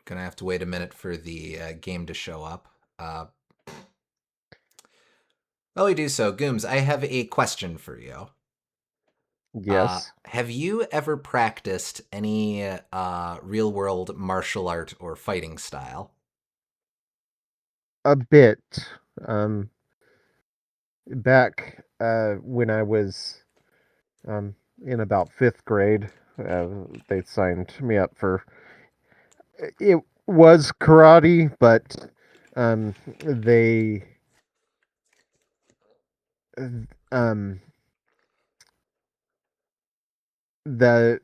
Gonna have to wait a minute for the game to show up. Uh, while we do so, Gooms, I have a question for you. Yes, Have you ever practiced any real world martial art or fighting style? a bit. Um, Back when I was um, in about fifth grade, they signed me up for. It was karate, but they um, the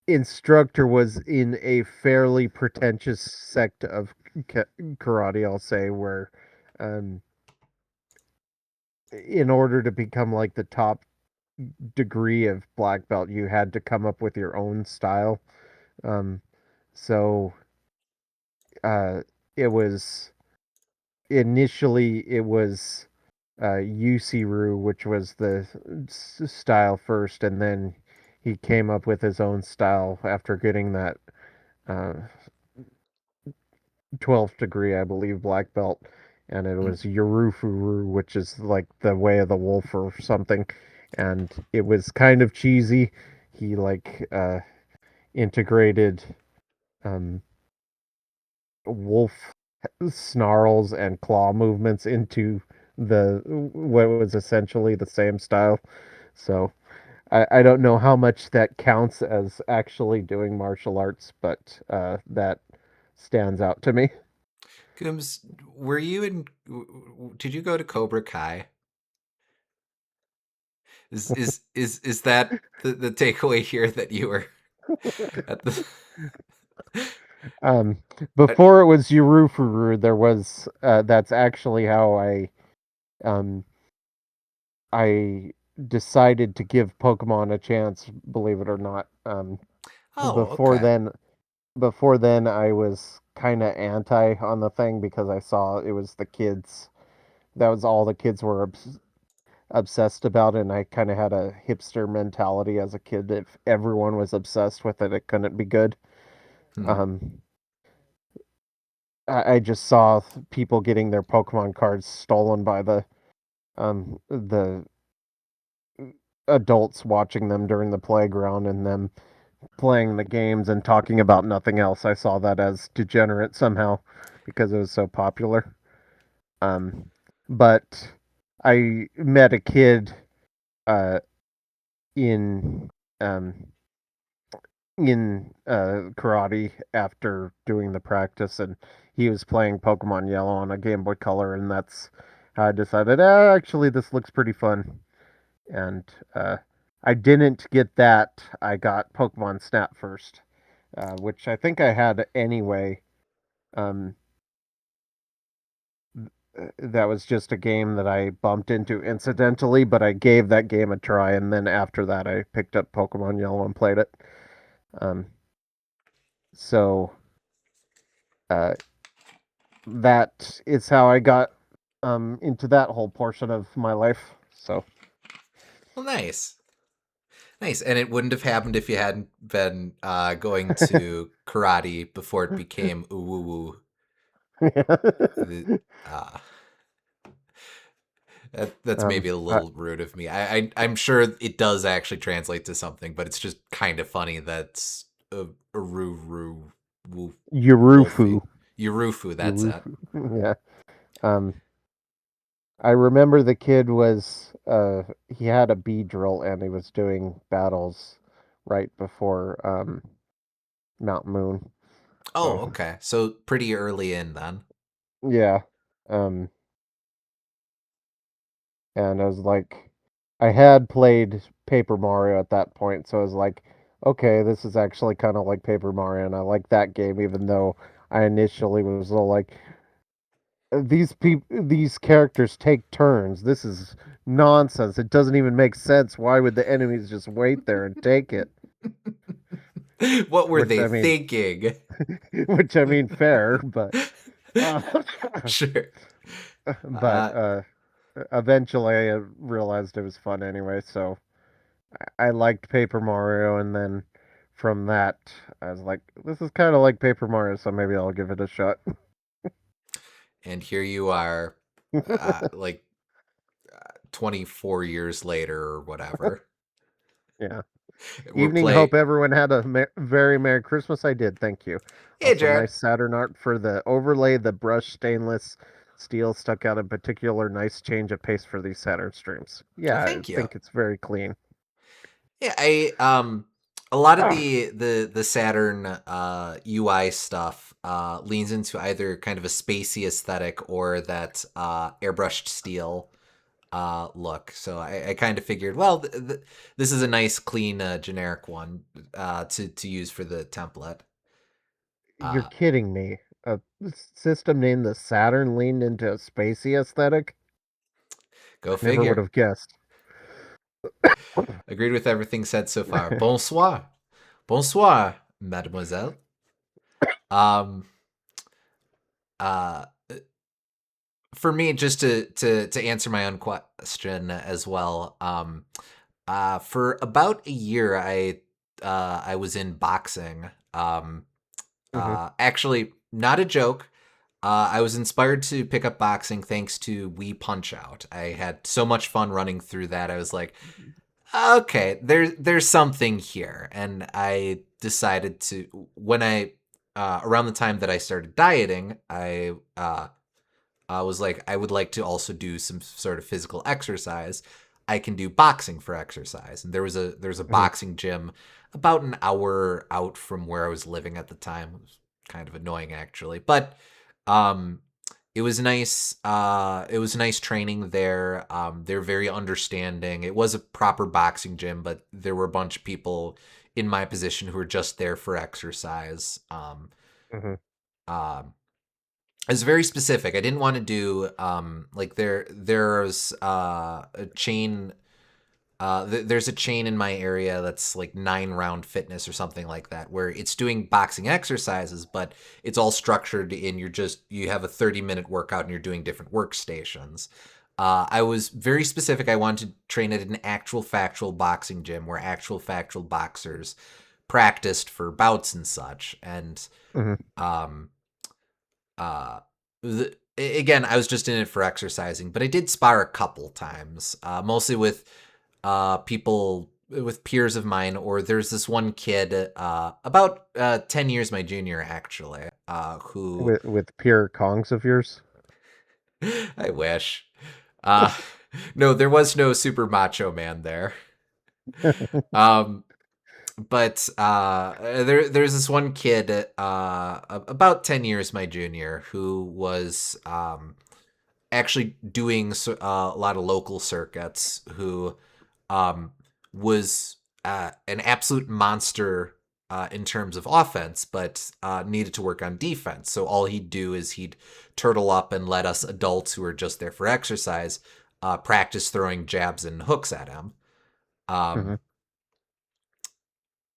instructor was in a fairly pretentious sect of karate. I'll say where, um, in order to become like the top degree of black belt, you had to come up with your own style. Um, so uh, it was initially it was Yusiru, which was the style first, and then he came up with his own style after getting that uh, 12th degree, I believe, black belt, and it Mm. was Yorufuru, which is like the way of the wolf or something, and it was kind of cheesy. He like integrated um, wolf snarls and claw movements into the what was essentially the same style. So I don't know how much that counts as actually doing martial arts, but that stands out to me. Gooms, were you in? Did you go to Cobra Kai? Is that the takeaway here that you were at the? Um, I- Before it was Yurufuru, there was that's actually how um I decided to give Pokemon a chance, believe it or not. oh, Before okay. then, before then I was kind of anti on the thing because I saw it was the kids. That was all the kids were obsessed about, and I kind of had a hipster mentality as a kid. If everyone was obsessed with it, it couldn't be good. Hmm. Um, I just saw people getting their Pokemon cards stolen by the adults watching them during the playground and them playing the games and talking about nothing else. I saw that as degenerate somehow because it was so popular. Um, but I met a kid uh, in um, karate after doing the practice, and he was playing Pokemon Yellow on a Game Boy Color, and that's how I decided, actually, this looks pretty fun. And uh, I didn't get that. I got Pokemon Snap first, which I think I had anyway. Um, that was just a game that I bumped into incidentally, but I gave that game a try, and then after that, I picked up Pokemon Yellow and played it. Um, so uh, that is how I got into that whole portion of my life. So Well, nice. Nice. And it wouldn't have happened if you hadn't been going to karate before it became uwoo. The uh, that's um, maybe a I, little rude of me. I'm sure it does actually translate to something, but it's just kind of funny that's a roo Yurufu, wolfie. Yurufu, that's it. Yurufu, yeah. Um, I remember the kid was he had a bee drill and he was doing battles right before Mount Moon. Oh, So okay. So pretty early in then. yeah. Um, and I was like, I had played Paper Mario at that point, so I was like, okay, this is actually kind of like Paper Mario, and I like that game, even though I initially was a little like, these characters take turns. This is nonsense. It doesn't even make sense. Why would the enemies just wait there and take it? What were Which they I mean, thinking? which I mean, fair, but uh, Sure. but Uh, eventually I realized it was fun anyway. So I liked Paper Mario, and then from that, I was like, this is kind of like Paper Mario, so maybe I'll give it a shot. And here you are, like 24 years later or whatever. Yeah. We're Evening. Hope playing. everyone had a very Merry Christmas. I did. Thank you. Hey, Also, Jared. nice Saturn art for the overlay. The brushed stainless steel stuck out in particular. Nice change of pace for these Saturn streams. Oh, Yeah, I thank you. think it's very clean. Yeah, a lot of the Saturn UI stuff leans into either kind of a spacey aesthetic or that airbrushed steel look. So I kind of figured, well, this is a nice, clean, generic one to use for the template. You're Uh, kidding me. A system named the Saturn leaned into a spacey aesthetic? Go Never would figure. have guessed. Agreed with everything said so far. Bonsoir, bonsoir, mademoiselle. Um, uh, for me, just to answer my own question as well. For about a year, I was in boxing. Hmm. Actually, not a joke. I was inspired to pick up boxing thanks to Wii Punch Out. I had so much fun running through that. I was like, okay, there's something here, and I decided to when I around the time that I started dieting, I was like, I would like to also do some sort of physical exercise. I can do boxing for exercise, and there was a Hmm. boxing gym about an hour out from where I was living at the time. It was kind of annoying actually, but um, it was nice. It was nice training there. They're very understanding. It was a proper boxing gym, but there were a bunch of people in my position who were just there for exercise. Hmm. Um, I was very specific. I didn't want to do like there's a chain there's a chain in my area that's like 9 round fitness or something like that where it's doing boxing exercises, but it's all structured in you have a 30-minute workout and you're doing different workstations. I was very specific. I wanted to train at an actual factual boxing gym where actual factual boxers practiced for bouts and such. And Hmm. um, uh, again, I was just in it for exercising, but I did spar a couple times, mostly with people with peers of mine. Or there's this one kid, about 10 years my junior, actually, who With pure Kongs of yours? I wish. Uh, no, there was no super macho man there. Um, but there's this one kid, about 10 years my junior, who was actually doing a lot of local circuits, who um, was an absolute monster in terms of offense, but needed to work on defense. So all he'd do is he'd turtle up and let us adults who are just there for exercise practice throwing jabs and hooks at him. Hmm.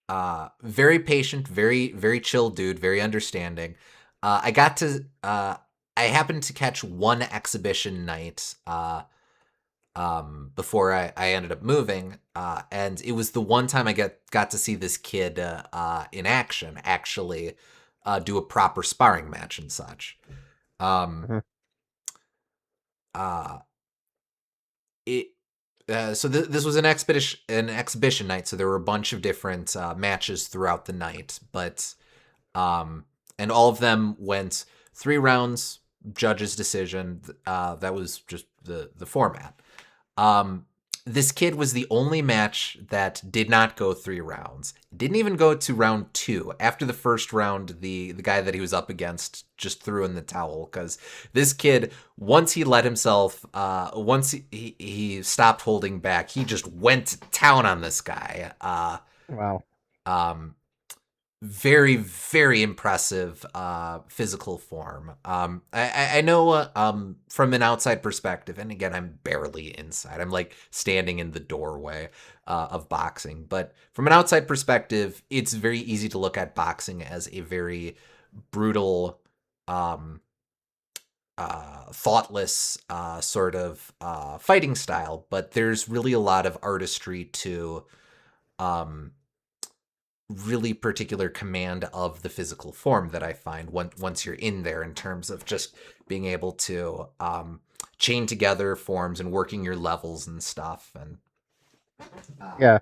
Um, very patient, very chill dude, very understanding. I got to I happened to catch one exhibition night before I ended up moving, and it was the one time I got to see this kid in action, actually do a proper sparring match and such. Um, Hmm. uh, it so this was an exhibition night, so there were a bunch of different matches throughout the night, but and all of them went 3 rounds, judge's decision. That was just the format. Um, this kid was the only match that did not go 3 rounds. Didn't even go to round two. After the first round, the guy that he was up against just threw in the towel because this kid, once he let himself, once he stopped holding back, he just went to town on this guy. Wow. Um, very impressive physical form. I know from an outside perspective, and again, I'm barely inside. I'm like standing in the doorway of boxing, but from an outside perspective, it's very easy to look at boxing as a very brutal, um, thoughtless sort of fighting style. But there's really a lot of artistry to um, really particular command of the physical form that I find once you're in there, in terms of just being able to chain together forms and working your levels and stuff. And Yeah,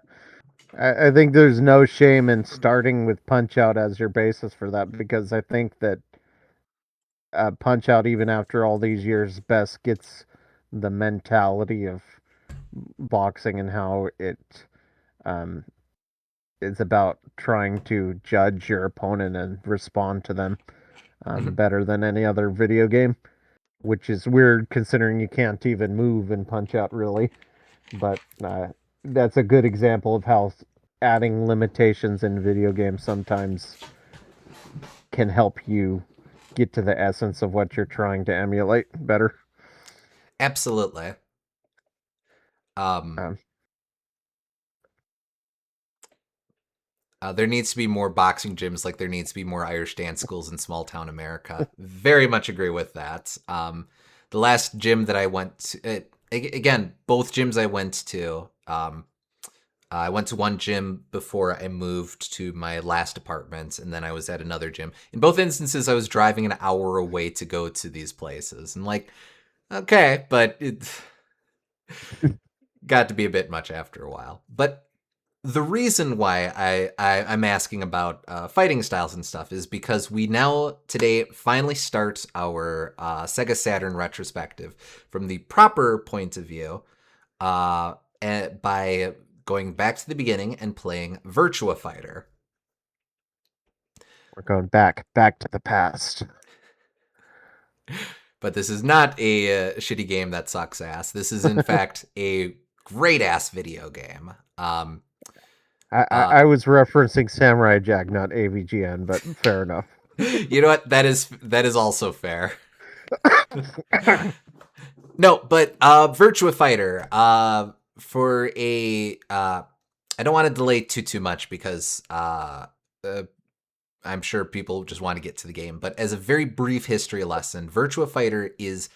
I think there's no shame in starting with Punch Out as your basis for that, because I think that Punch Out, even after all these years, best gets the mentality of boxing and how it um, is about trying to judge your opponent and respond to them mhm. better than any other video game, which is weird considering you can't even move in Punch Out really. But that's a good example of how adding limitations in video games sometimes can help you get to the essence of what you're trying to emulate better. Absolutely. Um, Um, there needs to be more boxing gyms, like there needs to be more Irish dance schools in small town America. Very much agree with that. The last gym that I went to, again, both gyms I went to, I went to one gym before I moved to my last apartment, and then I was at another gym. In both instances, I was driving an hour away to go to these places. And like, okay, but it got to be a bit much after a while. But the reason why I'm asking about fighting styles and stuff is because we now today finally start our Sega Saturn retrospective from the proper point of view, by going back to the beginning and playing Virtua Fighter. we're going back to the past. But this is not a shitty game that sucks ass. This is in fact a great ass video game. Uh, I was referencing Samurai Jack, not AVGN, but fair enough. you know what? That is also fair. No, but Virtua Fighter. For a I don't want to delay too much because I'm sure people just want to get to the game. But as a very brief history lesson, Virtua Fighter is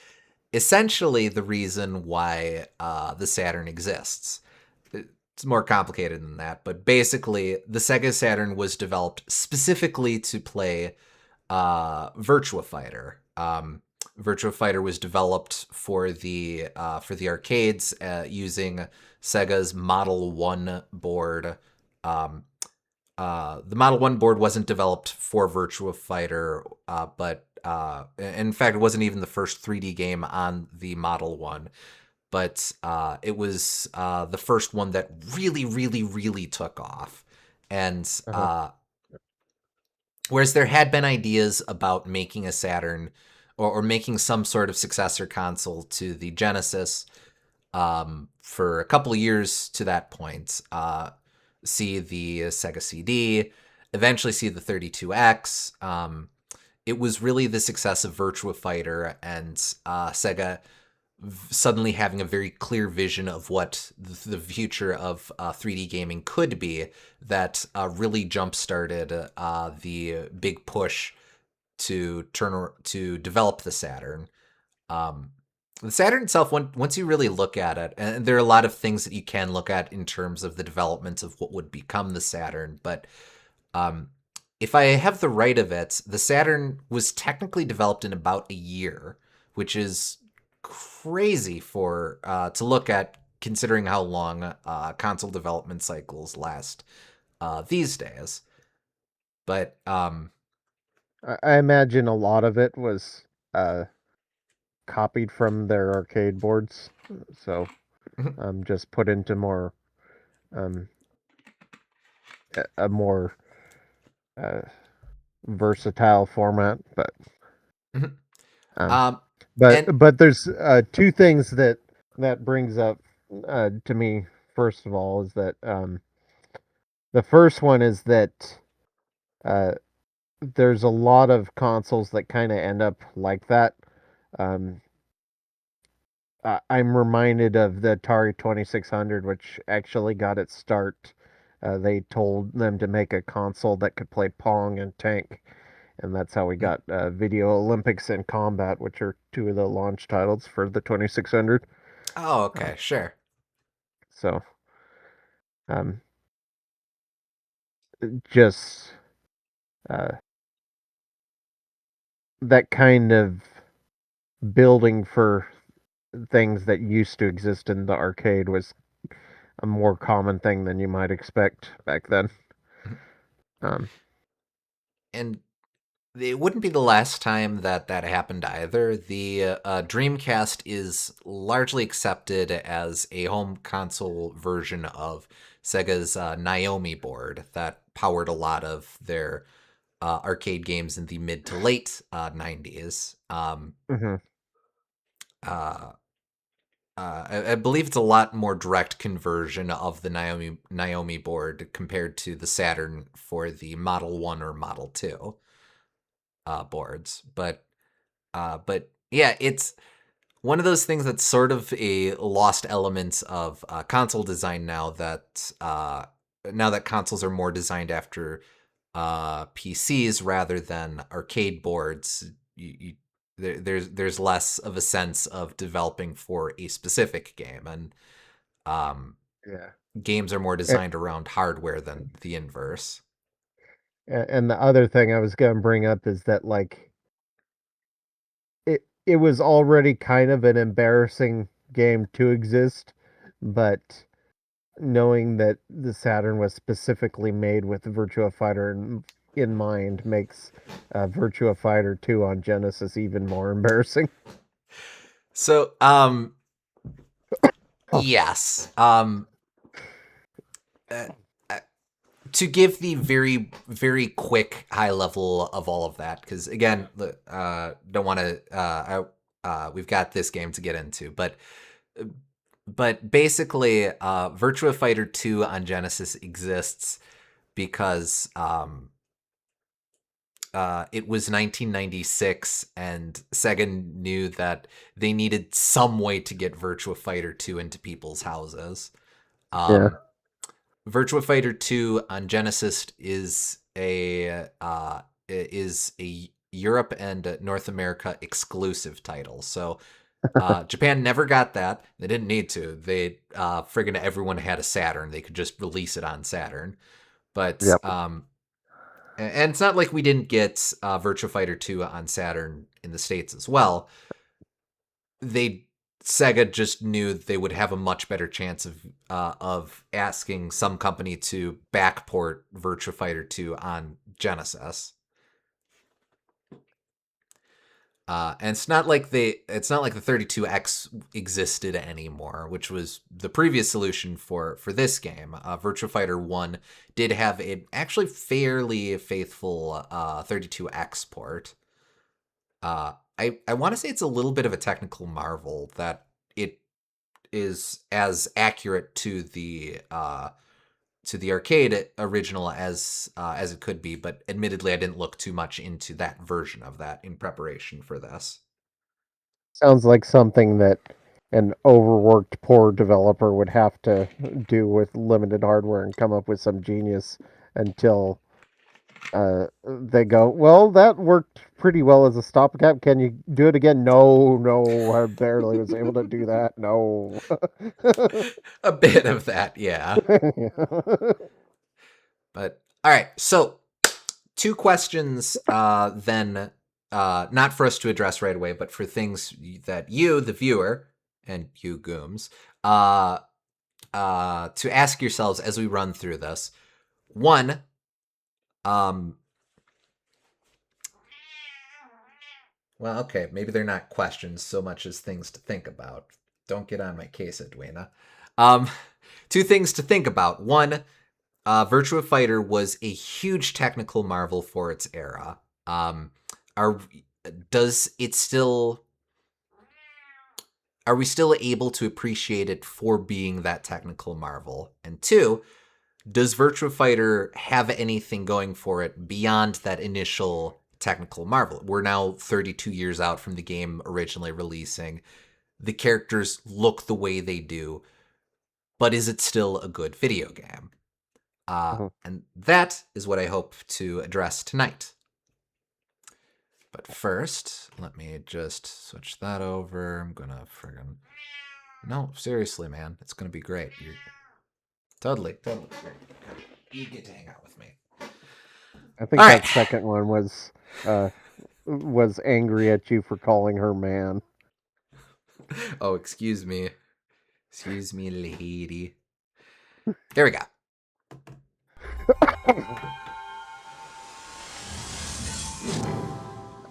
essentially the reason why the Saturn exists. It's more complicated than that, but basically, the Sega Saturn was developed specifically to play Virtua Fighter. Virtua Fighter was developed for the arcades using Sega's Model One board. Um, the Model One board wasn't developed for Virtua Fighter, but in fact, it wasn't even the first 3D game on the Model One. But it was the first one that really, really, really took off. And Uh-huh. whereas there had been ideas about making a Saturn, or making some sort of successor console to the Genesis, for a couple of years to that point. See the Sega CD, eventually see the 32X. It was really the success of Virtua Fighter and Sega suddenly having a very clear vision of what the future of 3D gaming could be, that really jump started the big push to develop the Saturn. Um, the Saturn itself, once you really look at it, and there are a lot of things that you can look at in terms of the development of what would become the Saturn, but um, if I have the right of it, the Saturn was technically developed in about a year, which is crazy for to look at, considering how long console development cycles last these days. But I imagine a lot of it was uh, copied from their arcade boards, so just put into more um, a more uh, versatile format. Um, um, but and but there's two things that brings up to me. First of all, is that the first one is that uh, there's a lot of consoles that kind of end up like that. Um, I'm reminded of the Atari 2600, which actually got its start. They told them to make a console that could play Pong and Tank, and that's how we got Video Olympics and Combat, which are two of the launch titles for the 2600. oh, Uh, okay, sure. so, um, just uh, that kind of building for things that used to exist in the arcade was a more common thing than you might expect back then. Um, And it wouldn't be the last time that that happened either. The Dreamcast is largely accepted as a home console version of Sega's Naomi board that powered a lot of their arcade games in the mid to late 90s. mhm. Uh, I believe it's a lot more direct conversion of the Naomi board compared to the Saturn for the Model 1 or Model 2 boards. But yeah, it's one of those things that's sort of a lost element of console design now that consoles are more designed after PCs rather than arcade boards. There's less of a sense of developing for a specific game, and um, Yeah. games are more A- designed around hardware than the inverse. And the other thing I was going to bring up is that like it was already kind of an embarrassing game to exist, but knowing that the Saturn was specifically made with Virtua Fighter in mind makes Virtua Fighter 2 on Genesis even more embarrassing. So, yes. Uh, to give the very very quick high level of all of that, because again, don't want to we've got this game to get into, but basically Virtua Fighter 2 on Genesis exists because it was 1996 and Sega knew that they needed some way to get Virtua Fighter 2 into people's houses. Yeah. um, Virtua Fighter 2 on Genesis is a Europe and North America exclusive title. So Japan never got that. They didn't need to. They friggin' everyone had a Saturn. They could just release it on Saturn. But Yep. and it's not like we didn't get Virtua Fighter 2 on Saturn in the States as well. They Sega just knew they would have a much better chance of asking some company to backport Virtua Fighter 2 on Genesis. And it's not like the 32X existed anymore, which was the previous solution for this game. Virtua Fighter 1 did have an actually fairly faithful 32X port. I want to say it's a little bit of a technical marvel that it is as accurate to the arcade original as it could be, but admittedly I didn't look too much into that version of that in preparation for this. Sounds like something that an overworked poor developer would have to do with limited hardware and come up with some genius until they go, well, that worked pretty well as a stopgap. Can you do it again? No, no, I barely was able to do that. No. A bit of that, yeah. But all right, so two questions then not for us to address right away, but for things that you, the viewer, and you, Gooms, uh, to ask yourselves as we run through this. One, um, well, okay, maybe they're not questions so much as things to think about. Don't get on my case, Edwina. Um, two things to think about. One, Virtua Fighter was a huge technical marvel for its era. Are does it still are we still able to appreciate it for being that technical marvel? And two, does Virtua Fighter have anything going for it beyond that initial technical marvel? We're now 32 years out from the game originally releasing. The characters look the way they do, but is it still a good video game? And that is what I hope to address tonight. But first, let me just switch that over. I'm gonna friggin' no, seriously, man, it's gonna be great. You're totally great. You get to hang out with me. I All think right. that second one was angry at you for calling her man. Oh, excuse me. Excuse me, lady. There we go.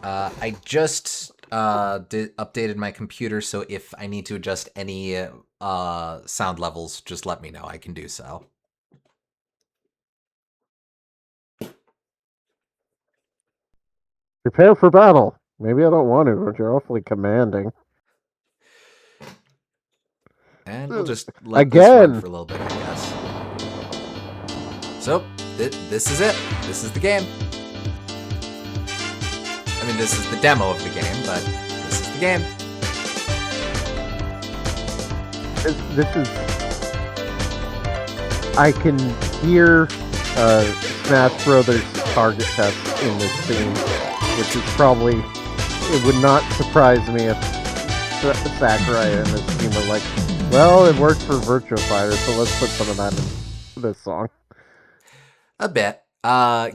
I just updated my computer, so if I need to adjust any sound levels, just let me know. I can do so. Prepare for battle. Maybe I don't want to, but you're awfully commanding. And we'll just let this run Again! for a little bit, I guess. So, this is it. This is the game. I mean, this is the demo of the game, but this is the game. This is... I can hear Smash Brothers target test in this scene, which is probably... It would not surprise me if Sakurai and his team were like, well, it worked for Virtua Fighter, so let's put some of that in this song. A bit.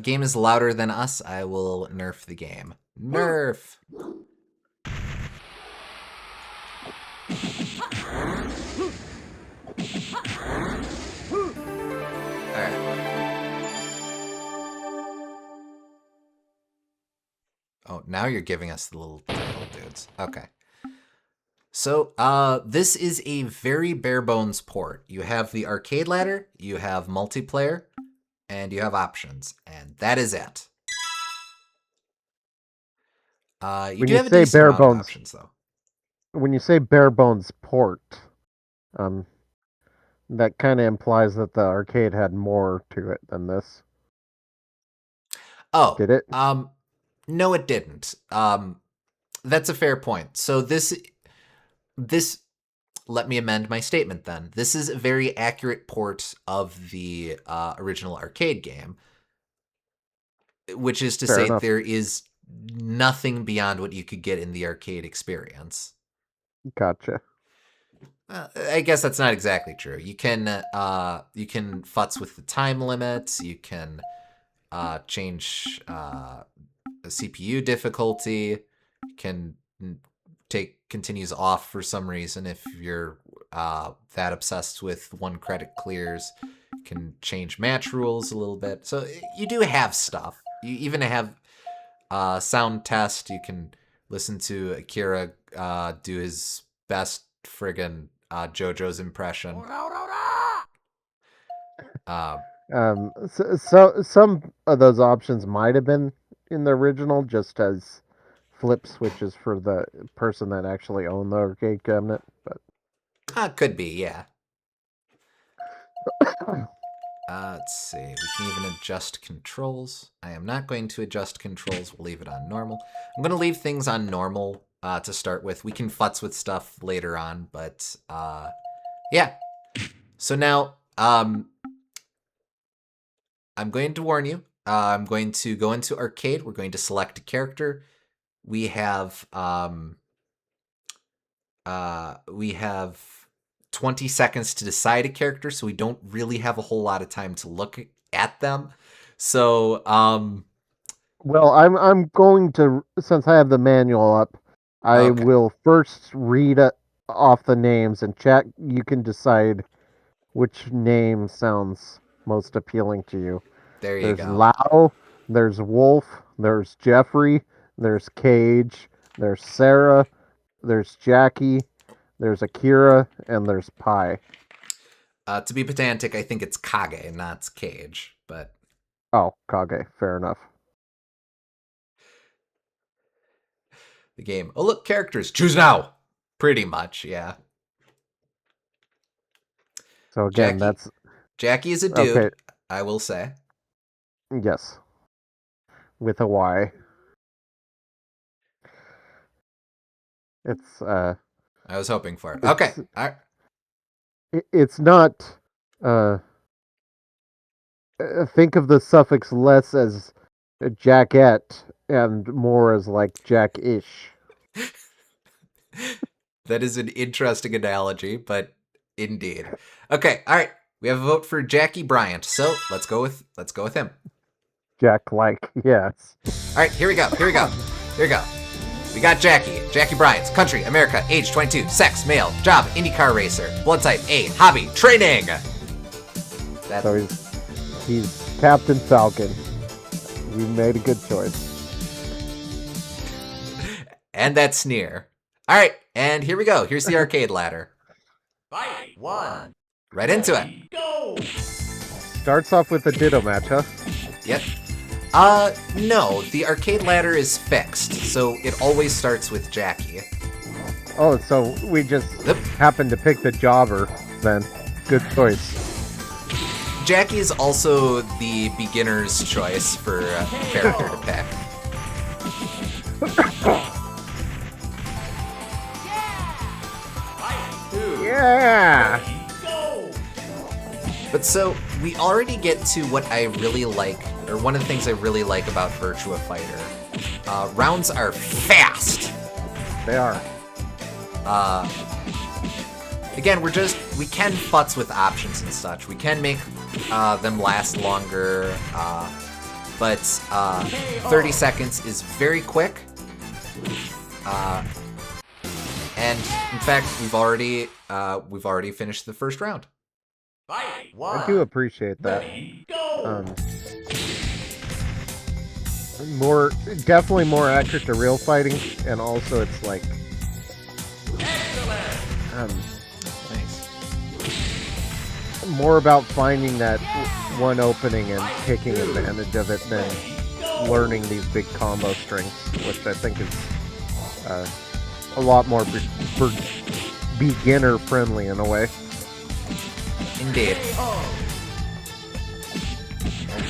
Game is louder than us. I will nerf the game. Nerf! Alright. Oh, now you're giving us the little dudes. Okay. So, this is a very bare bones port. You have the arcade ladder, you have multiplayer, and you have options, and that is it. You do have a decent amount of options, though. When you say bare bones port, that kind of implies that the arcade had more to it than this. Oh, did it? No, it didn't. That's a fair point. So this, let me amend my statement then. This is a very accurate port of the original arcade game, which is to say there is nothing beyond what you could get in the arcade experience. Gotcha. I guess that's not exactly true. You can futz with the time limits. You can change the CPU difficulty. You can take continues off for some reason if you're that obsessed with one credit clears. You can change match rules a little bit. So you do have stuff. You even have sound test. You can listen to Akira do his best friggin' JoJo's impression. So some of those options might have been in the original, just as flip switches for the person that actually owned the arcade cabinet. But could be, yeah. Let's see. We can even adjust controls. I am not going to adjust controls. We'll leave it on normal. I'm going to leave things on normal to start with. We can futz with stuff later on, but yeah. So now, I'm going to warn you. I'm going to go into arcade. We're going to select a character. We have 20 seconds to decide a character, so we don't really have a whole lot of time to look at them. So, well, I'm going to, since I have the manual up, I will first read off the names, and chat, you can decide which name sounds most appealing to you. There you go. There's Lau, there's Wolf, there's Jeffrey, there's Cage, there's Sarah, there's Jackie, there's Akira, and there's Pi. To be pedantic, I think it's Kage, not Cage, but... Oh, Kage, fair enough. The game. Oh, look, characters. Choose now! Pretty much, yeah. So again, Jackie is a dude, okay. I will say. Yes. With a Y. It's, I was hoping for it. Okay. All right. It's not, think of the suffix less as Jackette and more as like Jack-ish. That is an interesting analogy, but indeed. Okay, all right. We have a vote for Jackie Bryant, so let's go with him. Jack-like, yes. All right, here we go. Here we go. Here we go. We got Jackie. Jackie Bryant. Country, America. Age 22. Sex, male. Job, IndyCar racer. Blood type, A. Hobby, training. So he's Captain Falcon. You made a good choice. And that sneer. All right, and here we go. Here's the arcade ladder. Fight 1. Right into it. Go. Starts off with a Ditto match, huh? Yep. No, the arcade ladder is fixed, so it always starts with Jackie. Oh, so we just happened to pick the jobber, then. Good choice. Jackie is also the beginner's choice for a character to pick. Fight 2. Yeah! Go. But so, we already get to what I really like, or one of the things I really like about Virtua Fighter. Rounds are fast! They are. Again, we can futz with options and such. We can make them last longer, but 30 seconds is very quick. And in fact, we've already finished the first round. Fight 1. I do appreciate that. Ready, go. Definitely more accurate to real fighting, and also it's like, Nice. more about finding that one opening and taking advantage of it than learning these big combo strings, which I think is a lot more beginner friendly in a way. Indeed.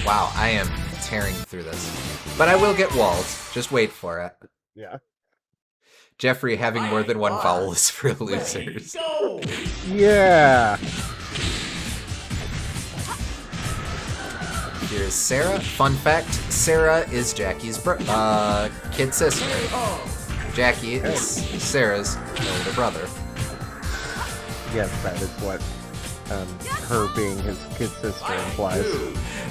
Wow, I am tearing through this. But I will get walled. Just wait for it. Yeah. Jeffrey, having more than one vowel is for losers. Go. Yeah. Here's Sarah. Fun fact, Sarah is Jackie's kid sister. Jackie is Sarah's older brother. Yes, that is what her being his kid sister implies.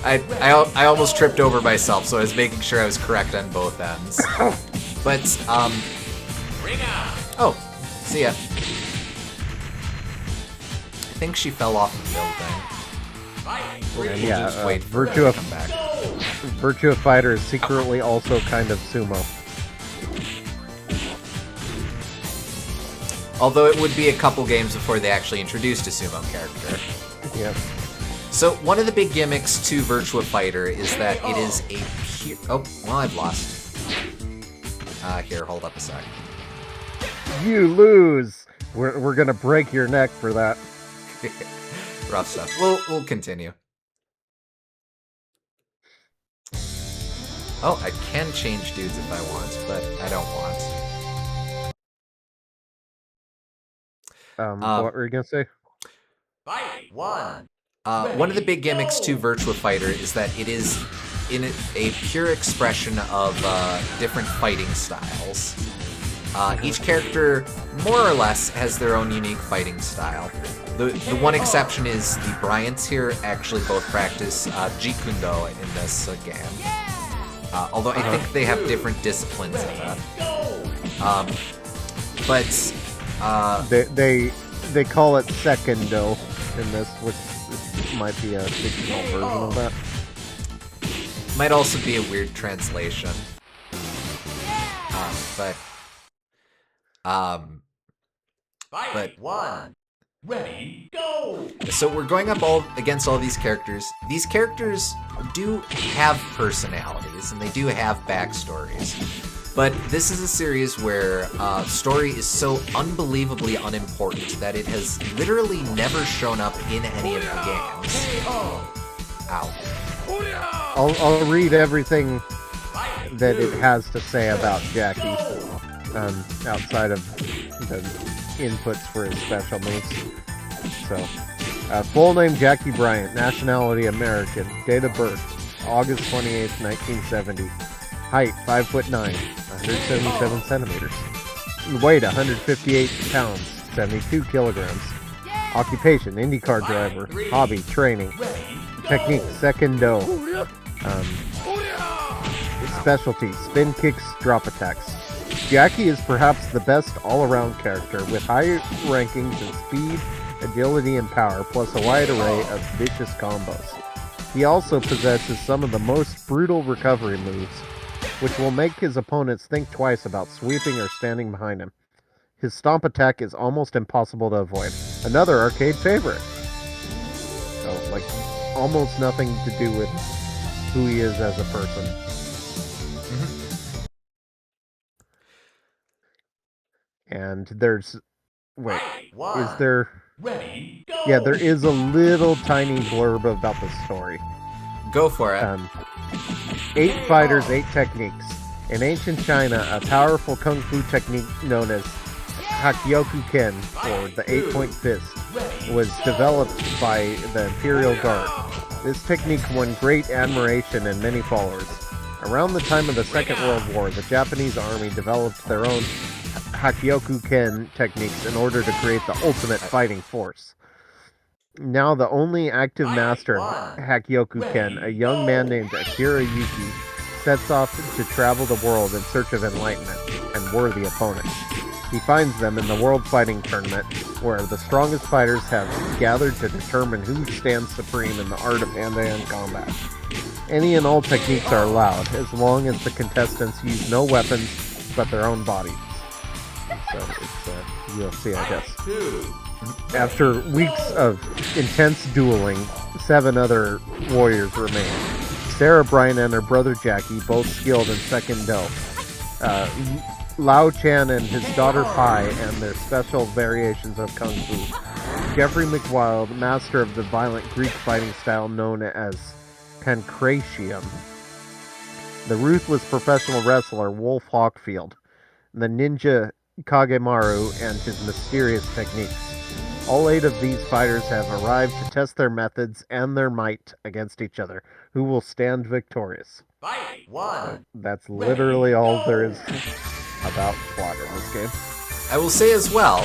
I almost tripped over myself, so I was making sure I was correct on both ends. But, Ring out. oh, see ya. I think she fell off the building. Fight. We'll Yeah, just wait for her to come back. Virtua Fighter is secretly also kind of sumo. Although it would be a couple games before they actually introduced a sumo character. Yep. So one of the big gimmicks to Virtua Fighter is that it is a pure... Oh, well, I've lost. Here, hold up a sec. You lose! We're gonna break your neck for that. Rough stuff. We'll continue. Oh, I can change dudes if I want, but I don't want. What were you gonna say? Fight 1. One of the big gimmicks to Virtua Fighter is that it is in a pure expression of different fighting styles. Each character, more or less, has their own unique fighting style. The one exception is the Bryants here actually both practice Jikundo in this game. Although I think they have different disciplines in it. But They call it Secondo in this, which might be a fictional version of that. might also be a weird translation. Fight 1. Ready, go. So we're going up against all these characters. These characters do have personalities and they do have backstories. But this is a series where story is so unbelievably unimportant that it has literally never shown up in any of the games. Ow. I'll read everything that it has to say about Jackie, outside of the inputs for his special moves. So, full name Jackie Bryant, nationality American, date of birth August 28th, 1970, height 5'9", 177 centimeters, weight 158 pounds, 72 kilograms, occupation IndyCar driver, hobby training, technique Secondo, specialty, spin kicks, drop attacks. Jackie is perhaps the best all-around character, with high rankings in speed, agility, and power, plus a wide array of vicious combos. He also possesses some of the most brutal recovery moves, which will make his opponents think twice about sweeping or standing behind him. His stomp attack is almost impossible to avoid. Another arcade favorite. So, like, almost nothing to do with who he is as a person. And there's... Wait, is there... Ready, go! Yeah, there is a little tiny blurb about the story. Go for it. 8 fighters, 8 techniques. In ancient China, a powerful kung fu technique known as Hakyoku Ken, or the 8-point fist, was developed by the Imperial Guard. This technique won great admiration and many followers. Around the time of the Second World War, the Japanese army developed their own Hakyoku Ken techniques in order to create the ultimate fighting force. Now the only active master of Hakyoku Ken, a young man named Akira Yuki, sets off to travel the world in search of enlightenment and worthy opponents. He finds them in the World Fighting Tournament, where the strongest fighters have gathered to determine who stands supreme in the art of hand-to-hand combat. Any and all techniques are allowed, as long as the contestants use no weapons but their own bodies. So it's UFC, I guess. After weeks of intense dueling, 7 other warriors remain. Sarah Bryan and her brother Jackie, both skilled in Taekwondo. Lao Chan and his daughter Pai and their special variations of Kung Fu. Jeffrey McWild, master of the violent Greek fighting style known as Pancratium. The ruthless professional wrestler Wolf Hawkfield. The ninja Kagemaru and his mysterious techniques. All 8 of these fighters have arrived to test their methods and their might against each other. Who will stand victorious? Fight 1. That's literally all there is about plot in this game. I will say as well,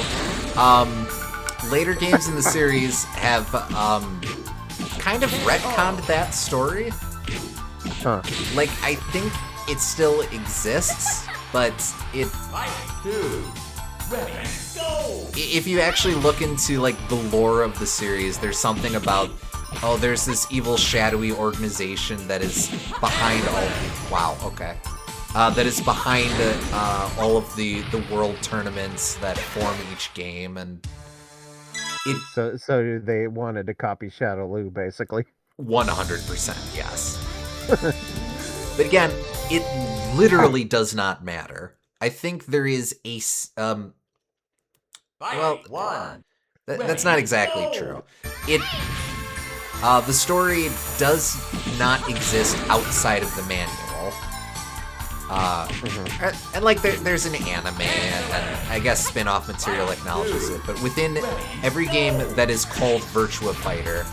later games in the series have kind of retconned that story. Huh. Like, I think it still exists, but it... Fight 2. Ready, go! If you actually look into, like, the lore of the series, there's something about, oh, there's this evil, shadowy organization that is behind all... Wow, okay. That is behind all of the world tournaments that form each game, and... So they wanted to copy Shadowloo, basically. 100%, yes. But again, it literally does not matter. I think there is a... well, that's not exactly true. The story does not exist outside of the manual. And like there's an anime and I guess spin-off material acknowledges it, but within every game that is called Virtua Fighter,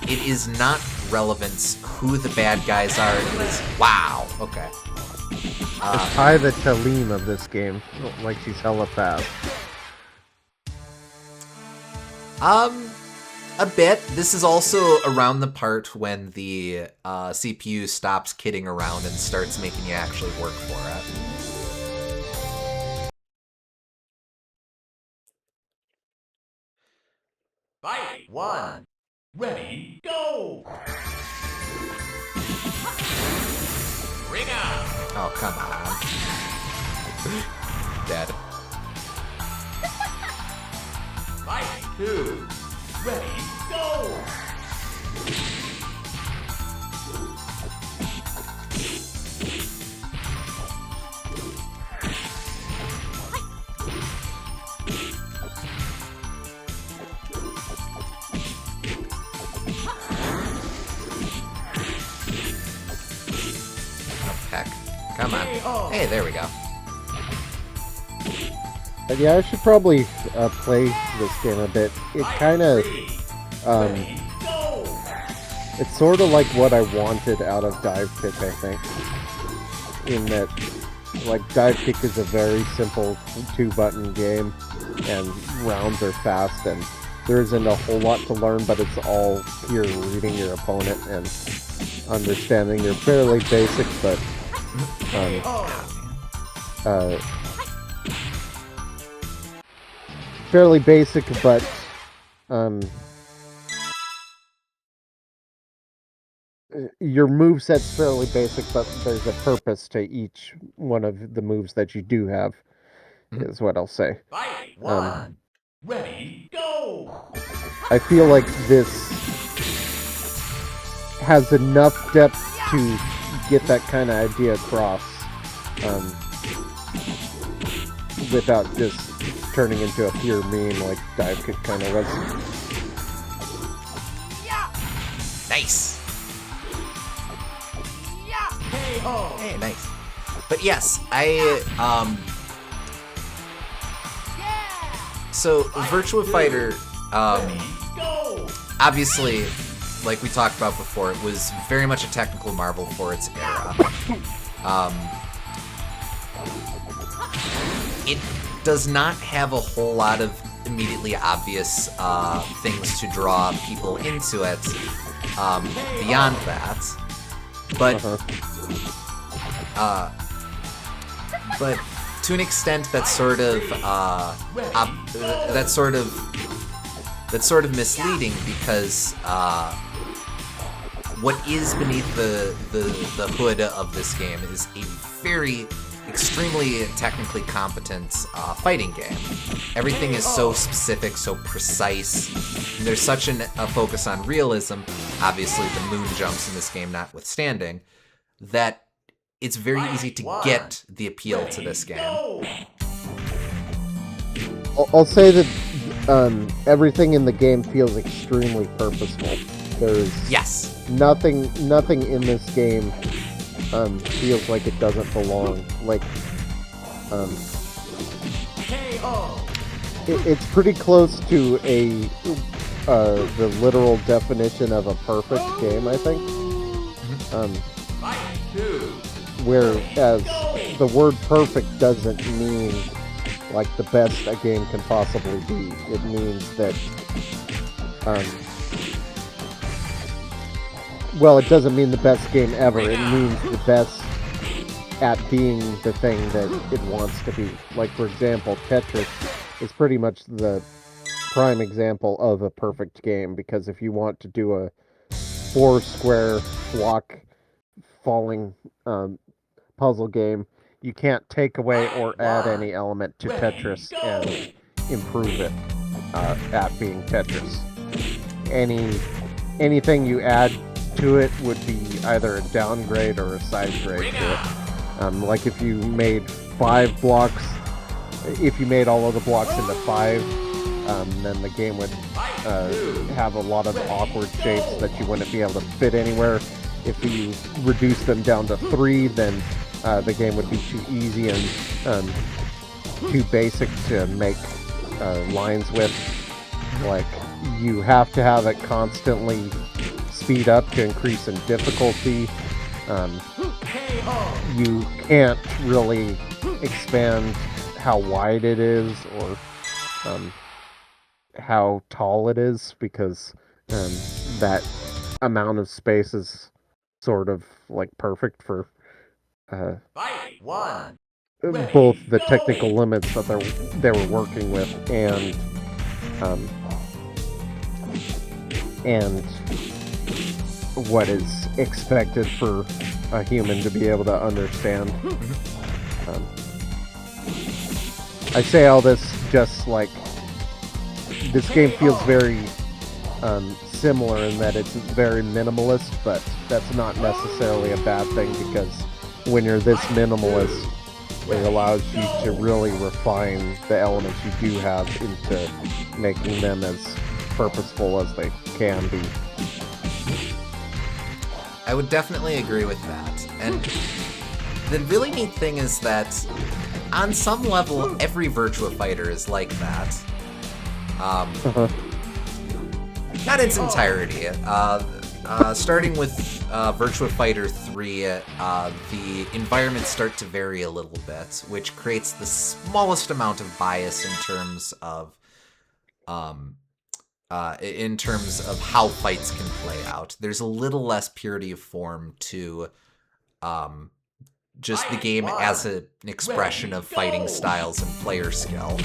it is not relevant who the bad guys are. It is wow. Okay. It's Pai the Talim of this game, like she's hella fast. A bit. This is also around the part when the CPU stops kidding around and starts making you actually work for it. Fight 1. Ready, go! Ring out! Oh, come on. Dead. Fight 2. Ready, go! Oh, heck. Come on. Hey, there we go. Yeah, I should probably play this game a bit. It kind of, it's sort of like what I wanted out of Dive Kick, I think. In that, like, Dive Kick is a very simple 2-button game, and rounds are fast, and there isn't a whole lot to learn, but it's all you're reading your opponent, and understanding. They're fairly basic, but fairly basic, but your moveset's fairly basic, but there's a purpose to each one of the moves that you do have, is what I'll say. Fight 1. Ready, go! I feel like this has enough depth to get that kind of idea across without just turning into a pure meme like Dive Kick kind of was. Nice. KO! Hey, nice. But yes, so Virtua Fighter, Go! obviously, like we talked about before, it was very much a technical marvel for its era. It does not have a whole lot of immediately obvious things to draw people into it beyond that. But but to an extent, that's sort of misleading, because what is beneath the hood of this game is a very extremely technically competent fighting game. Everything is so specific, so precise, and there's such a focus on realism, obviously the moon jumps in this game notwithstanding, that it's very easy to get the appeal to this game. I'll say that everything in the game feels extremely purposeful. There's nothing in this game feels like it doesn't belong. Like, it's pretty close to the literal definition of a perfect game, I think. Whereas the word perfect doesn't mean like the best a game can possibly be. It means that, well, it doesn't mean the best game ever. It means the best at being the thing that it wants to be. Like, for example, Tetris is pretty much the prime example of a perfect game, because if you want to do a 4-square block falling puzzle game, you can't take away or add any element to Tetris and improve it at being Tetris. Anything you add to it would be either a downgrade or a side grade to it. Like if you made 5 blocks, if you made all of the blocks into 5, then the game would have a lot of awkward shapes that you wouldn't be able to fit anywhere. If you reduce them down to 3, then the game would be too easy and too basic to make lines with. Like, you have to have it constantly speed up to increase in difficulty. You can't really expand how wide it is or how tall it is, because that amount of space is sort of like perfect for both the technical limits that they were working with and what is expected for a human to be able to understand. I say all this just like this game feels very similar in that it's very minimalist, but that's not necessarily a bad thing, because when you're this minimalist, it allows you to really refine the elements you do have into making them as purposeful as they can be. I would definitely agree with that. And the really neat thing is that on some level, every Virtua Fighter is like that. Not its entirety. Starting with Virtua Fighter 3, the environments start to vary a little bit, which creates the smallest amount of bias in terms of in terms of how fights can play out. There's a little less purity of form to just the game as an expression of fighting styles and player skill.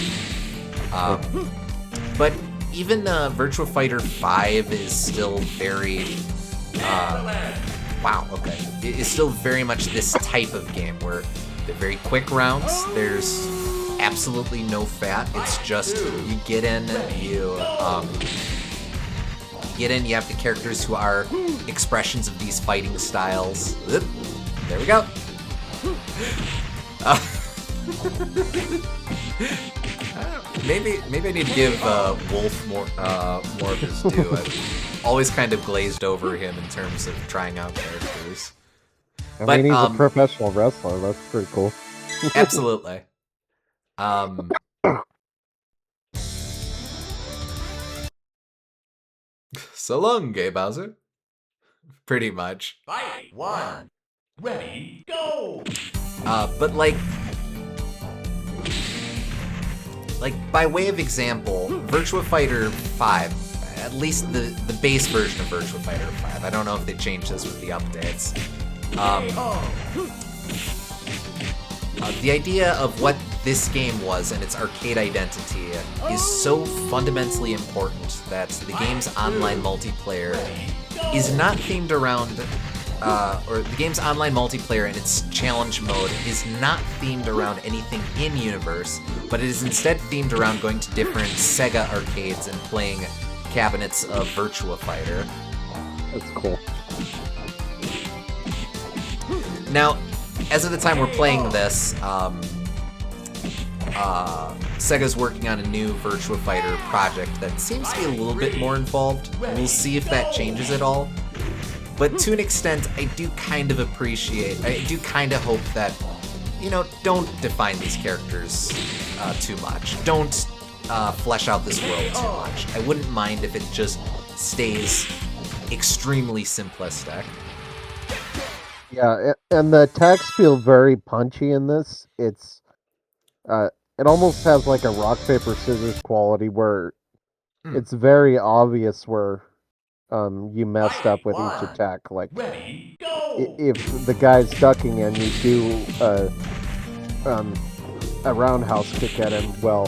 But even Virtua Fighter 5 is still very... wow, okay. It is still very much this type of game where they're very quick rounds. There's absolutely no fat. It's just you get in, you have the characters who are expressions of these fighting styles. Oop, there we go. Maybe I need to give Wolf more of his due. I've always kind of glazed over him in terms of trying out characters. I mean, he's a professional wrestler. That's pretty cool. Absolutely. So long, Gay Bowser. Pretty much. Fight 1. Ready, go! But like by way of example, Virtua Fighter 5, at least the base version of Virtua Fighter 5, I don't know if they changed this with the updates. The idea of what this game was and its arcade identity is so fundamentally important that the game's online multiplayer is not themed around, or the game's online multiplayer and its challenge mode is not themed around anything in-universe, but it is instead themed around going to different SEGA arcades and playing cabinets of Virtua Fighter. That's cool. Now, as of the time we're playing this, Sega's working on a new Virtua Fighter project that seems to be a little bit more involved. We'll see if that changes at all. But to an extent, I do kind of hope that, don't define these characters too much. Don't flesh out this world too much. I wouldn't mind if it just stays extremely simplistic. Yeah, and the attacks feel very punchy in this. It's it almost has like a rock paper scissors quality where it's very obvious where you messed up with each attack. Like if the guy's ducking and you do a roundhouse kick at him, well,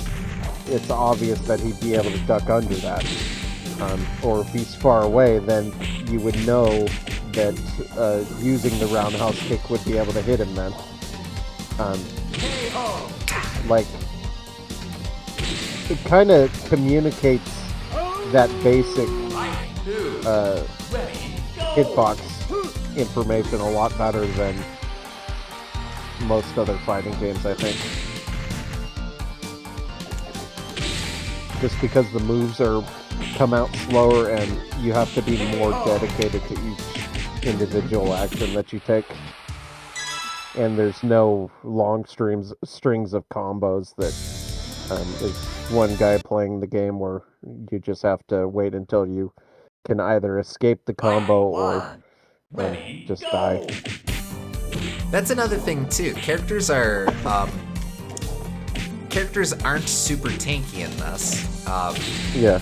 it's obvious that he'd be able to duck under that. Or if he's far away, then you would know that using the roundhouse kick would be able to hit him then. Like, it kind of communicates that basic hitbox information a lot better than most other fighting games, I think. Just because the moves come out slower and you have to be more dedicated to each individual action that you take. And there's no long strings of combos that is one guy playing the game where you just have to wait until you can either escape the combo or just die. That's another thing too. Characters aren't super tanky in this. Yeah.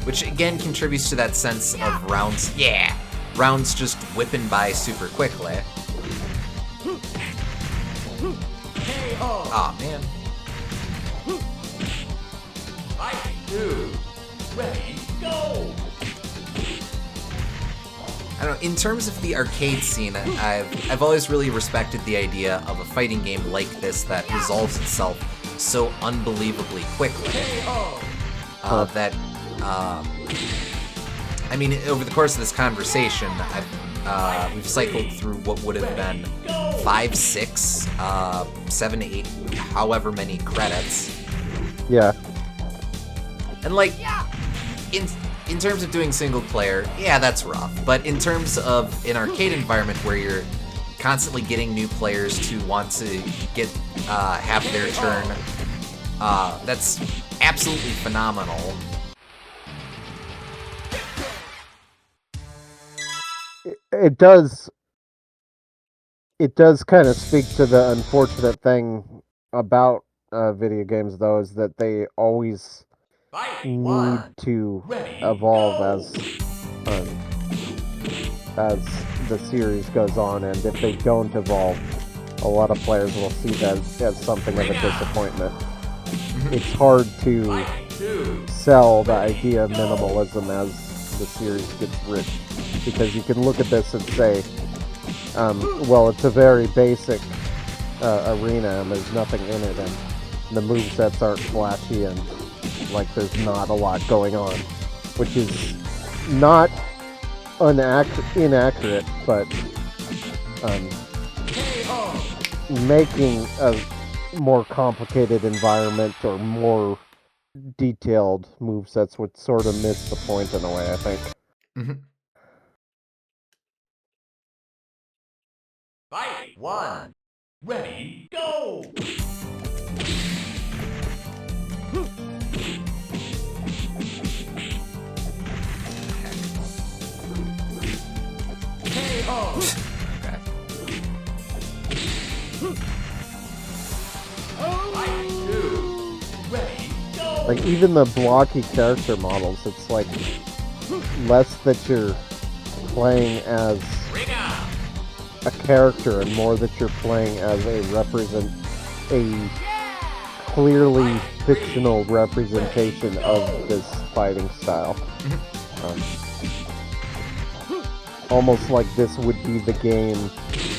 Which again contributes to that sense of rounds. Yeah, rounds just whipping by super quickly. Aw, man. Fight 2. Ready, go! I don't know, in terms of the arcade scene, I've always really respected the idea of a fighting game like this that resolves itself so unbelievably quickly. That I mean, over the course of this conversation, we've cycled through what would have been 5, 6, 7, 8, however many credits. Yeah. And like, in terms of doing single player, yeah, that's rough. But in terms of an arcade environment where you're constantly getting new players to want to have their turn, that's absolutely phenomenal. It does kind of speak to the unfortunate thing about video games, though, is that they always Fight. need One. to Ready, evolve go. as the series goes on, and if they don't evolve, a lot of players will see that as something of a disappointment. It's hard to Fight. Two. sell the idea of minimalism as the series gets rich, because you can look at this and say, well, it's a very basic arena and there's nothing in it, and the movesets aren't flashy, and like there's not a lot going on, which is not inaccurate, but making a more complicated environment or more detailed movesets would sort of miss the point in a way, I think. Mhm. Fight. One. Ready, go. KO. Okay. Fight. Two. Ready, go. Like, even the blocky character models, it's like less that you're playing as Ring out. a character and more that you're playing as a clearly fictional representation of this fighting style. Almost like this would be the game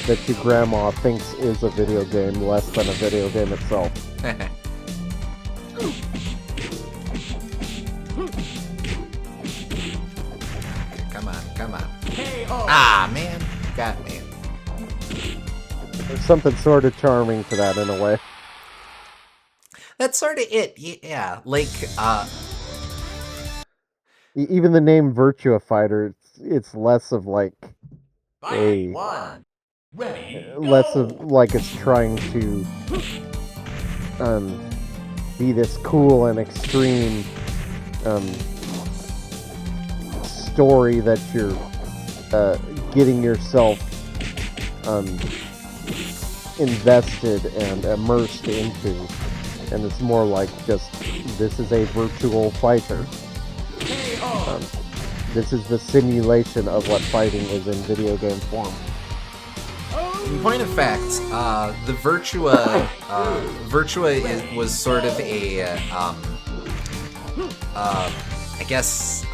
that your grandma thinks is a video game, less than a video game itself. Come on, come on. KO. Ah, man. Got me. There's something sort of charming to that in a way. That's sort of it. Yeah. Like, Even the name Virtua Fighter, it's less of like Fight. One. Ready, less go. of like it's trying to be this cool and extreme story that you're getting yourself invested and immersed into, and it's more like just, this is a virtual fighter. KO. This is the simulation of what fighting is in video game form. in point of fact, the Virtua was sort of a, I guess,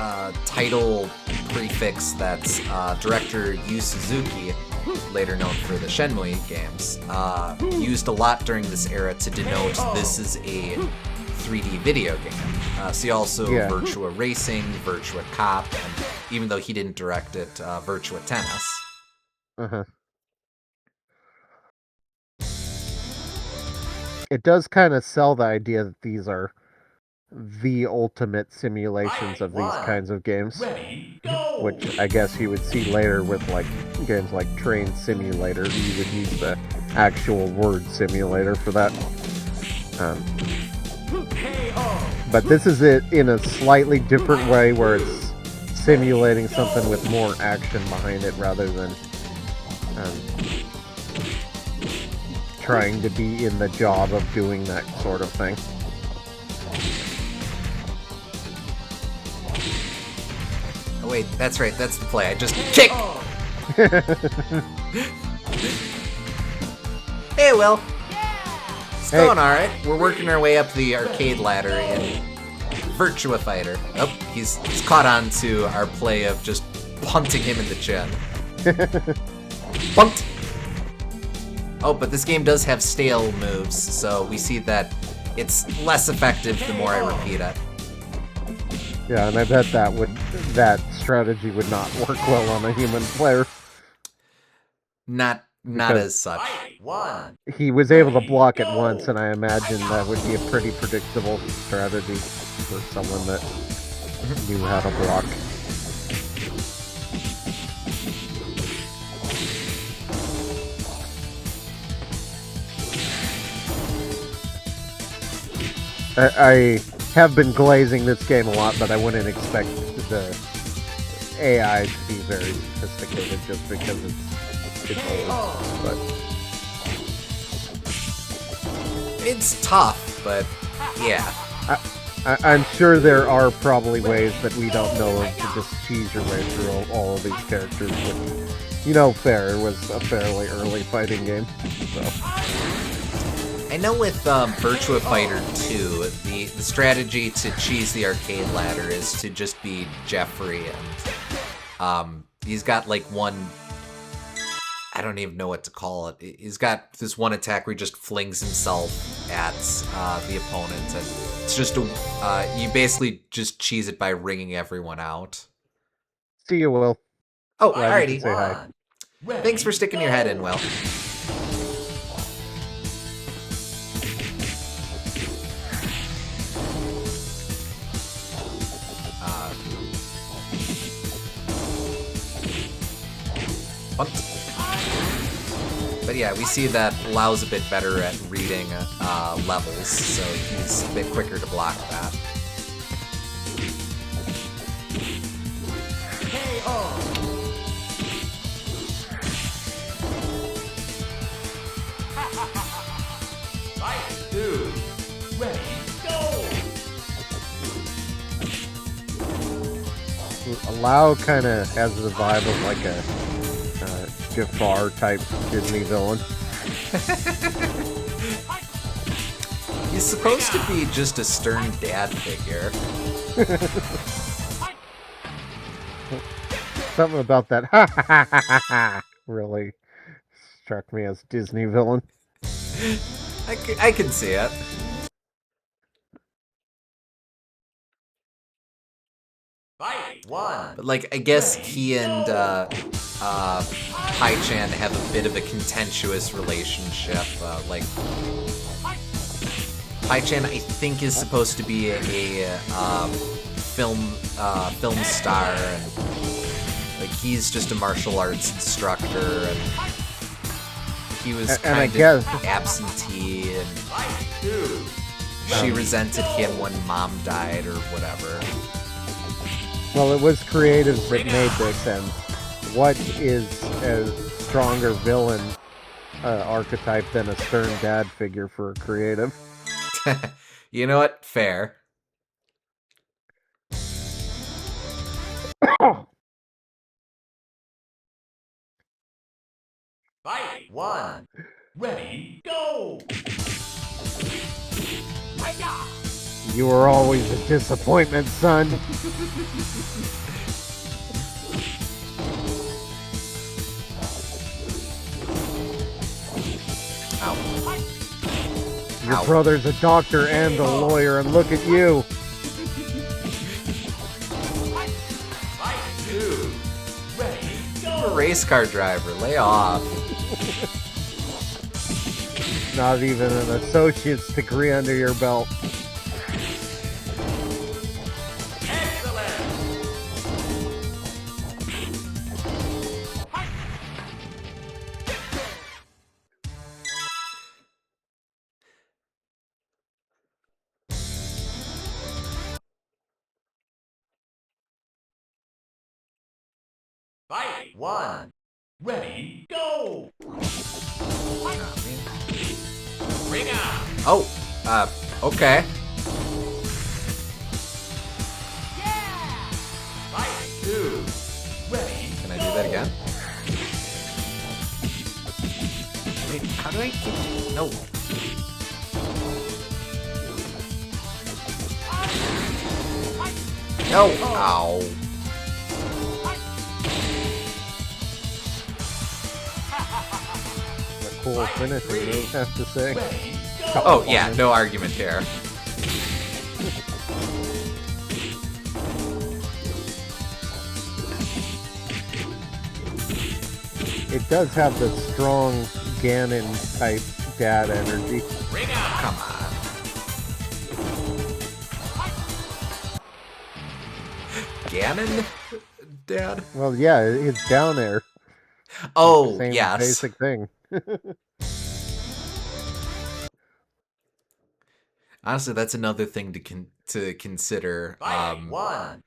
title prefix that director Yu Suzuki, later known for the Shenmue games, used a lot during this era to denote this is a 3D video game. See also Virtua Racing, Virtua Cop, and even though he didn't direct it, Virtua Tennis. Uh-huh. It does kind of sell the idea that these are the ultimate simulations of these kinds of games, Ready, go. which I guess you would see later with like games like Train Simulator. You would use the actual word simulator for that. But this is it in a slightly different way, where it's simulating something with more action behind it rather than trying to be in the job of doing that sort of thing. Oh wait, that's right, that's the play. I just kick! Hey, Will. It's going alright. We're working our way up the arcade ladder in Virtua Fighter. Oh, he's caught on to our play of just punting him in the chin. Punt! Oh, but this game does have stale moves, so we see that it's less effective the more I repeat it. Yeah, and I bet that strategy would not work well on a human player. Not Because as such. One. he was able to block it once, and I imagine that would be a pretty predictable strategy for someone that knew how to block. I have been glazing this game a lot, but I wouldn't expect the AI to be very sophisticated just because it's old. But It's tough, but yeah. I'm sure there are probably ways that we don't know of to just cheese your way through all of these characters, but fair. It was a fairly early fighting game, so. I know with Virtua Fighter 2, the strategy to cheese the arcade ladder is to just be Jeffrey, and he's got like one. I don't even know what to call it. He's got this one attack where he just flings himself at the opponent, and it's just you basically just cheese it by ringing everyone out. See you, Will. Oh, Glad you alrighty. can say hi. Thanks for sticking your head in, Will. Bunt. But yeah, we see that Lau's a bit better at reading levels, so he's a bit quicker to block that. KO. Fight 2. Ready, go. Lau kind of has the vibe of like a Jafar type Disney villain. He's supposed to be just a stern dad figure. Something about that really struck me as Disney villain. I can see it. Fight 1. But like, I guess he and Pai-chan have a bit of a contentious relationship. Like, Pai-chan, I think, is supposed to be a film star, and like he's just a martial arts instructor, and he was kind of absentee, and Fight 2. she resented him when mom died or whatever. Well, it was creatives that made this, and what is a stronger villain archetype than a stern dad figure for a creative? You know what? Fair. Fight 1. Ready, go. Hi-ya. You were always a disappointment, son. Ow. Your Ow. brother's a doctor and a lawyer, and look at you. Fight 2. Ready, I'm a go. race car driver. Lay off. Not even an associate's degree under your belt. Excellent. Fight 1. Ready, go. Ring out. Oh, okay. Fight 2. Ready, Can I do that again? Wait, how do I... No. No. Ow. A cool finish, I really have to say. ready, go. Oh, yeah, no argument here. It does have the strong Ganon type dad energy. Ring out. Come on. Ganon? Dad? Well, yeah, it's down there. Oh, Same yes. basic thing. Honestly, that's another thing to consider. Fight 1.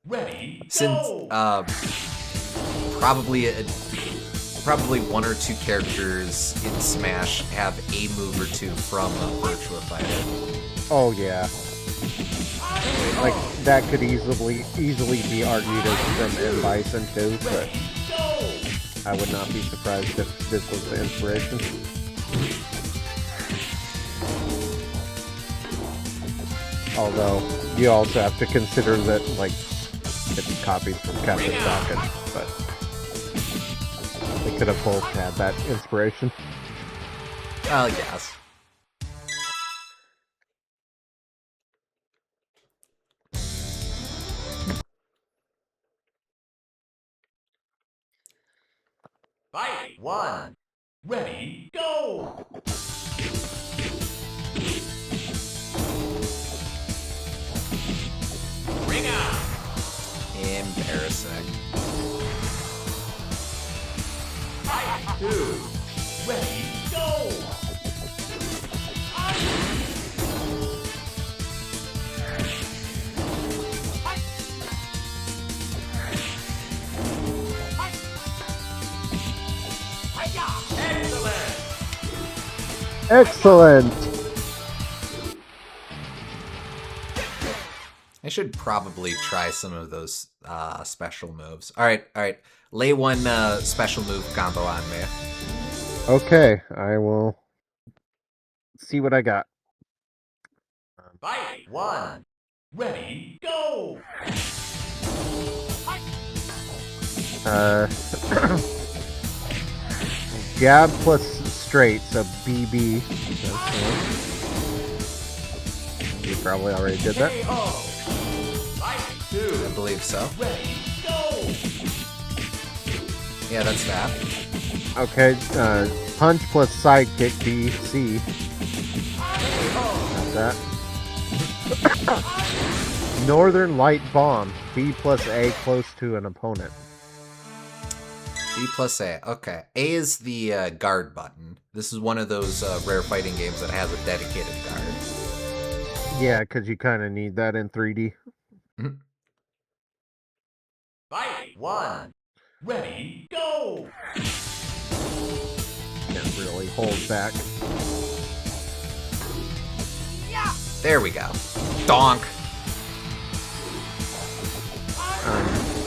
Ready, Since go. probably one or two characters in Smash have a move or two from Virtua Fighter. Oh, yeah. Like, that could easily be argued as from M. Bison too, but I would not be surprised if this was the inspiration. Although, you also have to consider that, like, it's copied from Captain Falcon, but they could have both had that inspiration. I guess. Fight 1. Ready, go! Ring out! Embarrassing. Fight 2. Ready, go! Excellent! I should probably try some of those special moves. All right. Lay one special move combo on me. Okay, I will see what I got. Fight 1. Ready, go! Jab plus straight, so BB. You probably already did that. KO. Fight 2. I believe so. Ready, go! Yeah, that's that. Okay, punch plus sidekick BC. Got that. Northern Light Bomb. B plus A close to an opponent. B plus A. Okay. A is the guard button. This is one of those rare fighting games that has a dedicated guard. Yeah, because you kind of need that in 3D. Fight 1. Ready, go! Can't really hold back. There we go. Donk.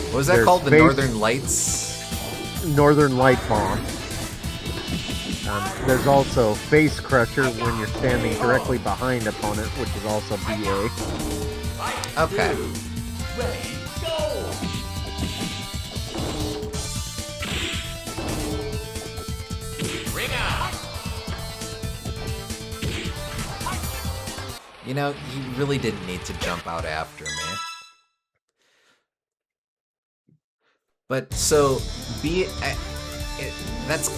What was that There's called? The space- Northern Lights? Northern Light Bomb. There's also Face Crusher when you're standing directly behind opponent, which is also BA. Fight Okay. 2. Ready, go! Ring out! You know, you really didn't need to jump out after me. But so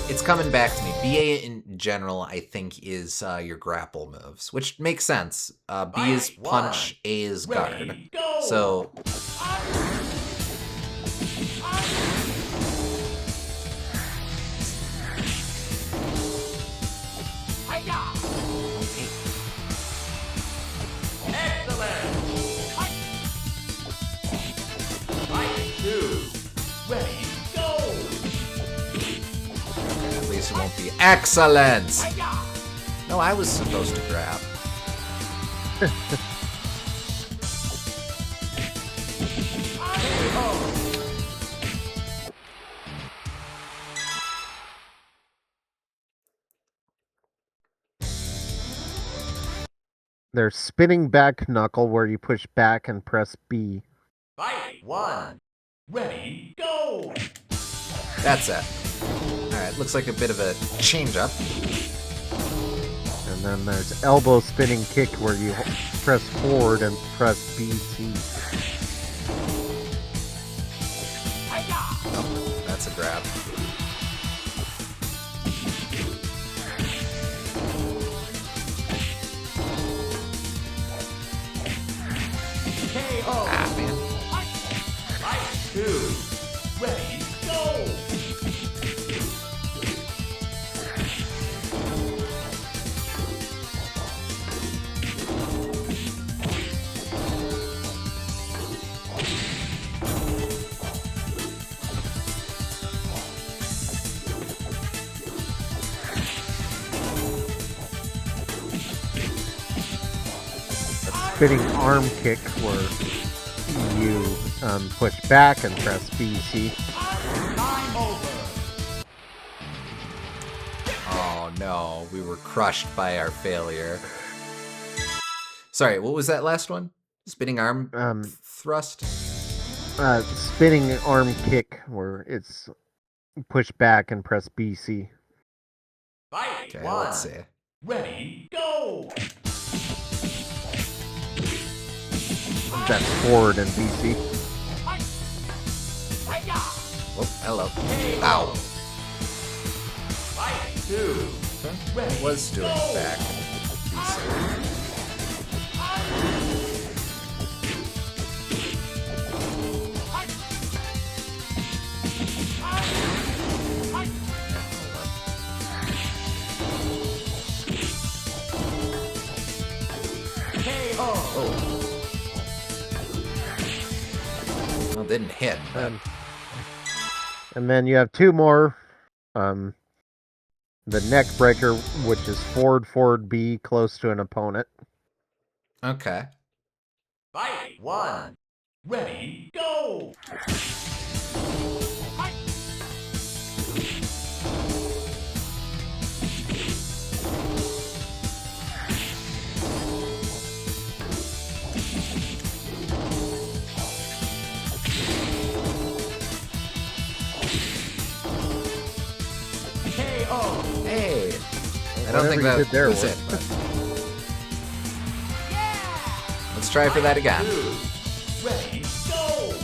it's coming back to me. BA in general, I think, is your grapple moves, which makes sense. B is punch, A is guard. Ready, go! So Excellent! Fight 2. Ready, go! at least it won't be excellent. No, I was supposed to grab. There's spinning back knuckle where you push back and press B. Fight 1. Ready, go! That's it. Alright, looks like a bit of a change up. And then there's elbow spinning kick where you press forward and press BC. Oh, that's a grab. KO! Ah, man. Fight 2. Ready, go! spinning arm kick, where you push back and press BC. Time over. Oh no, we were crushed by our failure. Sorry, what was that last one? Spinning arm thrust? Spinning arm kick, where it's push back and press BC. Fight Okay, one. let's see. Ready, go. That's forward and BC. Oh, hello. Ow. Fight two. Ready, It was doing go. back. KO. Well, didn't hit. But... And then you have two more. The neck breaker, which is forward B, close to an opponent. Okay. Fight one. Ready, go. KO. Hey. I don't think Whatever you that did there was it. worked. But... Let's try for that again. Two. Ready, go.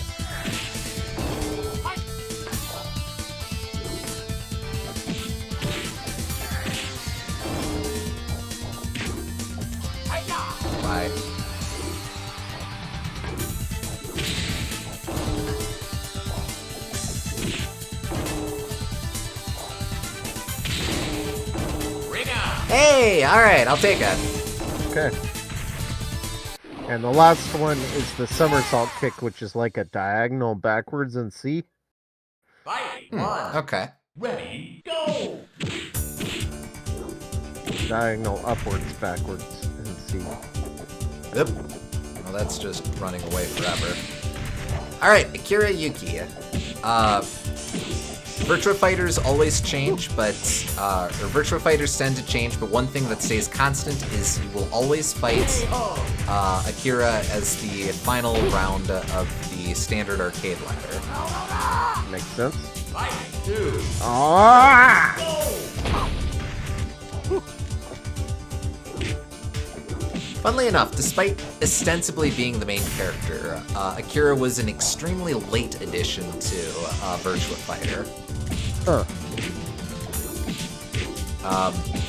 Bye. Ring out. Hey, all right, I'll take it. Okay. And the last one is the somersault kick, which is like a diagonal backwards in C. Fight one. Okay. Ready, go. Diagonal upwards backwards in C. Yep. Well, that's just running away forever. All right, Akira Yuki. Virtua Fighters always change, but or Virtua Fighters tend to change. But one thing that stays constant is you will always fight KO. Akira as the final round of the standard arcade ladder. Makes sense. Fight two. Ah! Go. Funnily enough, despite ostensibly being the main character, Akira was an extremely late addition to Virtua Fighter. Huh.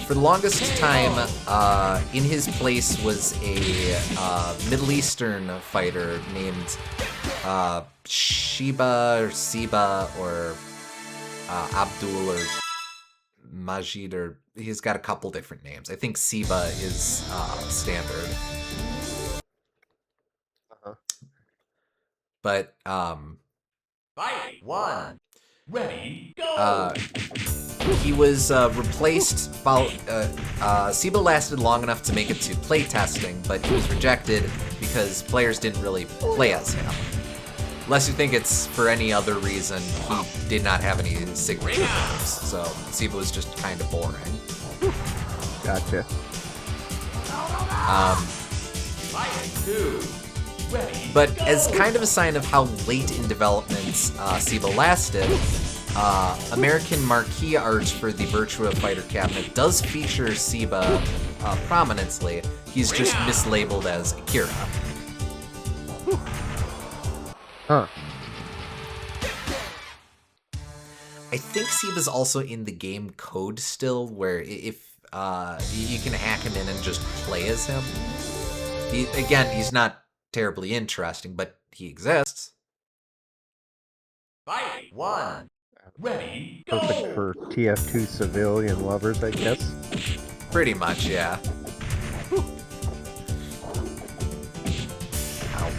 For the longest time, in his place was a Middle Eastern fighter named Sheba or Siba or Abdul or Majid, or he's got a couple different names. I think Siba is standard. But Fight one. Ready, go. he was replaced. Siba lasted long enough to make it to playtesting, but he was rejected because players didn't really play as him. Unless you think it's for any other reason, he did not have any signature moves, so Siba was just kind of boring. Gotcha. Fight two. Ready, But go. as kind of a sign of how late in development Siba lasted, American marquee art for the Virtua Fighter cabinet does feature Siba prominently. He's just mislabeled as Akira. Huh. I think Siba's also in the game code still, where if you can hack him in and just play as him. He's not terribly interesting, but he exists. Fight one. Ready, go. Perfect for TF2 civilian lovers, I guess. Pretty much, yeah. Ow.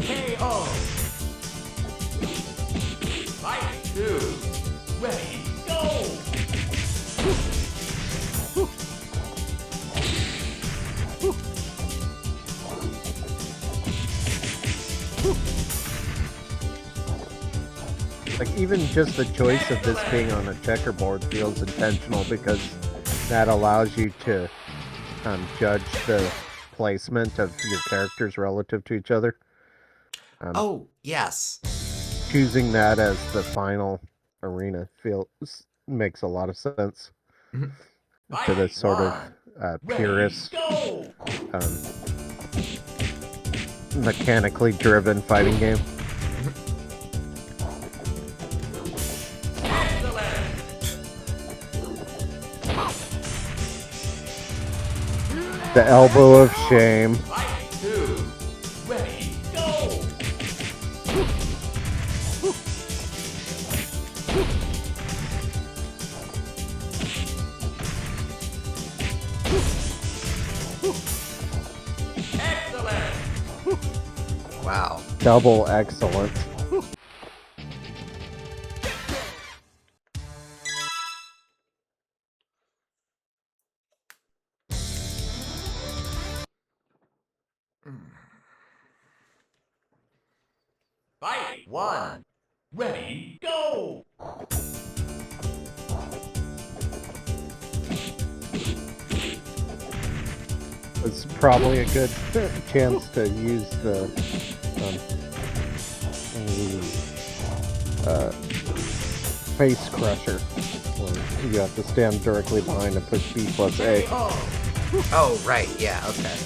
KO. Fight two. Ready, go. Like, even just the choice of this being on a checkerboard feels intentional because that allows you to judge the placement of your characters relative to each other. Oh, yes. Choosing that as the final arena makes a lot of sense to this sort of purist, mechanically driven fighting game. The elbow of shame. Fight 2. Ready, go! Excellent! Wow. Double excellent. Fight 1. Ready, go! It's probably a good chance to use the face crusher, where you have to stand directly behind and push B plus A. Oh, right. Yeah, okay.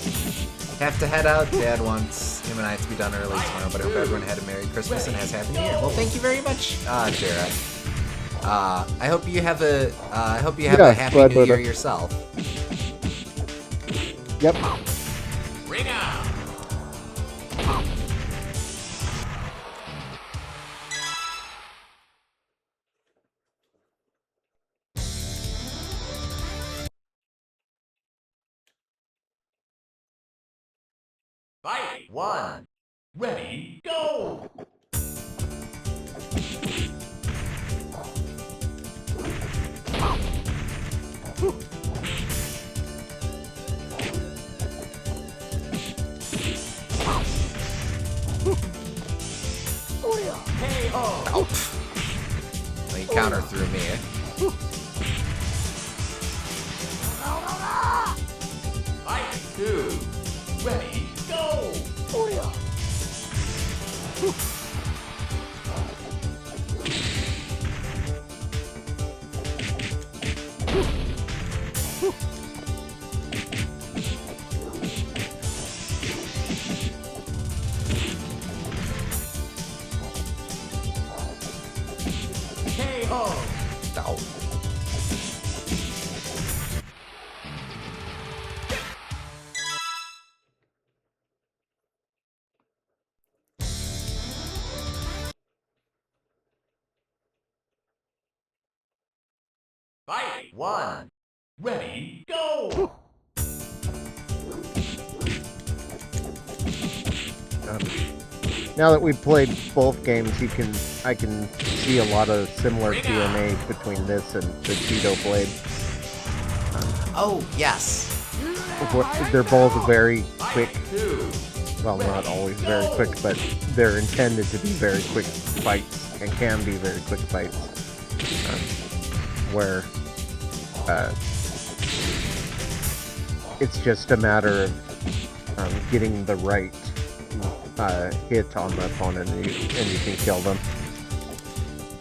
Have to head out. Dad wants him and I to be done early tomorrow, but I hope everyone had a Merry Christmas and has Happy New Year. Well, thank you very much, Jared. I hope you have a Yeah, Happy New Year yourself. Yep. Ring out! Fight 1. Ready, go! Oh, well, he counter threw me. Fight 2. Ready, go! KO! Oh. Fight 1. Ready, go! Now that we've played both games, I can see a lot of similar DNA between this and the Cheeto Blade. Oh, yes. They're both very quick. Fight 2. Well, not always very quick, but they're intended to be very quick fights, and can be very quick fights. Where it's just a matter of getting the right hit on the opponent, and you can kill them.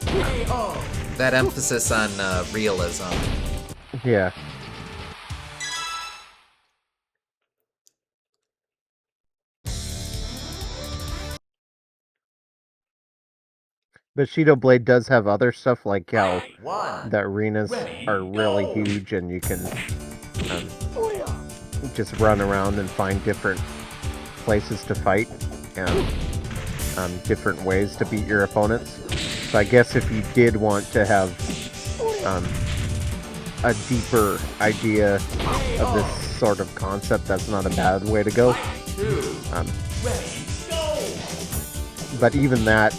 KO! That emphasis on realism. Yeah. But Cheeto Blade does have other stuff, like how Fight 1. the arenas are really huge, and you can just run around and find different places to fight and different ways to beat your opponents. So I guess if you did want to have a deeper idea of this sort of concept, that's not a bad way to go. Fight 2. Ready, go! But even that,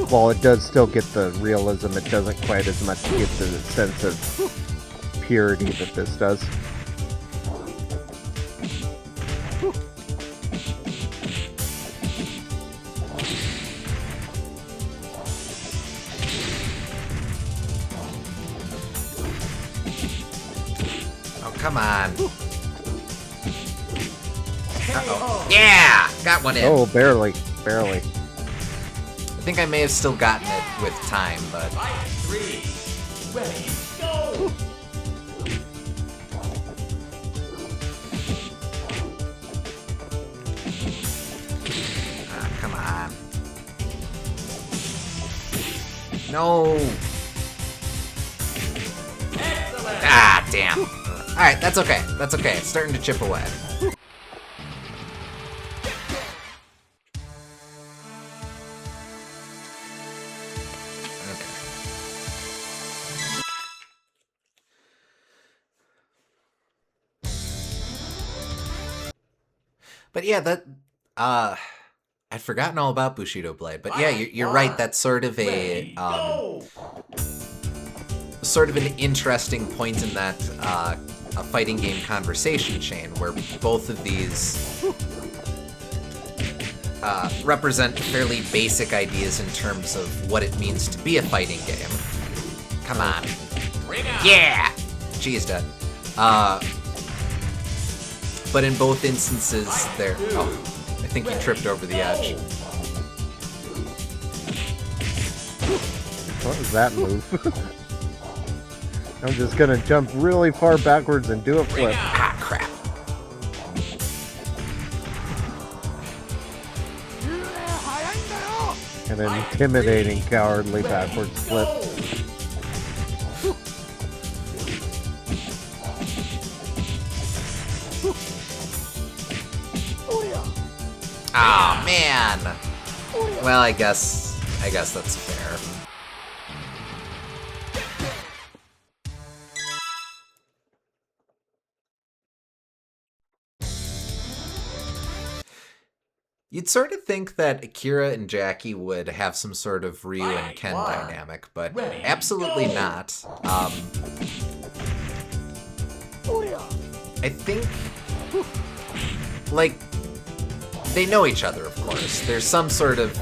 while it does still get the realism, it doesn't quite as much get the sense of purity that this does. come on. Uh-oh. Yeah! Got one in. Oh, barely. Barely. I think I may have still gotten it with time, but... Fight 3. Ready, go! Come on. No! Excellent! Ah, damn. Alright, that's okay. That's okay. It's starting to chip away. But yeah, that I'd forgotten all about Bushido Blade. But yeah, you're right. That's sort of Ready, a go! sort of an interesting point in that a fighting game conversation chain where both of these represent fairly basic ideas in terms of what it means to be a fighting game. Come on. Ring out! Yeah! She's dead. But in both instances, there. Oh, I think he tripped over the edge. What was that move? I'm just gonna jump really far backwards and do a flip. Ah, crap. An intimidating, cowardly backwards flip. Ah, man. Well, I guess that's fair. You'd sort of think that Akira and Jackie would have some sort of Ryu and Ken dynamic, but absolutely not. I think, like, they know each other, of course. There's some sort of,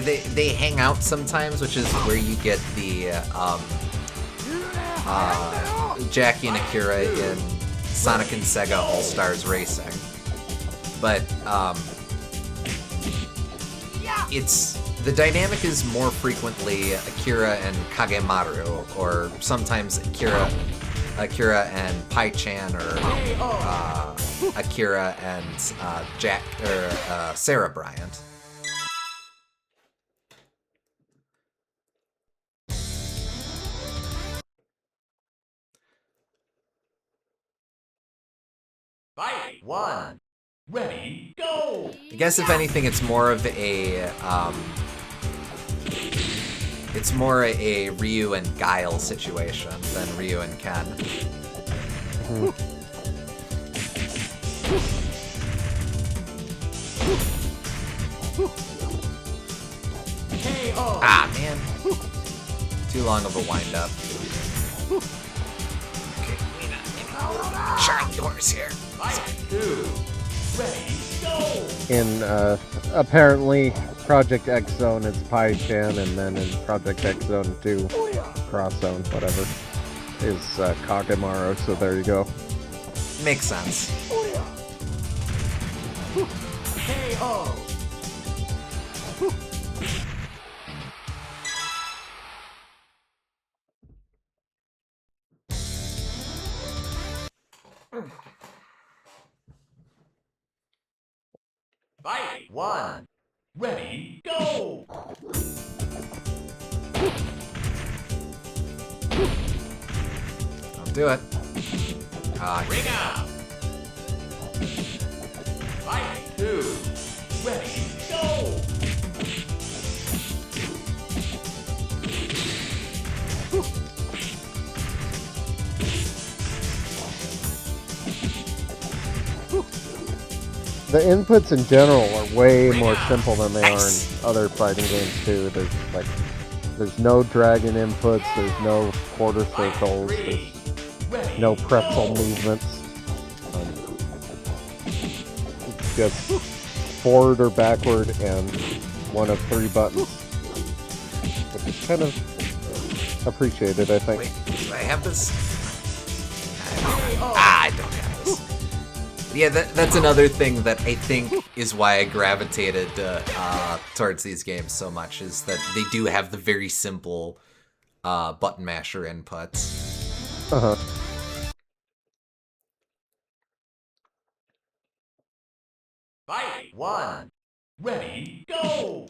they hang out sometimes, which is where you get the, Jackie and Akira in Sonic and Sega All-Stars Racing. But, the dynamic is more frequently Akira and Kagemaru, or sometimes Akira and Pai-chan, or Akira and Sarah Bryant. Fight 1. Ready, go! I guess if anything, it's more of a Ryu and Guile situation than Ryu and Ken. KO! Ah, man. Too long of a wind-up. Okay, Charlie horse here. Fight 2. Ready, go! In apparently Project X Zone, it's Pai-chan, and then in Project X Zone 2, Cross Zone, whatever, is Kagemaru. So there you go. Makes sense. KO! Fight 1. Ready, go! Don't do it. Ring out! Fight 2. Ready, go! The inputs in general are way more simple than they are in other fighting games too. There's no dragon inputs, there's no quarter circles, there's no pretzel movements. It's just forward or backward and one of 3 buttons, which is kind of appreciated, I think. Wait, do I have this? I don't have this. Yeah, that's another thing that I think is why I gravitated towards these games so much, is that they do have the very simple button masher inputs. Uh-huh. Fight 1. Ready, go!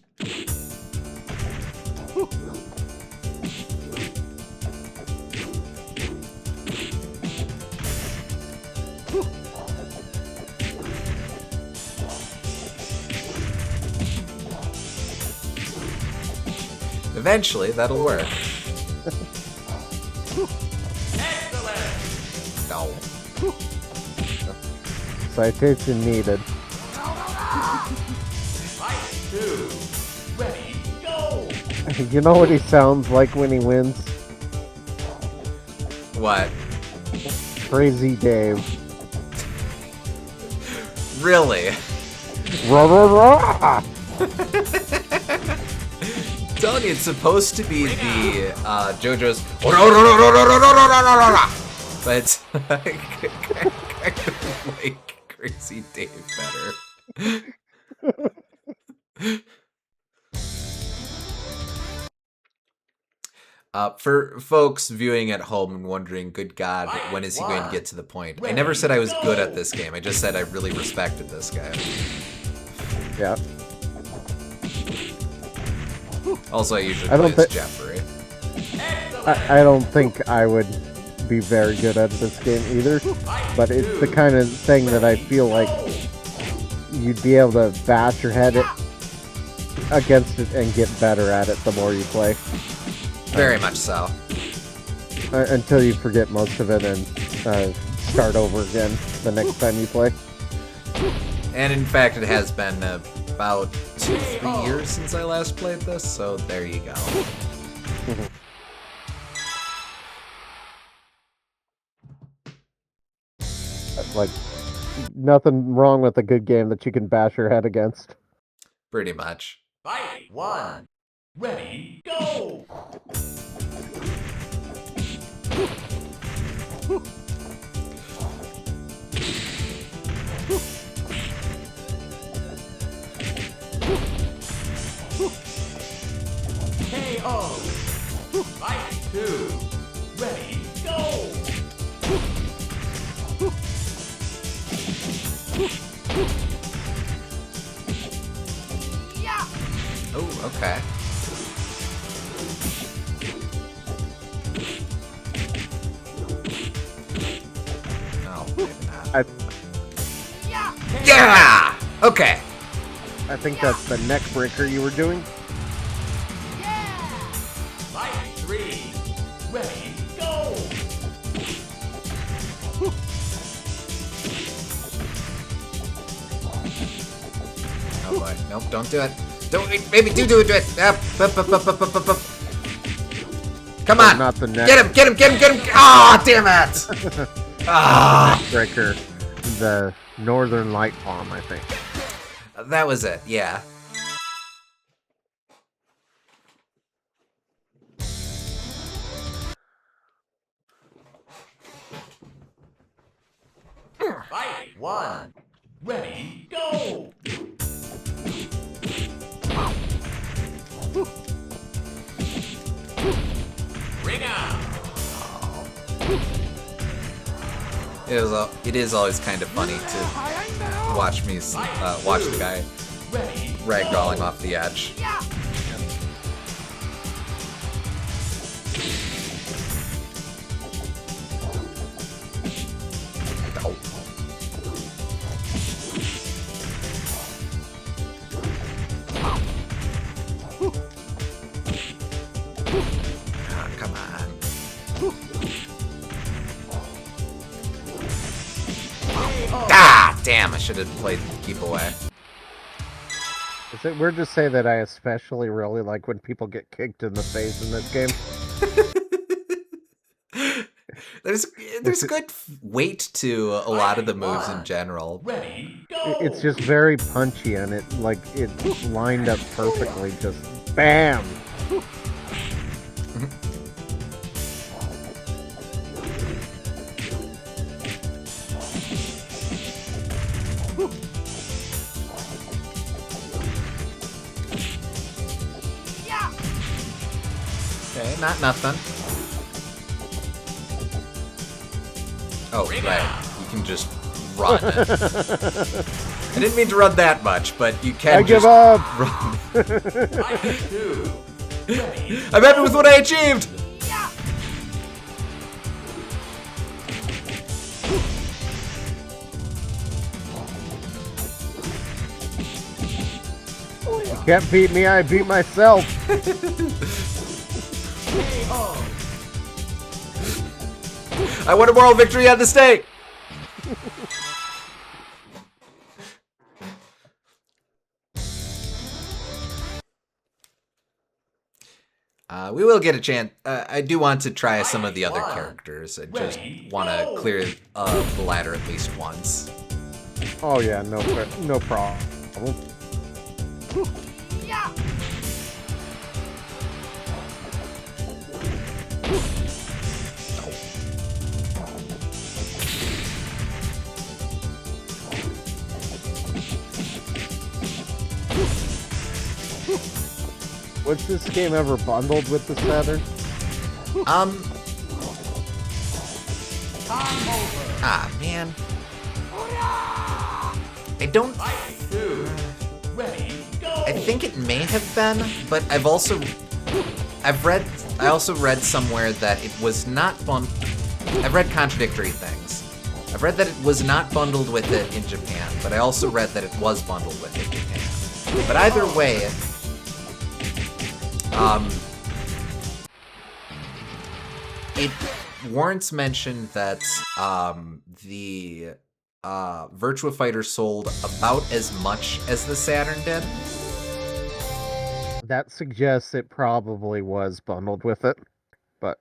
Eventually, that'll work. Excellent! No. Citation needed. Fight 2. Ready, go! You know what he sounds like when he wins? What? Crazy Dave. Really? Rah, rah, rah! Telling you, it's supposed to be the JoJo's, but I kind of like Crazy Dave better. For folks viewing at home and wondering, good God, when is he going to get to the point? I never said I was good at this game. I just said I really respected this guy. Yeah. Also, I usually I play don't as thi- Jeffrey. I don't think I would be very good at this game either, but it's the kind of thing that I feel like you'd be able to bash your head against it and get better at it the more you play. Very much so. Until you forget most of it and start over again the next time you play. And in fact, it has been about 2-3 years since I last played this, so there you go. Like, nothing wrong with a good game that you can bash your head against. Pretty much. Fight 1. Ready, go! KO! Fight 2. Ready, go! Oh, okay. Oh, maybe not. Yeah! Okay. I think that's the neck breaker you were doing. Fight 3. Ready, go! Oh boy. Nope, don't do it. Don't, maybe do it. Up. Come But on. not the neck Get him. Ah, damn it. Ah. breaker. The Northern Light Palm, I think. That was it, yeah. Fight 1. Ready, go! Ring out! It is always kind of funny to watch me watch the guy Ready, ragdolling off the edge. Oh. Ah, come on. Ah, damn, I should have played Keep Away. Is it weird to say that I especially really like when people get kicked in the face in this game? There's good weight to a lot of the moves in general. ready, go! It's just very punchy and it lined up perfectly. Just bam. Okay, not nothing. Oh, right. You can just run. I didn't mean to run that much, but you can I give just up. run. Fight 2. Ready, I'm happy with what I achieved! You can't beat me, I beat myself. KO. I won a moral victory on the stake! We will get a chance. I do want to try some of the other characters. I just want to clear the ladder at least once. Oh yeah, no problem. Was this game ever bundled with the Saturn? Time over. Ah, man. I don't. Fight 2. Ready, go. I think it may have been, but I also read somewhere that it was not I've read contradictory things. I've read that it was not bundled with it in Japan, but I also read that it was bundled with it in Japan. But either way, it warrants mention that the Virtua Fighter sold about as much as the Saturn did. That suggests it probably was bundled with it, but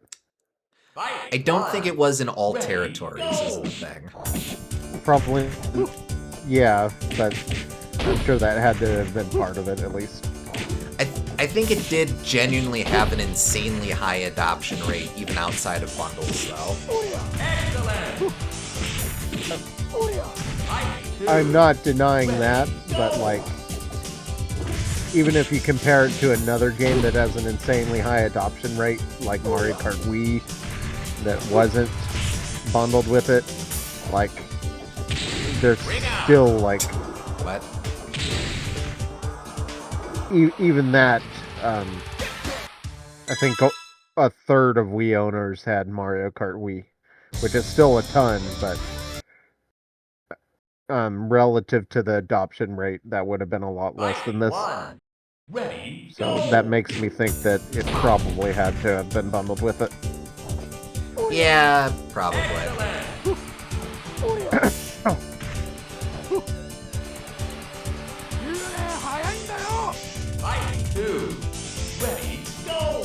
Fight I don't 1. think it was in all Ready, territories, is go. the thing. probably, yeah, but I'm sure that had to have been part of it at least. I think it did genuinely have an insanely high adoption rate, even outside of bundles, though. Excellent. Fight 2. I'm not denying that, but like, even if you compare it to another game that has an insanely high adoption rate, like Mario Kart Wii, that wasn't bundled with it, like, there's still like, What? even that, I think a third of Wii owners had Mario Kart Wii, which is still a ton, but relative to the adoption rate, that would have been a lot less than this. 1. Ready, So go. that makes me think that it probably had to have been bundled with it. Yeah, probably. Excellent. Fight 2. Ready, go.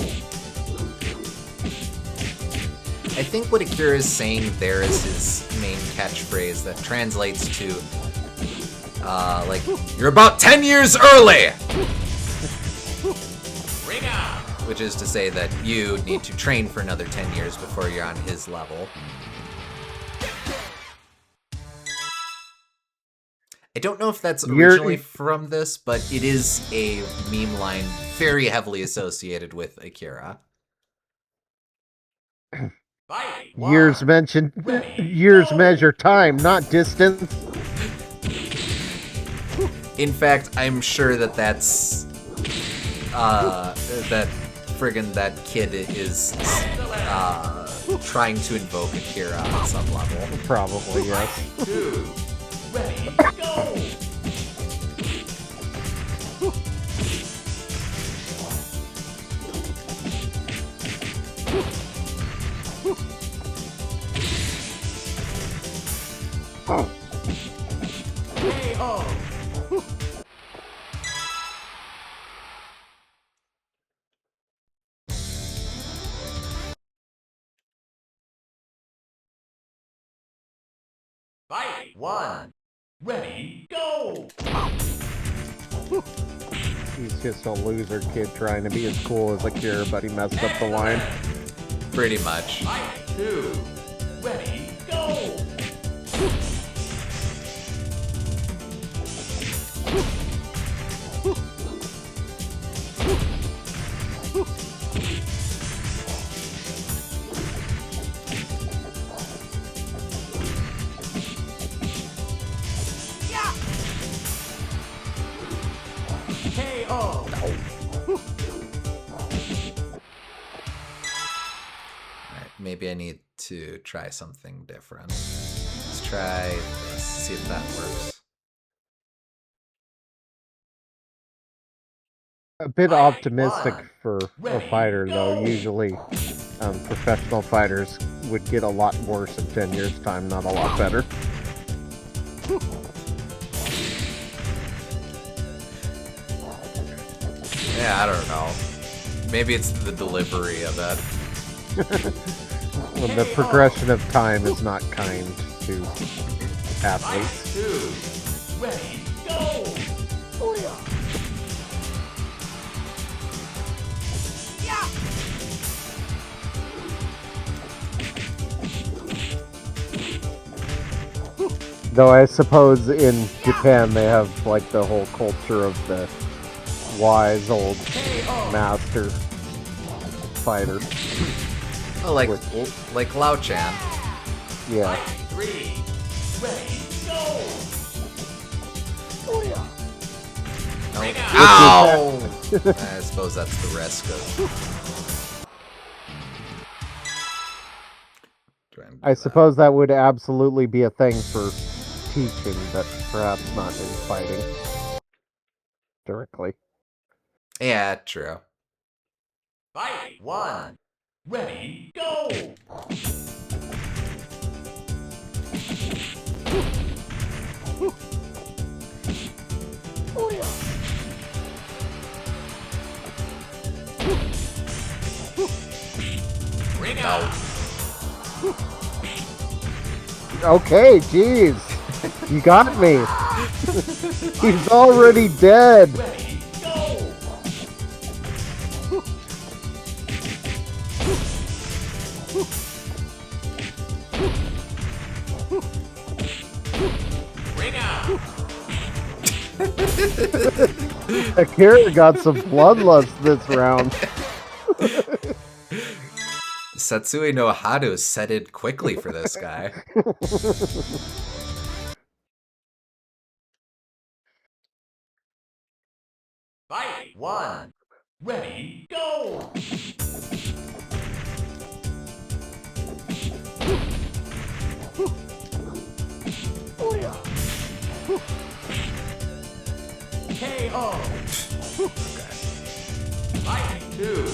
I think what Akira is saying there is his main catchphrase that translates to, like, you're about 10 years early! Ring out. Which is to say that you need to train for another 10 years before you're on his level. I don't know if that's originally from this, but it is a meme line very heavily associated with Akira. Fight Years 1. mentioned, Ready, years go. measure time, not distance. In fact, I'm sure that that's that friggin' that kid is trying to invoke Akira on some level. Probably, yes. Fight 2. Ready, go. KO. Fight 1. Ready, go. He's just a loser kid trying to be as cool as Akira, but he messed up the line. Pretty much. Fight 2. Ready, go. maybe I need to try something different. Let's try this, see if that works. A bit Fight optimistic one. for a Ready, fighter, though. go. Usually, professional fighters would get a lot worse in 10 years' time, not a lot better. Yeah, I don't know. Maybe it's the delivery of it. When the progression of time is not kind to Fight athletes. 2. Ready, go. Though I suppose in Japan they have like the whole culture of the wise old master fighter. Oh, like Lao Chan. Yeah. Fight 3. Ready, go. Ring out. Ow! I suppose that's the risk of. trying to do I that. suppose that would absolutely be a thing for teaching, but perhaps not in fighting directly. Yeah, true. Fight 1. Ready, go. Ring out. Okay, jeez. You got me. He's already dead. Ready, go. Ring out. Akira got some bloodlust this round. Satsui no Hado set it quickly for this guy. Fight 1. Ready, go. KO. Fight 2.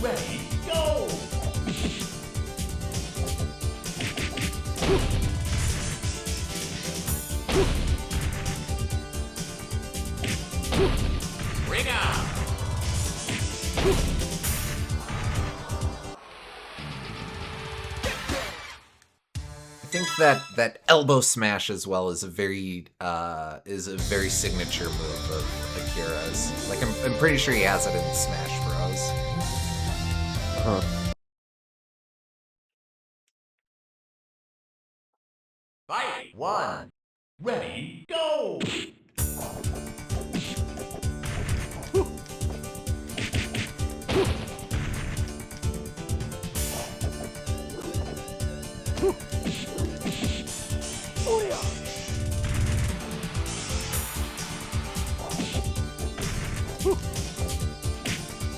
Ready, go. Ring out. I think that elbow smash as well is a very signature move of Akira's. Like I'm pretty sure he has it in Smash Bros. Fight 1. Ready, go.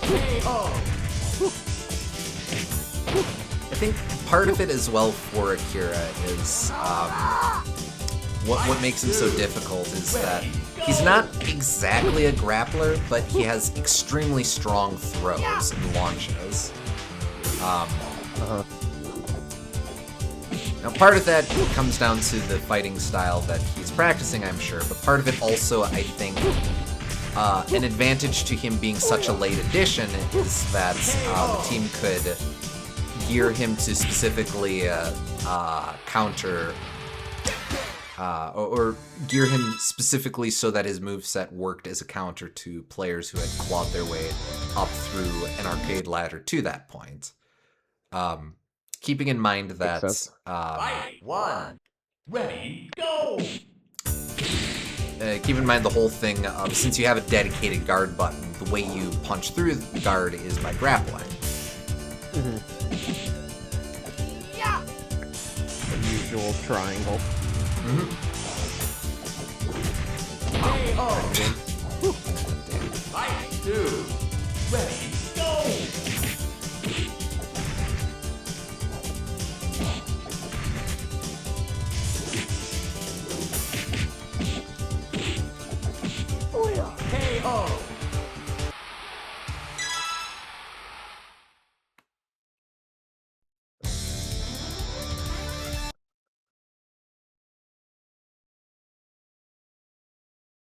KO. I think part of it as well for Akira is what makes him so difficult is that he's not exactly a grappler, but he has extremely strong throws and launches. Now, part of that comes down to the fighting style that he's practicing, I'm sure, but part of it also, I think, an advantage to him being such a late addition is that the team could gear him to specifically counter, or gear him specifically so that his moveset worked as a counter to players who had clawed their way up through an arcade ladder to that point. Keeping in mind that Fight 1. Ready, go. keep in mind the whole thing of since you have a dedicated guard button, the way you punch through the guard is by grappling. The usual triangle. KO. Fight 2. Ready, go. KO.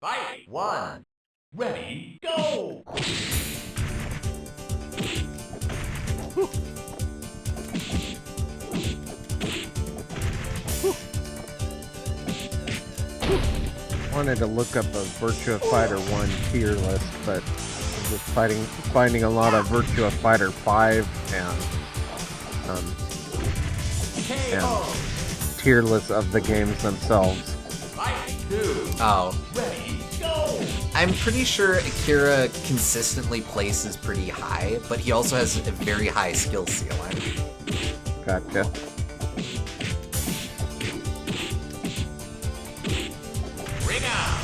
Fight 1. Ready, go! Wanted to look up a Virtua Fighter 1 tier list, but I'm just finding a lot of Virtua Fighter 5 and tier lists of the games themselves. Fight 2. Oh, Ready, go! I'm pretty sure Akira consistently places pretty high, but he also has a very high skill ceiling. Gotcha. Ring out.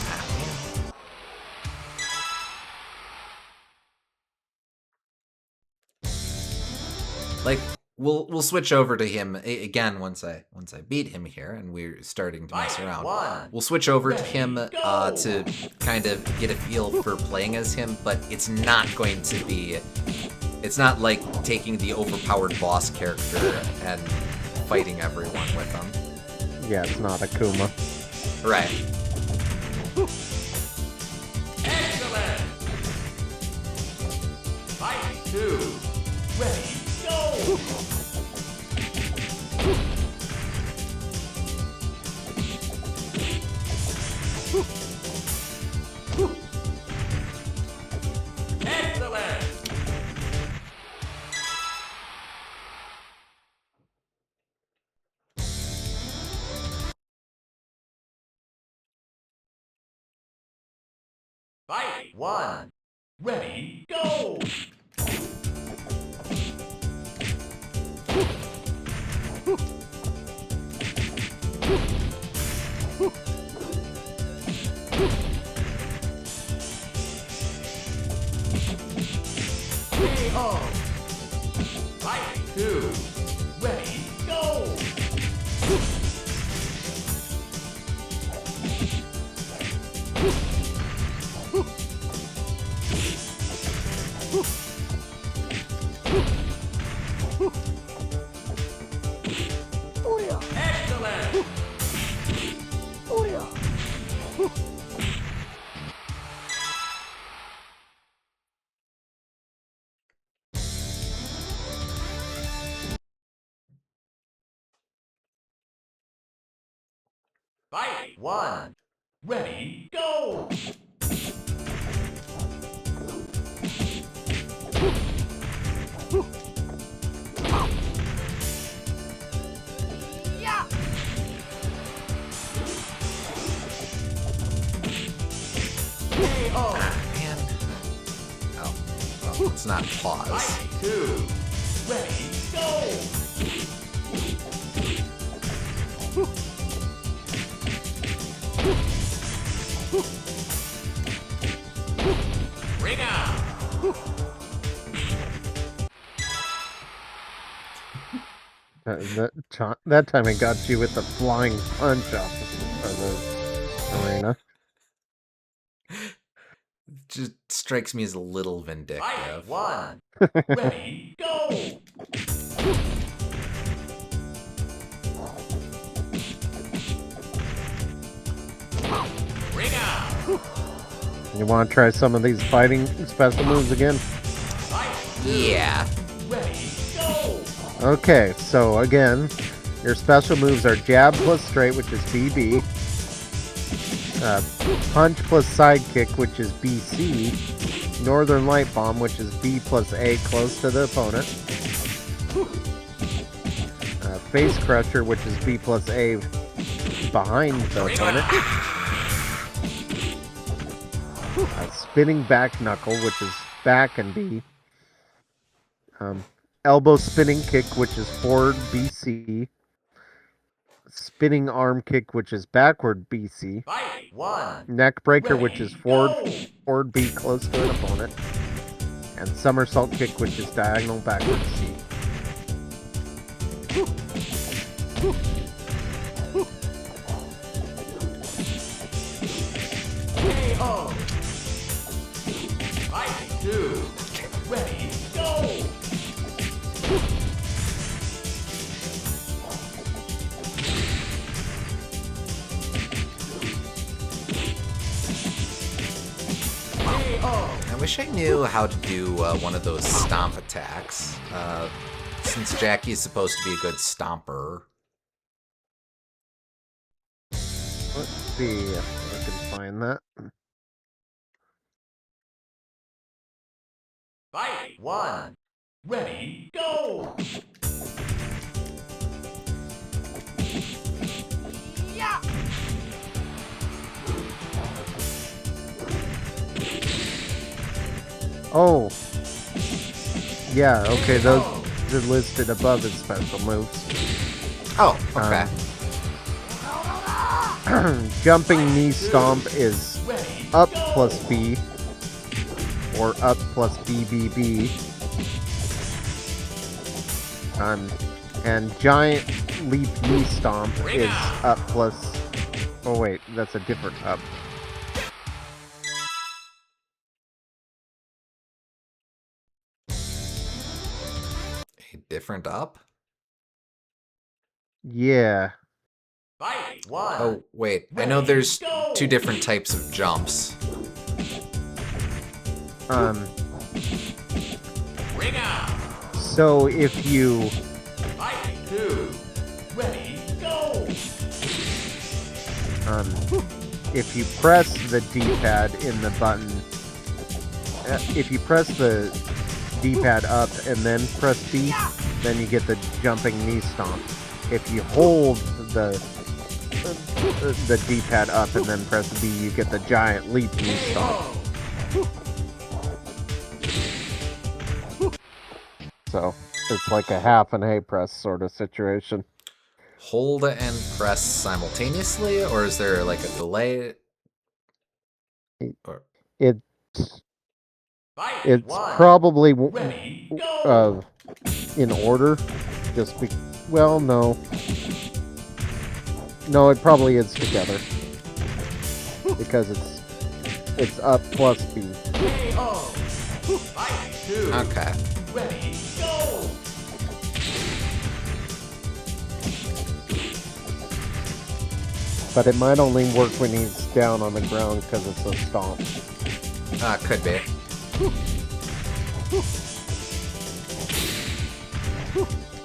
Like, we'll switch over to him again once I beat him here and we're starting to mess Fight around. 1. We'll switch over to Ready, him go! to kind of get a feel for playing as him, but it's not going to be. It's not like taking the overpowered boss character and fighting everyone with him. Yeah, it's not Akuma. Right. Excellent! Fight 2. Ready, go! Excellent! Fight 1. Ready, go! KO. Fight 2. Ready, go! Excellent! Fight 1. Ready, go! KO. Man. Oh. Well, it's not pause. Fight 2. Ready, go! Ring out. That time I got you with the flying punch off of the arena. Just strikes me as a little Fight vindictive. 1. Ready, go! Ring out. You want to try some of these fighting special moves again? Fight 2. Yeah. Ready, go! Okay, so again, your special moves are jab plus straight, which is BB. Punch plus sidekick, which is BC. Northern Light Bomb, which is B plus A close to the opponent. Face Crusher, which is B plus A behind the opponent. Spinning Back Knuckle, which is back and B. Elbow Spinning Kick, which is forward BC. Spinning Arm Kick, which is backward BC. Fight 1. Neck Breaker, Ready, which is go! forward B close to an opponent. And Somersault Kick, which is diagonal backward C. KO. Fight 2. Ready, go! I wish I knew how to do one of those stomp attacks, since Jackie is supposed to be a good stomper. Let's see if I can find that. Fight 1. Ready, go! Yeah! Oh. Yeah, okay, those are listed above as special moves. Oh, okay. Jumping knee stomp is up plus B, or up plus BBB. And giant leap knee stomp is up plus... Oh wait, that's a different up. A different up? Yeah. Fight 1. Oh, wait. I know there's two different types of jumps. Ring out! So if you... Fight 2. Ready, go! If you press the D-pad in the button... if you press the D-pad up and then press B, then you get the jumping knee stomp. If you hold the D-pad up and then press B, you get the giant leap knee stomp. So it's like a half and A press sort of situation. Hold and press simultaneously, or is there like a delay? Or... It's Fight 1. probably Ready, go! in order. Just be... Well, no. No, it probably is together. Because it's up plus B. KO! Fight 2. Okay. Ready, go! But it might only work when he's down on the ground because it's a stomp. Could be.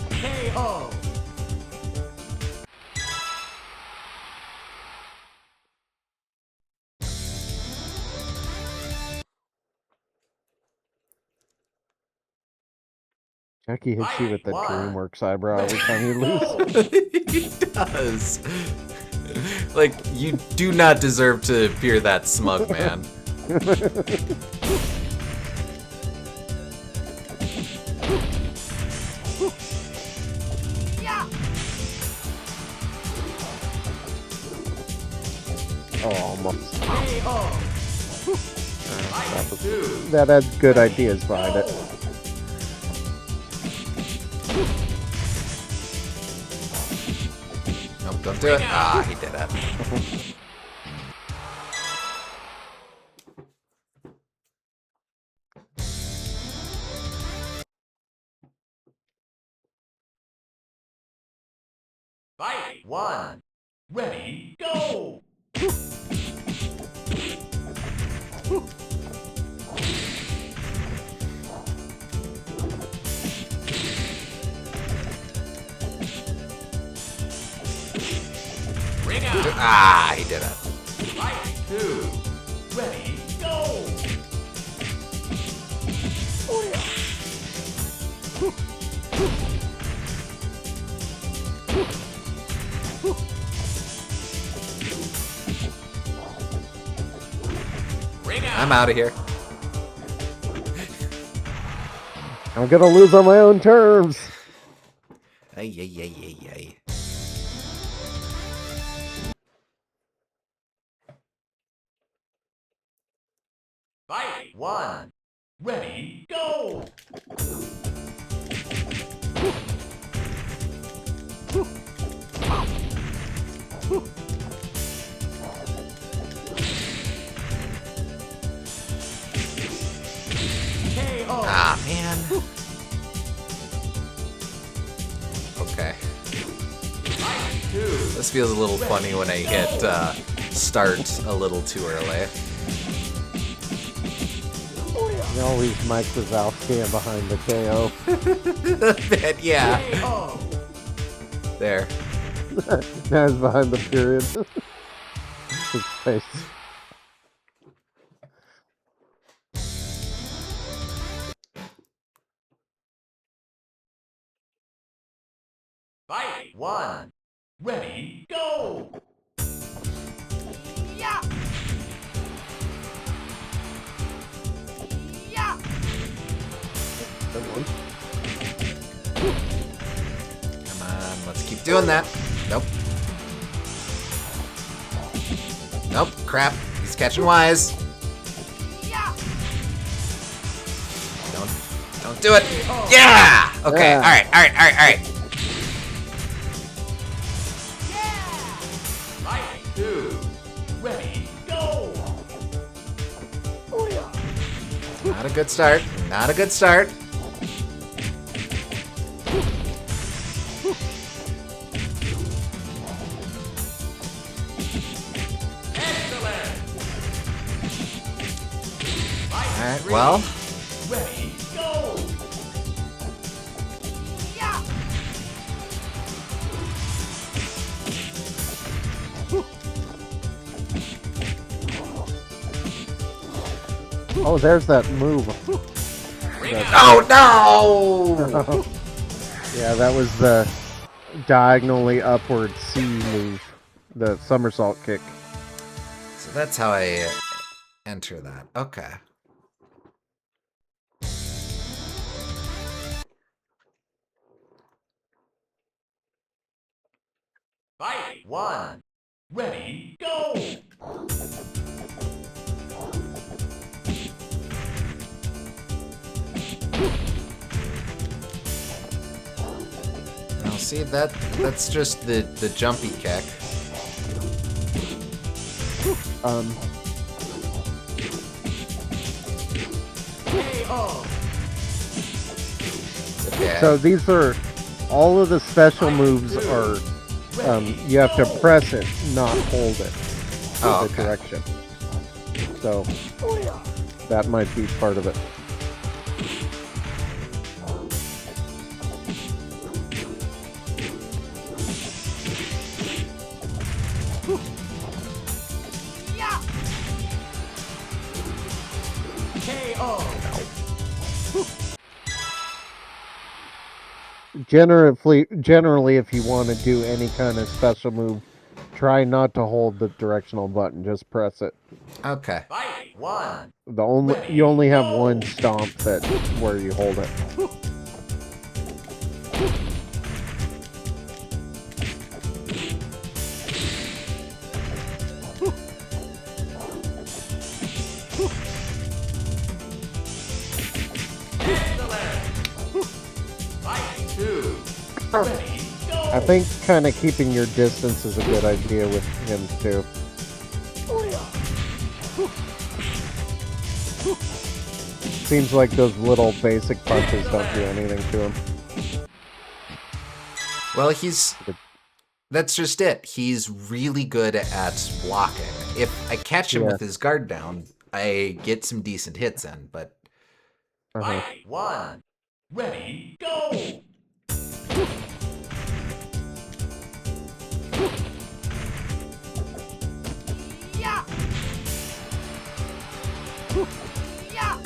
KO! Jackie hits you with the Fight 1. DreamWorks eyebrow every time you lose. He does. Like, you do not deserve to appear that smug, man. Oh, almost. KO! Fight 2. That has good ideas behind it. Nope, don't do it. Ah, he did it. Fight 1. Ready, go! Ring out! Ah, he did it. Fight 2. Ready, go! Ring out! I'm out of here. I'm gonna lose on my own terms. Ay, ay, ay, ay, ay. Fight 1. Ready, go! man. Okay. Fight 2. This feels a little funny when I hit start a little too early. You always Mike Wazowski and behind the KO. But yeah. KO. There. Now he's behind the period. His face. Fight 1. Ready, go! Yeah! Yeah! Good one. Come on, let's keep doing that. Nope. Nope, crap. He's catching wise. Yeah! Don't do it. Yeah! Okay, Yeah. alright. Fight 2. Ready, go! Not a good start. Not a good start. Excellent! Fight Alright, 3. well. Ready, go! Yeah! Oh, there's that move. Bring it Oh no! Yeah, that was the diagonally upward C move. The somersault kick. So that's how I enter that. Okay. Fight 1. Ready, go! Now see that's just the jumpy kick. KO! Okay. So these are all of the special moves are you have to press it, not hold it. Oh, The okay. direction. So that might be part of it. KO! Generally, if you want to do any kind of special move, try not to hold the directional button. Just press it. Okay. Fight 1. You only have one stomp that where you hold it. Excellent! Fight 2. Ready, go! I think kind of keeping your distance is a good idea with him too. Seems like those little basic punches don't do anything to him. Well, that's just it. He's really good at blocking. If I catch him Yeah. with his guard down, I get some decent hits in, but Uh-huh. Fight 1. Ready, go! Yeah! Yeah!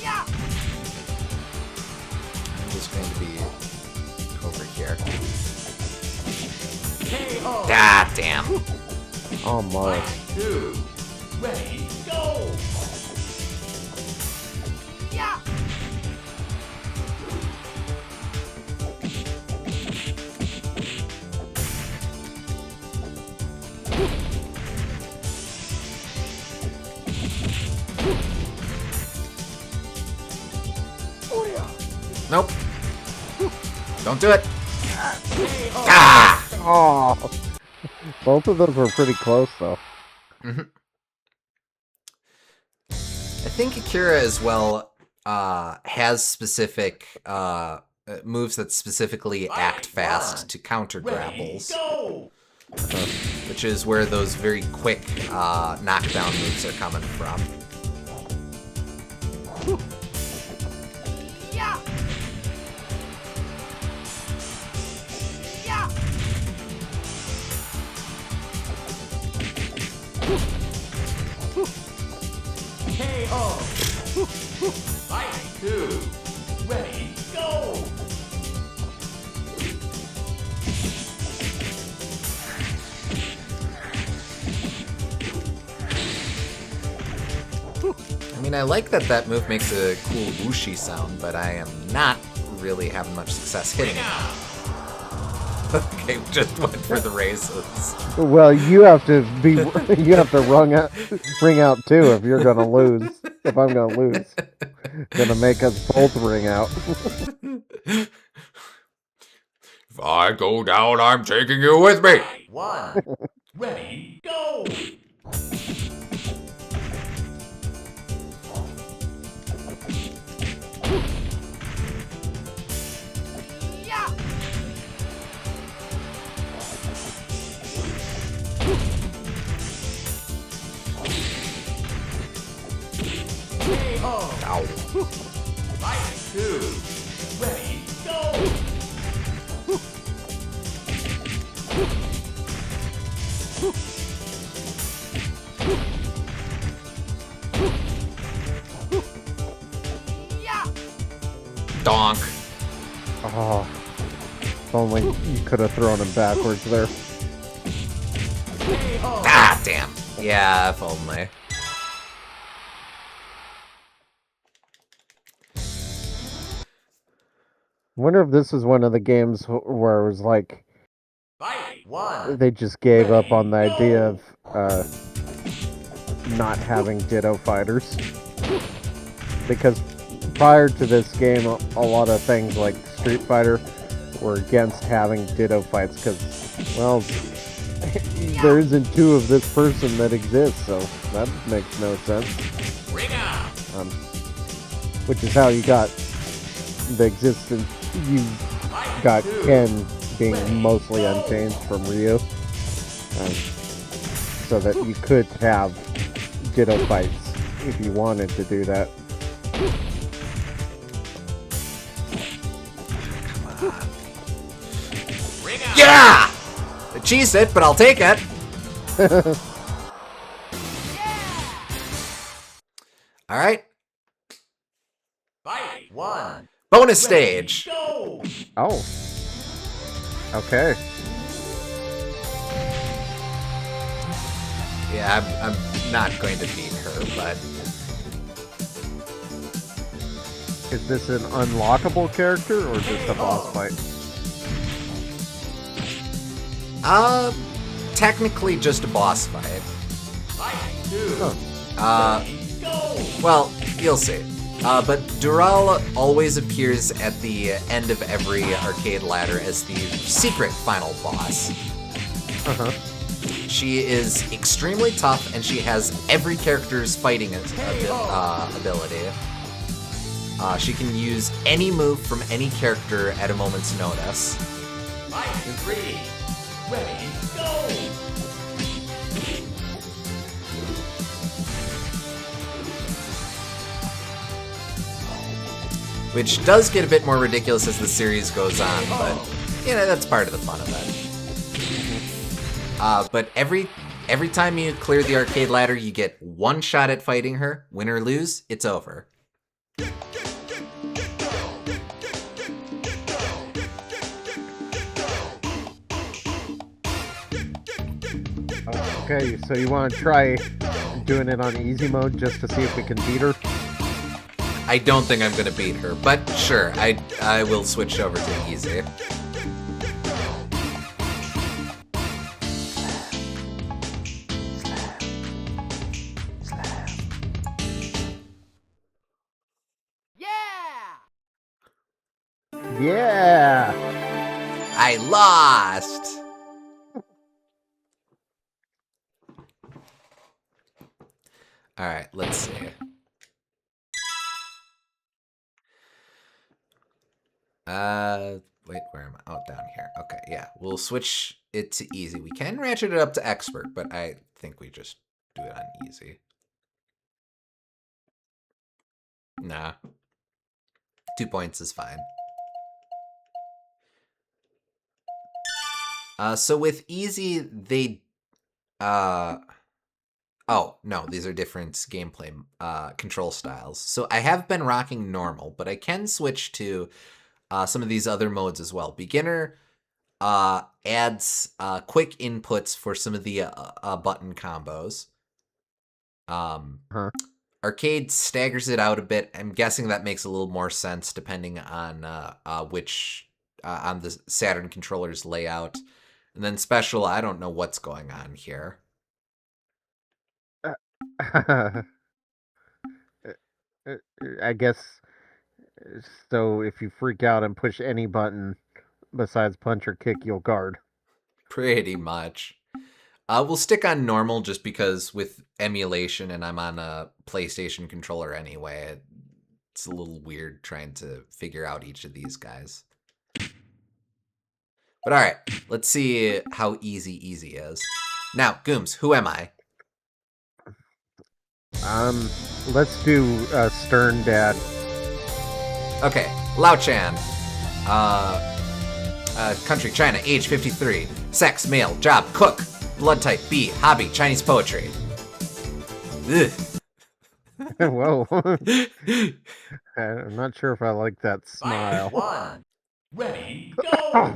Yeah! I'm just going to be over here. KO! Ah, damn. Almost. Fight 2. Ready, go! Yeah! Nope. Don't do it. KO! Ah! Oh, both of those were pretty close though. Mhm. think Akira as well has specific moves that specifically act fast to counter grapples, which is where those very quick knockdown moves are coming from. Yeah. Yeah. KO. Fight 2. Ready, go. I mean, I like that move makes a cool whooshy sound, but I am not really having much success hitting it. Okay, we just went for the races. Well, you have to ring out too if you're gonna lose. If I'm gonna lose, gonna make us both ring out. If I go down, I'm taking you with me. 1. Ready, go. Yeah. KO. Ow. Fight 2. Ready, go. Yeah. Donk. Oh, if only you could have thrown him backwards there. KO. Ah, damn. Yeah, if only. Wonder if this is one of the games where it was like Fight 1. they just gave up on the idea of not having Ditto fighters, because prior to this game, a lot of things like Street Fighter were against having Ditto fights because, well, there isn't two of this person that exists, so that makes no sense. Ring out. Which is how you got the existence. You got Ken being mostly unchanged from Ryu, so that you could have Ditto fights if you wanted to do that. Ring out. Yeah! I cheesed it, but I'll take it. All right. Fight 1. Bonus stage. Go. Oh. Okay. Yeah, I'm not going to beat her, but Is this an unlockable character or just a boss fight? technically just a boss fight. Fight 2. Huh. Go. Well, you'll see. But Dural always appears at the end of every arcade ladder as the secret final boss. Uh-huh. She is extremely tough, and she has every character's fighting ability. She can use any move from any character at a moment's notice. Fight 3. Ready, go. Which does get a bit more ridiculous as the series goes on, but, you know, that's part of the fun of it. But every time you clear the arcade ladder, you get one shot at fighting her. Win or lose, it's over. Okay, so you want to try doing it on easy mode just to see if we can beat her? I don't think I'm gonna beat her, but sure, I will switch over to easy. Yeah. Yeah! I lost! Alright, let's see. Wait, where am I? Oh, down here. Okay, yeah. We'll switch it to easy. We can ratchet it up to expert, but I think we just do it on easy. Nah. 2 points is fine. So with easy, they... Oh, no, these are different gameplay control styles. So I have been rocking normal, but I can switch to some of these other modes as well. Beginner adds quick inputs for some of the button combos. Arcade staggers it out a bit. I'm guessing that makes a little more sense depending on which on the Saturn controller's layout. And then special, I don't know what's going on here. I guess so. If you freak out and push any button besides punch or kick, you'll guard. Pretty much. We'll stick on normal just because with emulation and I'm on a PlayStation controller anyway, it's a little weird trying to figure out each of these guys. But all right, let's see how easy is. Now, Gooms, who am I? Let's do Stern Dad. Okay, Lao Chan. Country, China, age 53. Sex, male, job, cook. Blood type, B, hobby, Chinese poetry. Ugh. Whoa. I'm not sure if I like that smile. Fight 1. Ready, go!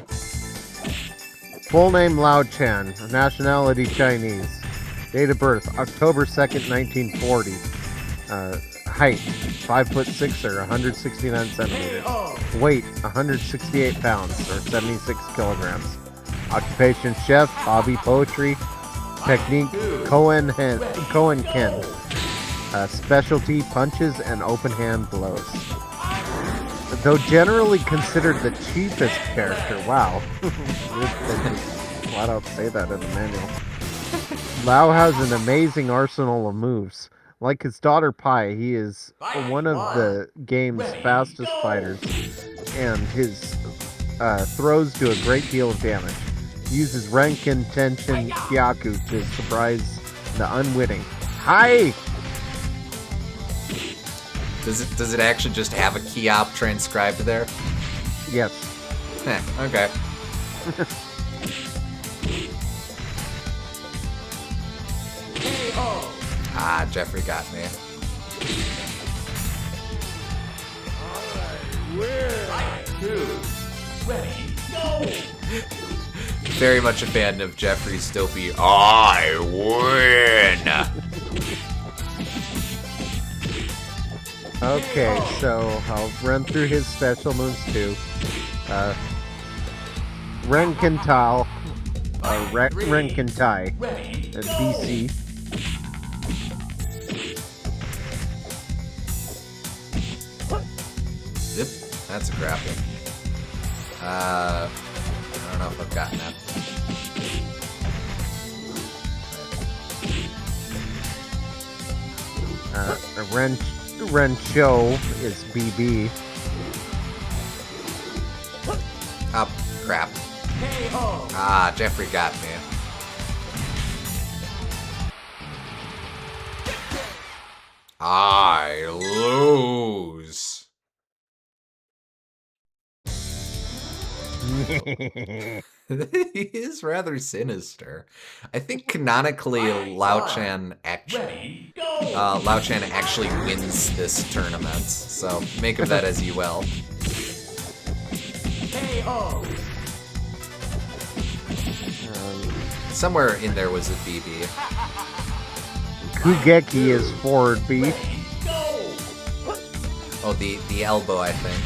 Full name Lao Chan, nationality Chinese. Date of birth October 2nd, 1940. Height 5'6" or 169 centimeters. Weight 168 pounds or 76 kilograms. Occupation chef, hobby poetry. Technique Koen Ken. Specialty punches and open hand blows. Though generally considered the cheapest character, wow. Flat out say that in the manual. Lao has an amazing arsenal of moves. Like his daughter Pai, he is one of the game's fastest fighters, and his throws do a great deal of damage. He uses Renkin Tenshin Kyaku to surprise the unwitting. Hi! Does it actually just have a Kyop transcribed there? Yes. Okay. Jeffrey got me. Fight 2. Ready, go! Very much a fan of Jeffrey's dopey, I win! Okay, so I'll run through his special moves too. Renkintal, Renkintai, BC. Yep, that's a grapple. I don't know if I've gotten that. Rencho is BB. Oh, crap. Jeffrey got me. I lose. He is rather sinister. I think canonically Lao Chan actually wins this tournament. So make of that as you will. Somewhere in there was a BB. Kugeki is forward B. Oh, the elbow, I think.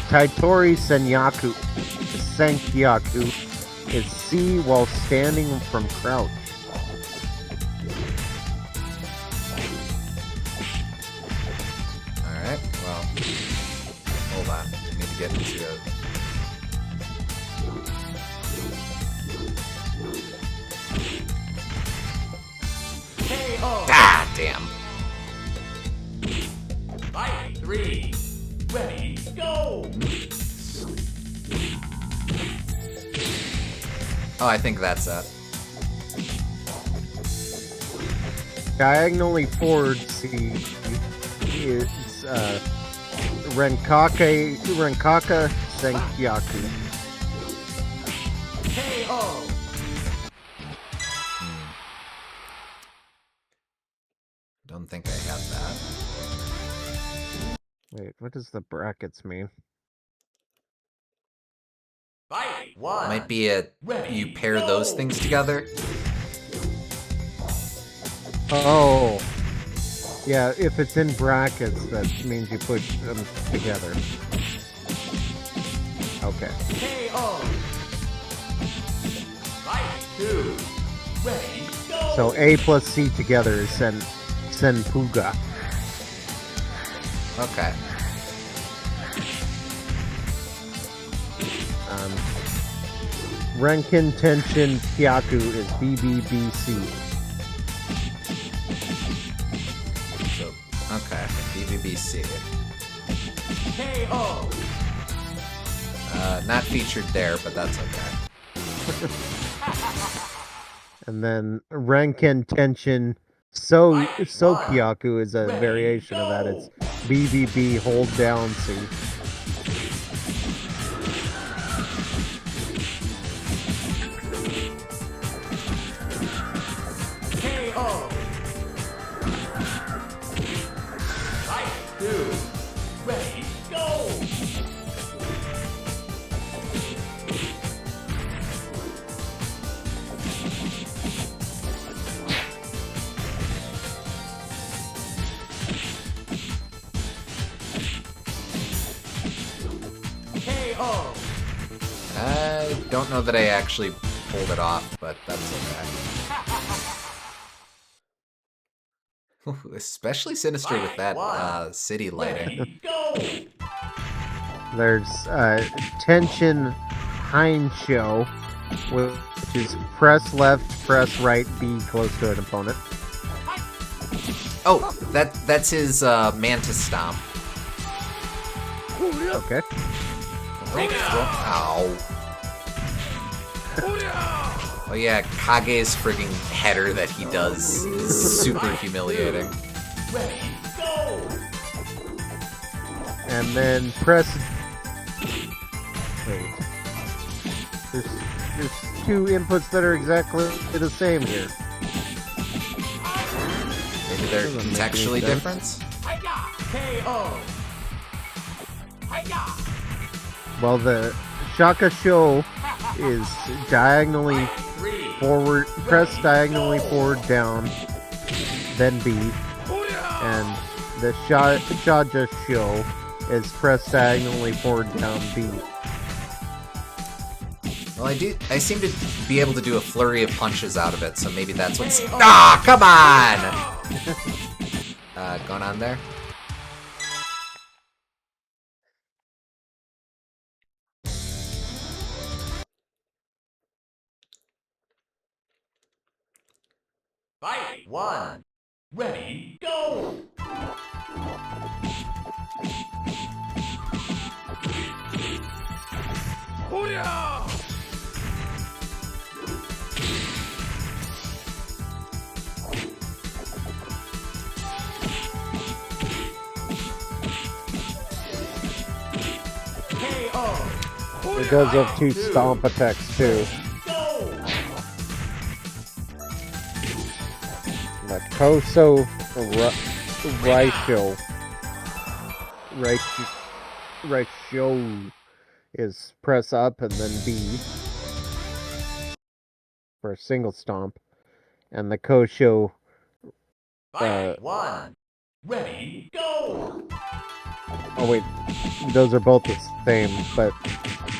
Taitori Senkyaku is C while standing from crouch. Alright, well, hold on. I need to get into it. Ah, damn. Fight 3. Ready, go! Oh, I think that's it. Diagonally forward C is Renkaka Senkyaku. KO. Don't think I have that. Wait, what does the brackets mean? Fight. One. Might be a Ready, you pair go. those things together. Oh. Yeah, if it's in brackets, that means you push them together. Okay. KO. Fight. Two. Ready, go. So A plus C together is Senpuga. Okay. Renkin Tenshin Kyaku is BBBC. So okay. BBBC. KO. Not featured there, but that's okay. And then Renkin Tenshin Sokyaku is a variation of that. It's BBB hold down C. KO. Fight. Two. Ready, go. KO. I don't know that I actually pulled it off, but that's okay. Especially sinister with that city lighting. Ready, go. There's Tenshin Hainsho, which is press left, press right, B close to an opponent. Oh, that's his Mantis Stomp. Okay. Ow. Oh yeah, Kage's frigging header that he does is super humiliating. Ready, go. And then press. Wait. There's two inputs that are exactly the same here. Maybe they're Doesn't make contextually any different? KO. Well, the Shaka Show is diagonally Three. forward, press diagonally forward down, then B. And the Shaja Show is press diagonally forward down B. Well, I seem to be able to do a flurry of punches out of it, so maybe that's what's... Ah, come on! Going on there? Fight. One. Ready, go. KO. It does have two stomp attacks too. Go. The Koso Raisho is press up and then B for a single stomp. And the Kosho Fight. One. Ready, go. oh wait, those are both the same, but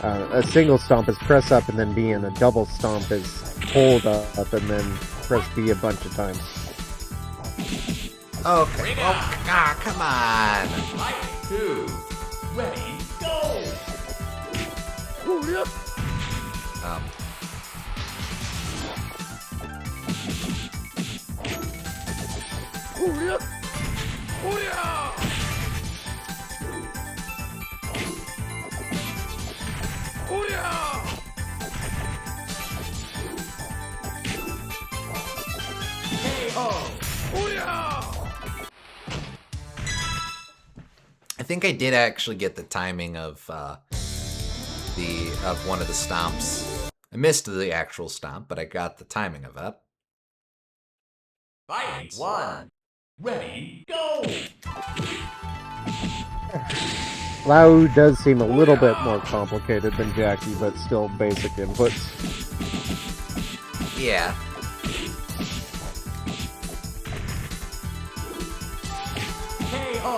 a single stomp is press up and then B, and a double stomp is hold up and then press B a bunch of times. Okay. Oh, come on! Fight. Two. Ready, go. Um, I think I did actually get the timing of one of the stomps. I missed the actual stomp, but I got the timing of it. Fight 1. Ready, go! Lau does seem a little bit more complicated than Jackie, but still basic inputs. Yeah. KO!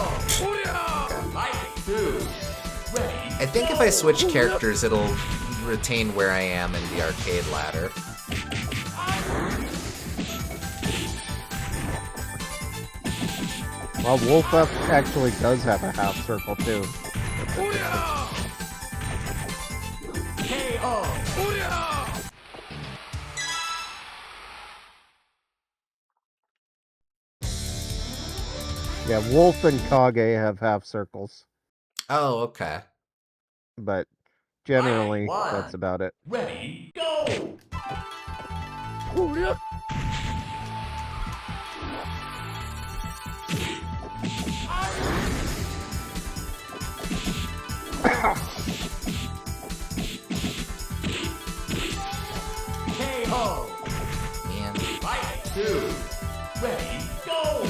Fight 2. Ready, I think if I switch characters, it'll retain where I am in the arcade ladder. Well, Wolf actually does have a half circle too. KO! Yeah, Wolf and Kage have half circles, Oh, okay. but generally One. that's about it. Ready, go! KO! Man. Fight 2. Ready, go!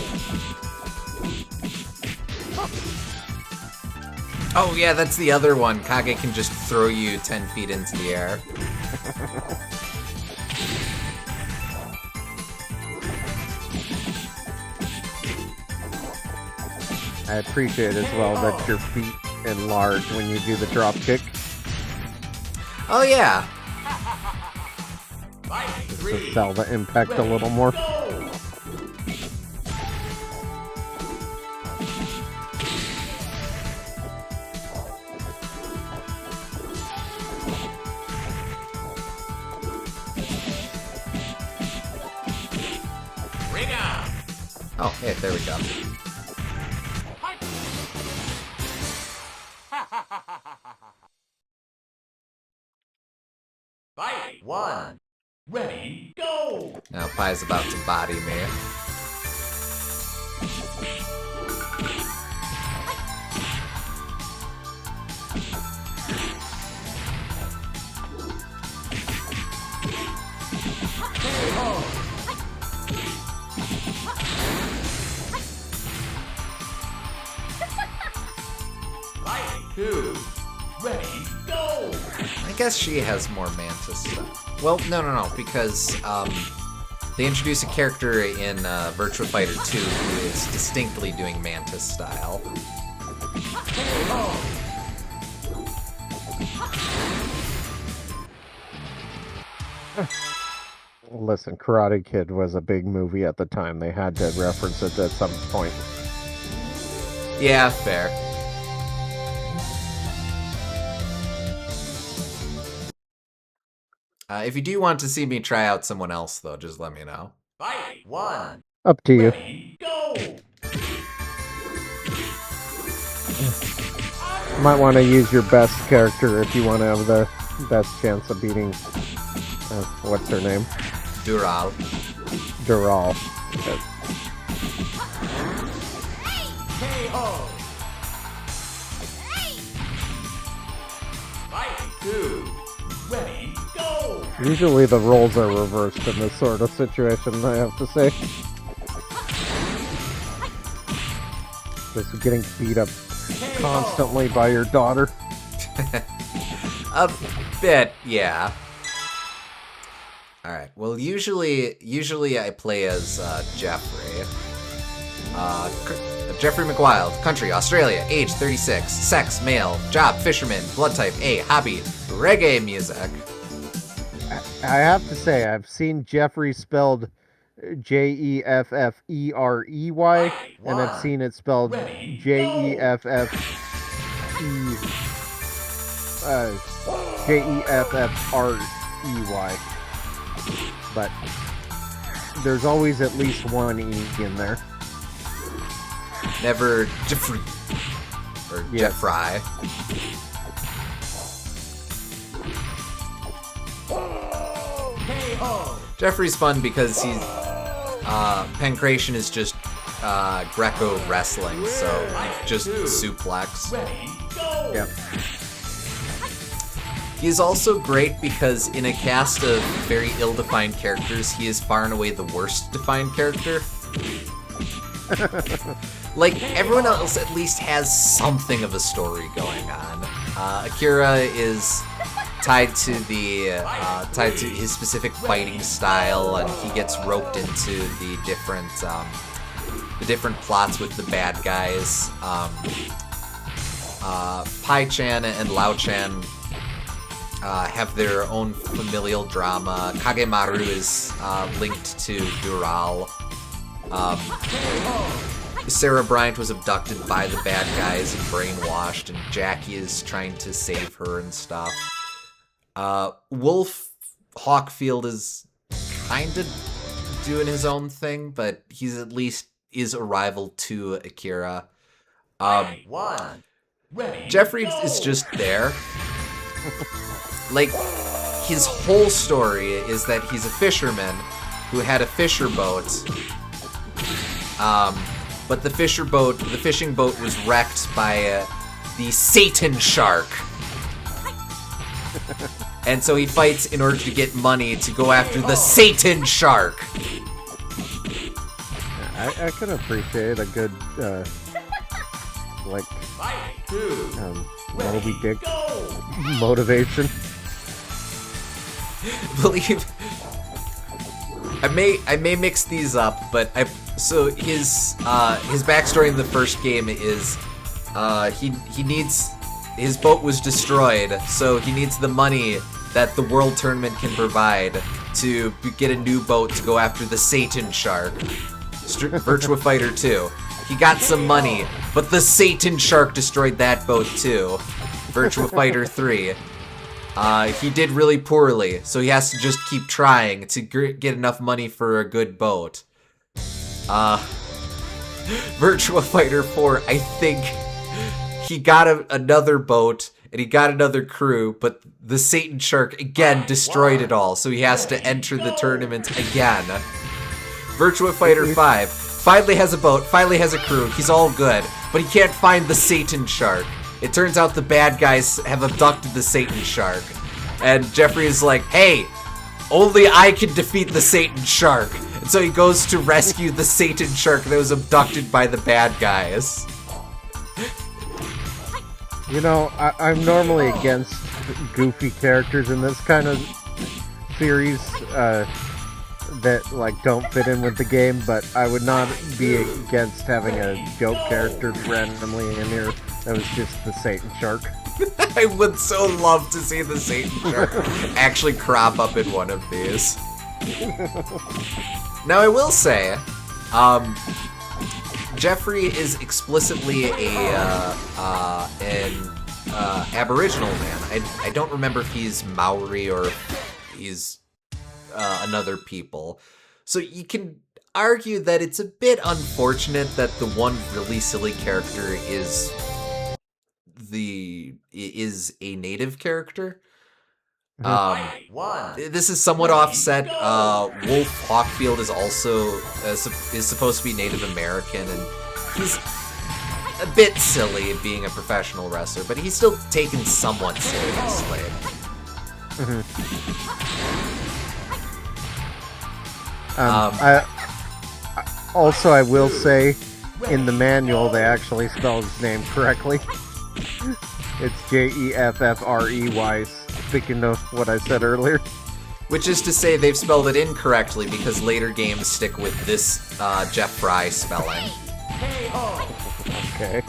Oh, yeah, that's the other one. Kage can just throw you 10 feet into the air. I appreciate as well that your feet enlarge when you do the drop kick. Oh, yeah. Fight To 3. sell the impact a little more. Go! Ring out! Oh, hey, there we go. Fight 1. Ready, go! Now Pai's about to body me. Fight 2. Ready, go! I guess she has more Mantis stuff. Well, no, because they introduce a character in Virtua Fighter 2 who is distinctly doing Mantis style. Listen, Karate Kid was a big movie at the time. They had to reference it at some point. Yeah, fair. If you do want to see me try out someone else, though, just let me know. Fight 1. Up to you. Ready, go! Might want to use your best character if you want to have the best chance of beating. What's her name? Dural. Dural. KO! Fight 2. Ready, go! Usually the roles are reversed in this sort of situation, I have to say. Just getting beat up constantly by your daughter. A bit, yeah. Alright, well, usually I play as Jeffrey. Jeffrey McWild, country, Australia, age 36, sex, male, job, fisherman, blood type A, hobby, reggae music. I have to say, I've seen Jeffrey spelled Jeffrey, and I've seen it spelled Jeffrey, Jeffrey. But there's always at least one E in there. Never Jeffrey. Or Yes. Jeffrey. KO! Jeffrey's fun because Pancration is just Greco wrestling, so just suplex. Ready, go! Yep. He's also great because in a cast of very ill-defined characters, he is far and away the worst defined character. Like, everyone else at least has something of a story going on. Akira is tied to his specific fighting style, and he gets roped into the different plots with the bad guys. Pai-chan and Lao-chan have their own familial drama. Kagemaru is linked to Dural. Sarah Bryant was abducted by the bad guys and brainwashed, and Jackie is trying to save her and stuff. Wolf Hawkfield is kind of doing his own thing, but he's at least is a rival to Akira. One. Ready, Jeffrey go! is just there. Like, his whole story is that he's a fisherman who had a fisher boat. But the fishing boat was wrecked by the Satan shark. And so he fights in order to get money to go after the Satan shark. I can appreciate a good, like, Fight, two, Moby Dick go! motivation. Believe I may mix these up, but so his backstory in the first game is he needs his boat was destroyed, so he needs the money that the world tournament can provide to get a new boat to go after the Satan shark. Virtua Fighter 2. He got some money, but the Satan shark destroyed that boat too. Virtua Fighter 3. He did really poorly, so he has to just keep trying to get enough money for a good boat. Virtua Fighter 4, I think he got another boat, and he got another crew, but the Satan Shark again destroyed it all, so he has to enter the tournament again. Virtua Fighter 5 finally has a boat, finally has a crew, he's all good, but he can't find the Satan Shark. It turns out the bad guys have abducted the Satan Shark. And Jeffrey is like, hey, only I can defeat the Satan Shark. And so he goes to rescue the Satan Shark that was abducted by the bad guys. You know, I'm normally against goofy characters in this kind of series that, like, don't fit in with the game, but I would not be against having a joke character randomly in here that was just the Satan Shark. I would so love to see the Satan Shark actually crop up in one of these. Now, I will say, Jeffrey is explicitly an Aboriginal man. I don't remember if he's Maori or if he's another people. So you can argue that it's a bit unfortunate that the one really silly character is a native character. This is somewhat offset. Wolf Hawkfield is also is supposed to be Native American, and he's a bit silly being a professional wrestler, but he's still taken somewhat seriously. I will say, in the manual, they actually spell his name correctly. It's Jeffrey, speaking of what I said earlier. Which is to say they've spelled it incorrectly because later games stick with this Jeff Fry spelling. Okay.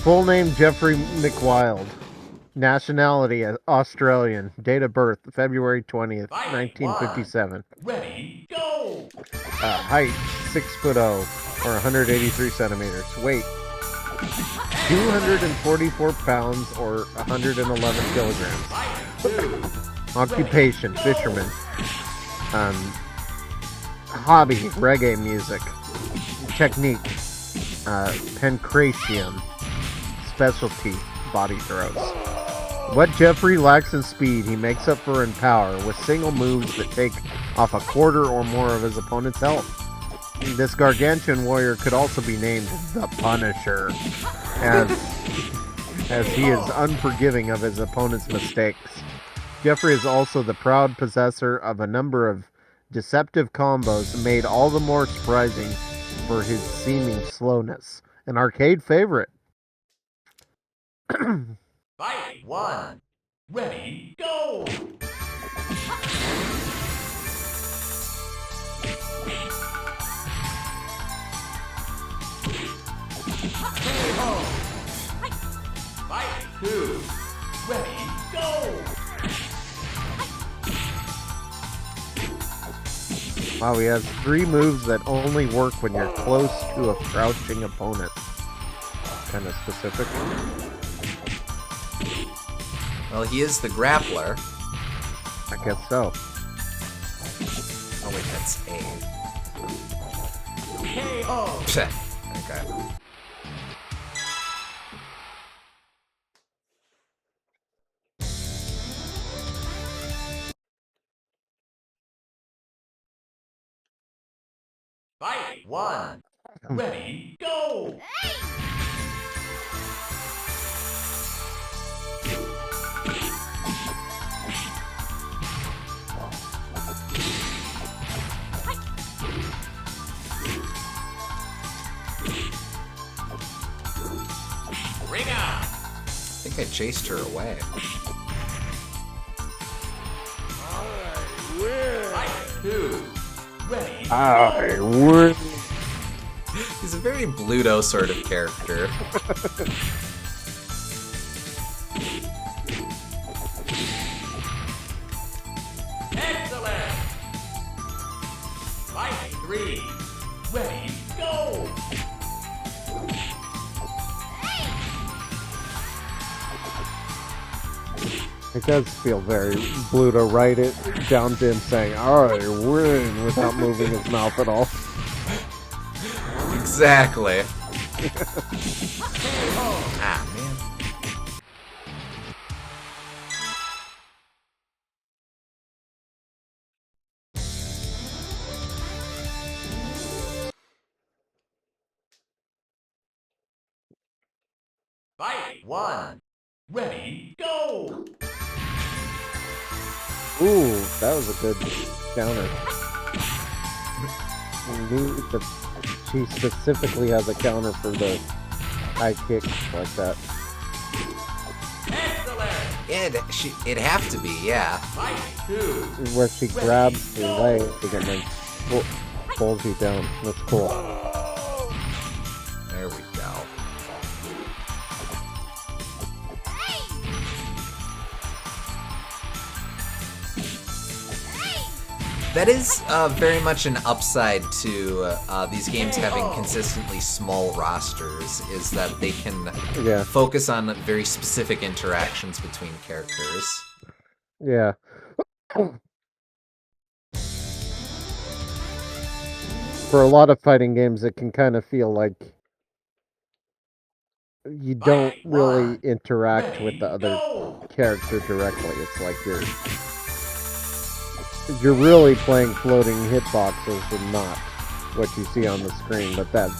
Full name Jeffrey McWild. Nationality Australian. Date of birth February 20th, 1957. Ready, go! Height 6'0", or 183 centimeters. Weight 244 pounds, or 111 kilograms. Occupation fisherman. Hobby reggae music. Technique pancration. Specialty body throws. What Jeffrey lacks in speed, he makes up for in power with single moves that take off a quarter or more of his opponent's health. This gargantuan warrior could also be named the Punisher, as he is unforgiving of his opponent's mistakes. Jeffrey is also the proud possessor of a number of deceptive combos made all the more surprising for his seeming slowness. An arcade favorite. Fight 1. Ready, go! Fight 2. Ready, go! Wow, he has 3 moves that only work when you're close to a crouching opponent. Kind of specific. Well, he is the grappler. I guess so. Oh wait, that's A. KO! Okay. Fight 1. Ready, go! Ring out! I think I chased her away. Fight 2. Ready, I would. He's a very Bluto sort of character. excellent! Fight 3. Ready, go! It does feel very blue to write it down to him saying, I win, without moving his mouth at all. Exactly. Ah, man. Fight 1. Ready, go! Ooh, that was a good counter. I knew that she specifically has a counter for the high kicks like that. Excellent! It'd have to be, yeah. Fight 2. Where she grabs the leg and then pulls you down. That's cool. There we go. That is very much an upside to these games having consistently small rosters, is that they can Yeah. focus on very specific interactions between characters. Yeah. For a lot of fighting games, it can kind of feel like you don't really interact with the other character directly. It's like you're really playing floating hitboxes and not what you see on the screen, but that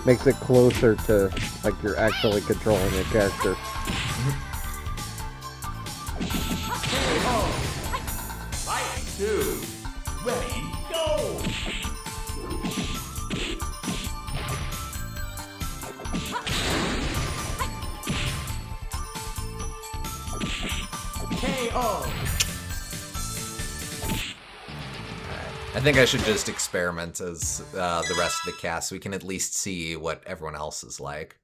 makes it closer to like you're actually controlling a character. Fight 2. Ready, go! KO! I think I should just experiment as the rest of the cast so we can at least see what everyone else is like.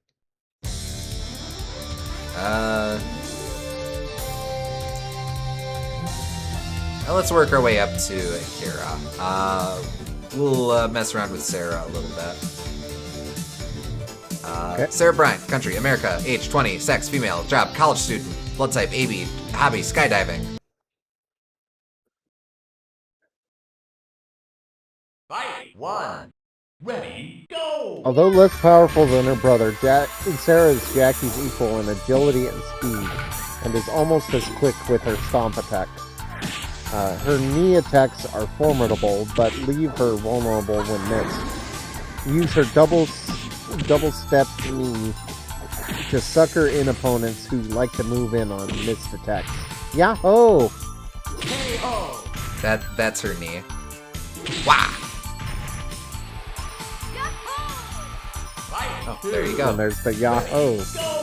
Well, let's work our way up to Akira. We'll mess around with Sarah a little bit. Okay. Sarah Bryant, country, America, age 20, sex, female, job, college student, blood type, AB, hobby, skydiving. Fight 1. Ready, go! Although less powerful than her brother, Sarah is Jackie's equal in agility and speed, and is almost as quick with her stomp attack. Her knee attacks are formidable, but leave her vulnerable when missed. Use her double-step knee to sucker in opponents who like to move in on missed attacks. Yahoo! KO. That's her knee. Wow. Fight Oh, two. there you go. And there's the Yahoo! Go.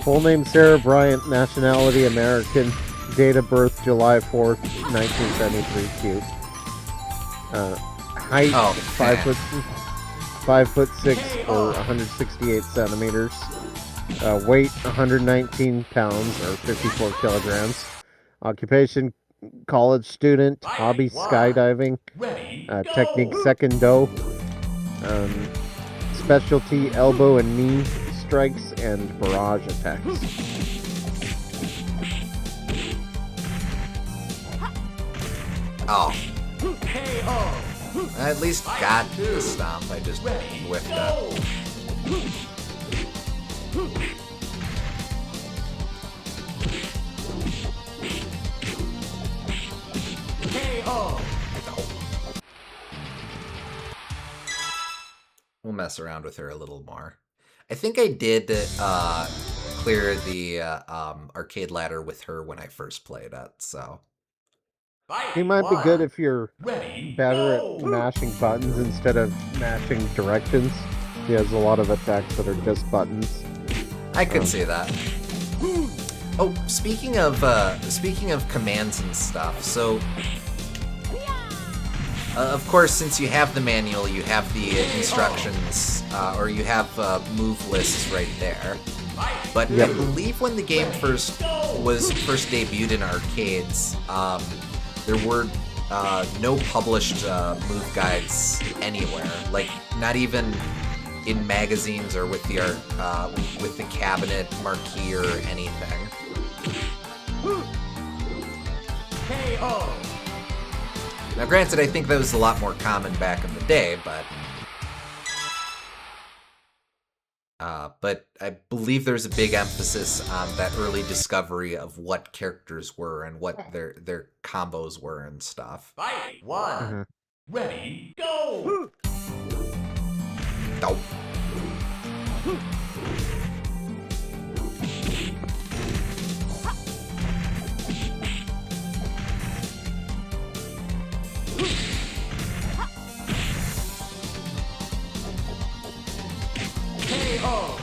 Full name Sarah Bryant, nationality American, date of birth July 4th, 1973. Cute. Height Oh, 5'6" or 168 centimeters. Weight 119 pounds or 54 kilograms. Occupation college student. Hobby skydiving. Ready. Technique Go. Sekendo. Specialty elbow and knee strikes and barrage attacks. Oh, KO. I at least got the stomp. I just whiffed up. KO. We'll mess around with her a little more. I think I did clear the arcade ladder with her when I first played it, so... Fight She might be one. good if you're Ready. better Go. at mashing buttons instead of mashing directions. She has a lot of attacks that are just buttons. I could see that. Oh, speaking of commands and stuff, so... of course, since you have the manual, you have the instructions, or you have move lists right there. But Yep. I believe when the game was first debuted in arcades, there were no published move guides anywhere. Like, not even in magazines or with the cabinet marquee or anything. KO. Now, granted, I think that was a lot more common back in the day, but I believe there's a big emphasis on that early discovery of what characters were and what their combos were and stuff. Fight one. Ready. Go. Oh. KO.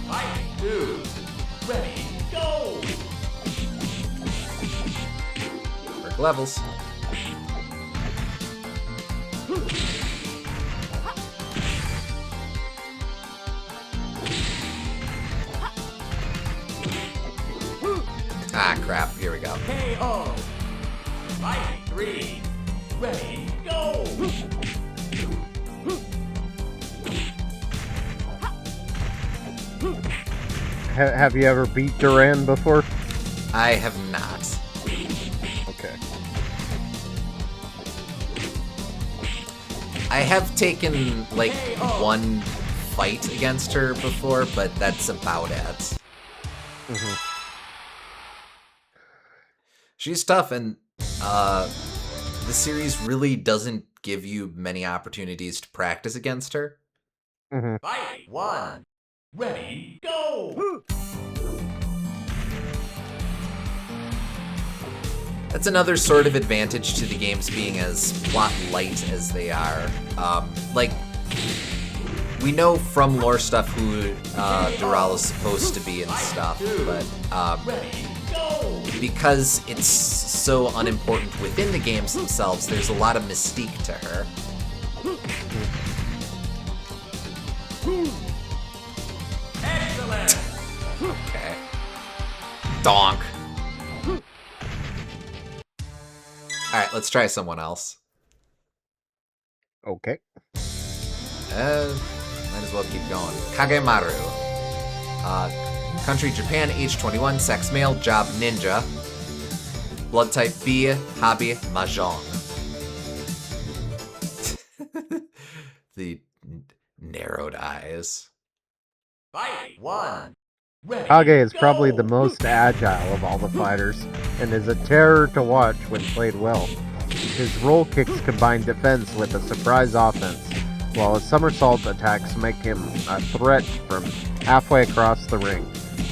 Fight two. Ready. Go. Work levels. Ah, crap. Here we go. KO. Fight three. Ready. Go. Have you ever beat Duran before? I have not. Okay. I have taken, like, one fight against her before, but that's about it. She's tough, and the series really doesn't give you many opportunities to practice against her. Fight one. Ready. Go. That's another sort of advantage to the games being as plot light as they are. Like, we know from lore stuff who Dural is supposed to be and stuff, but Ready. Go. because it's so unimportant within the games themselves, there's a lot of mystique to her. Excellent. Okay. Donk. Alright, let's try someone else. Okay. Might as well keep going. Kagemaru. Country Japan, age 21, sex male, job ninja. Blood type B, hobby mahjong. The narrowed eyes. Fight 1. Ready, Kage is go! probably the most agile of all the fighters, and is a terror to watch when played well. His roll kicks combine defense with a surprise offense, while his somersault attacks make him a threat from halfway across the ring.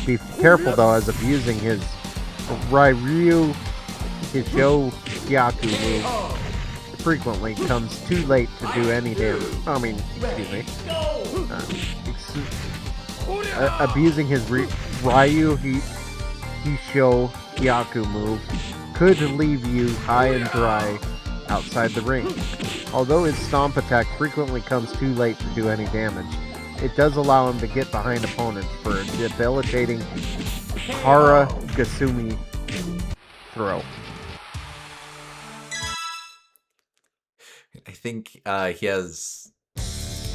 Be careful though, as abusing his Ryu Hisho Hyaku move frequently comes too late to do any damage. Excuse me. Abusing his Ryu Hisho Hyaku move could leave you high and dry outside the ring. Although his stomp attack frequently comes too late to do any damage, it does allow him to get behind opponents for a debilitating Hara Gasumi throw. I think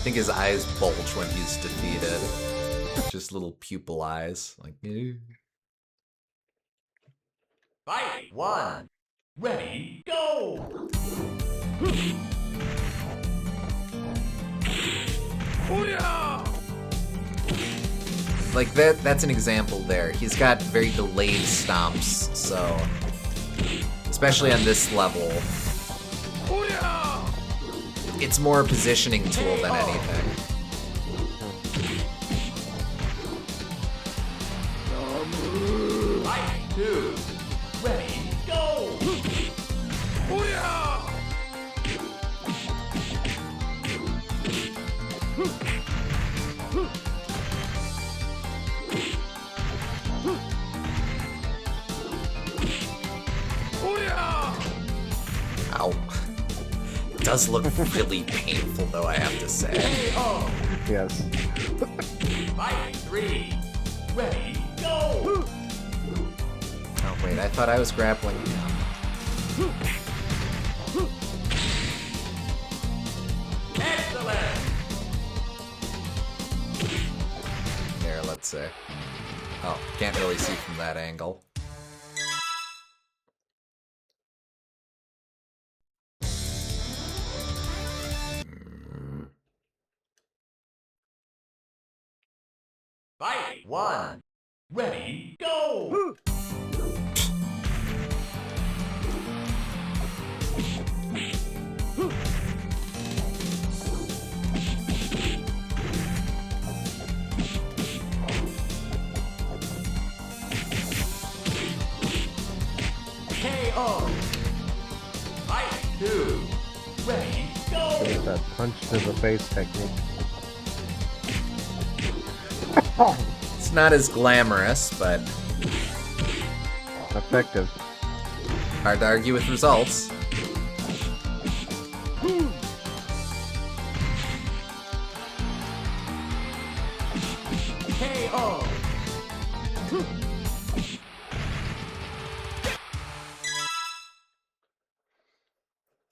his eyes bulge when he's defeated. Just little pupil eyes. Like, Fight 1. Ready, go! Like that's an example there. He's got very delayed stomps, so especially on this level, it's more a positioning tool than anything. Fight 2. Ready, go! Ow. It does look really painful though, I have to say. KO. Yes. Fight 3. Ready, go! Oh wait, I thought I was grappling him. Excellent! There, let's see. Oh, can't really see from that angle. Fight 1. Ready, go! KO. Fight 2. Ready, go! There's that punch to the face technique. It's not as glamorous, but Effective. hard to argue with results. KO.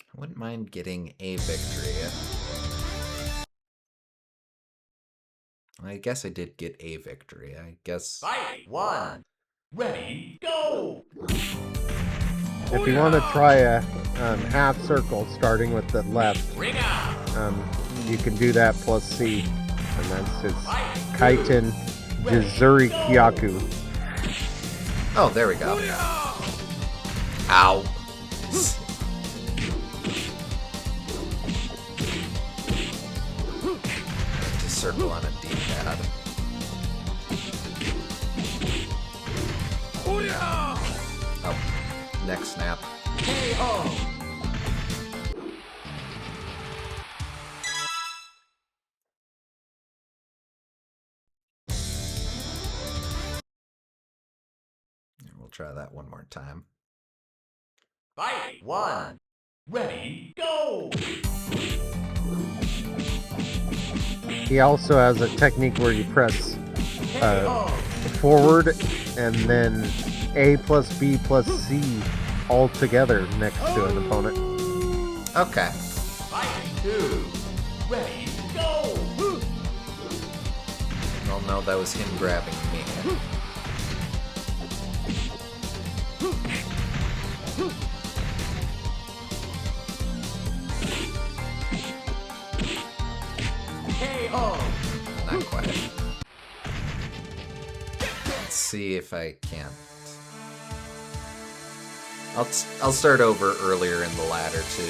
I wouldn't mind getting a victory. I guess I did get a victory. I guess. Fight 1. Ready, go! If you want to try a half circle starting with the left, Ring out! you can do that plus C. And that's his Fight 2. Kaiten Jizuri Kyaku. Oh, there we go. Ow. To circle on a D-pad. Oh, neck snap. KO. We'll try that one more time. Fight 1. Ready, go! He also has a technique where you press KO. forward and then A plus B plus C all together next to an opponent. Okay. Fight 2. Ready, go! Well, no, that was him grabbing me. see if I can't. I'll start over earlier in the ladder to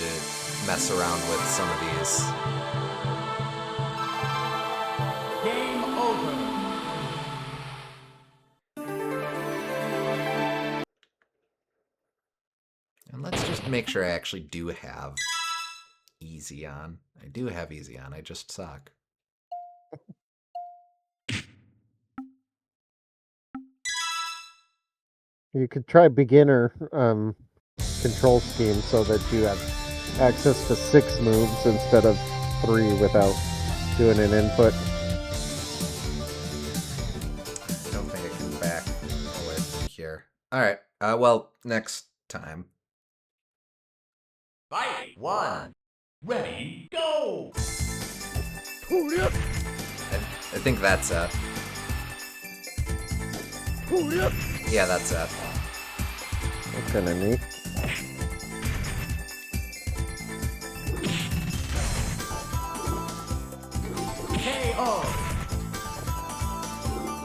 mess around with some of these. Game over. And let's just make sure I actually do have easy on. I do have easy on, I just suck. You could try beginner control scheme so that you have access to 6 moves instead of 3 without doing an input. I don't think I can back away from here. Alright, well, next time. Fight 1. Ready, go! I think that's it. Yeah, that's it. That's kind of neat. KO!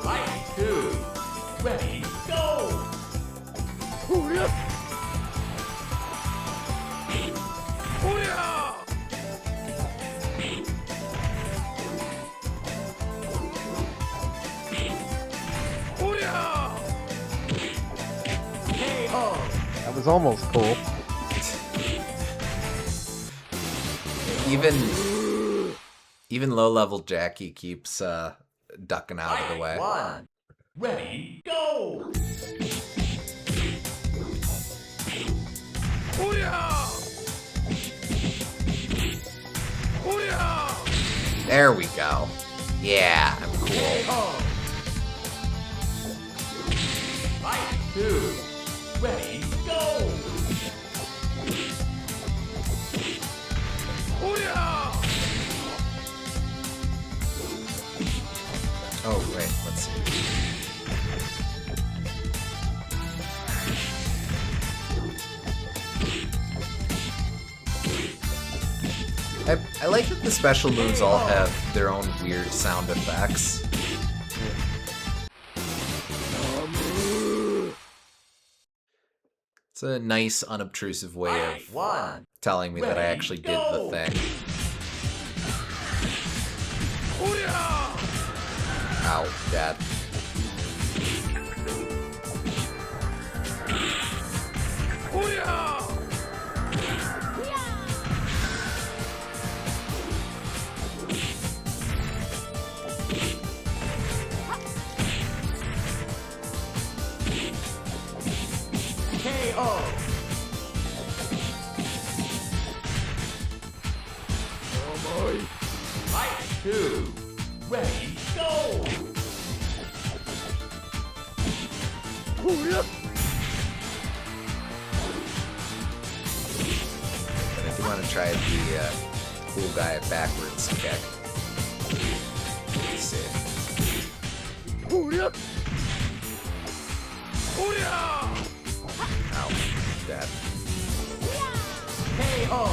Fight 2. Ready, go! KO! That was almost cool. Even low-level Jackie keeps ducking out of the way. 1. Ready, go! There we go. Yeah, I'm cool. KO! Fight 2. Ready, go! Oh, wait, let's see. I like that the special moves all have their own weird sound effects. It's a nice, unobtrusive way Fight of 1. telling me that I actually did the thing. Ow, Dad. KO! Fight 2. Ready, go! But I do want to try the cool guy backwards kick. Let's see. Ow, Dad. KO!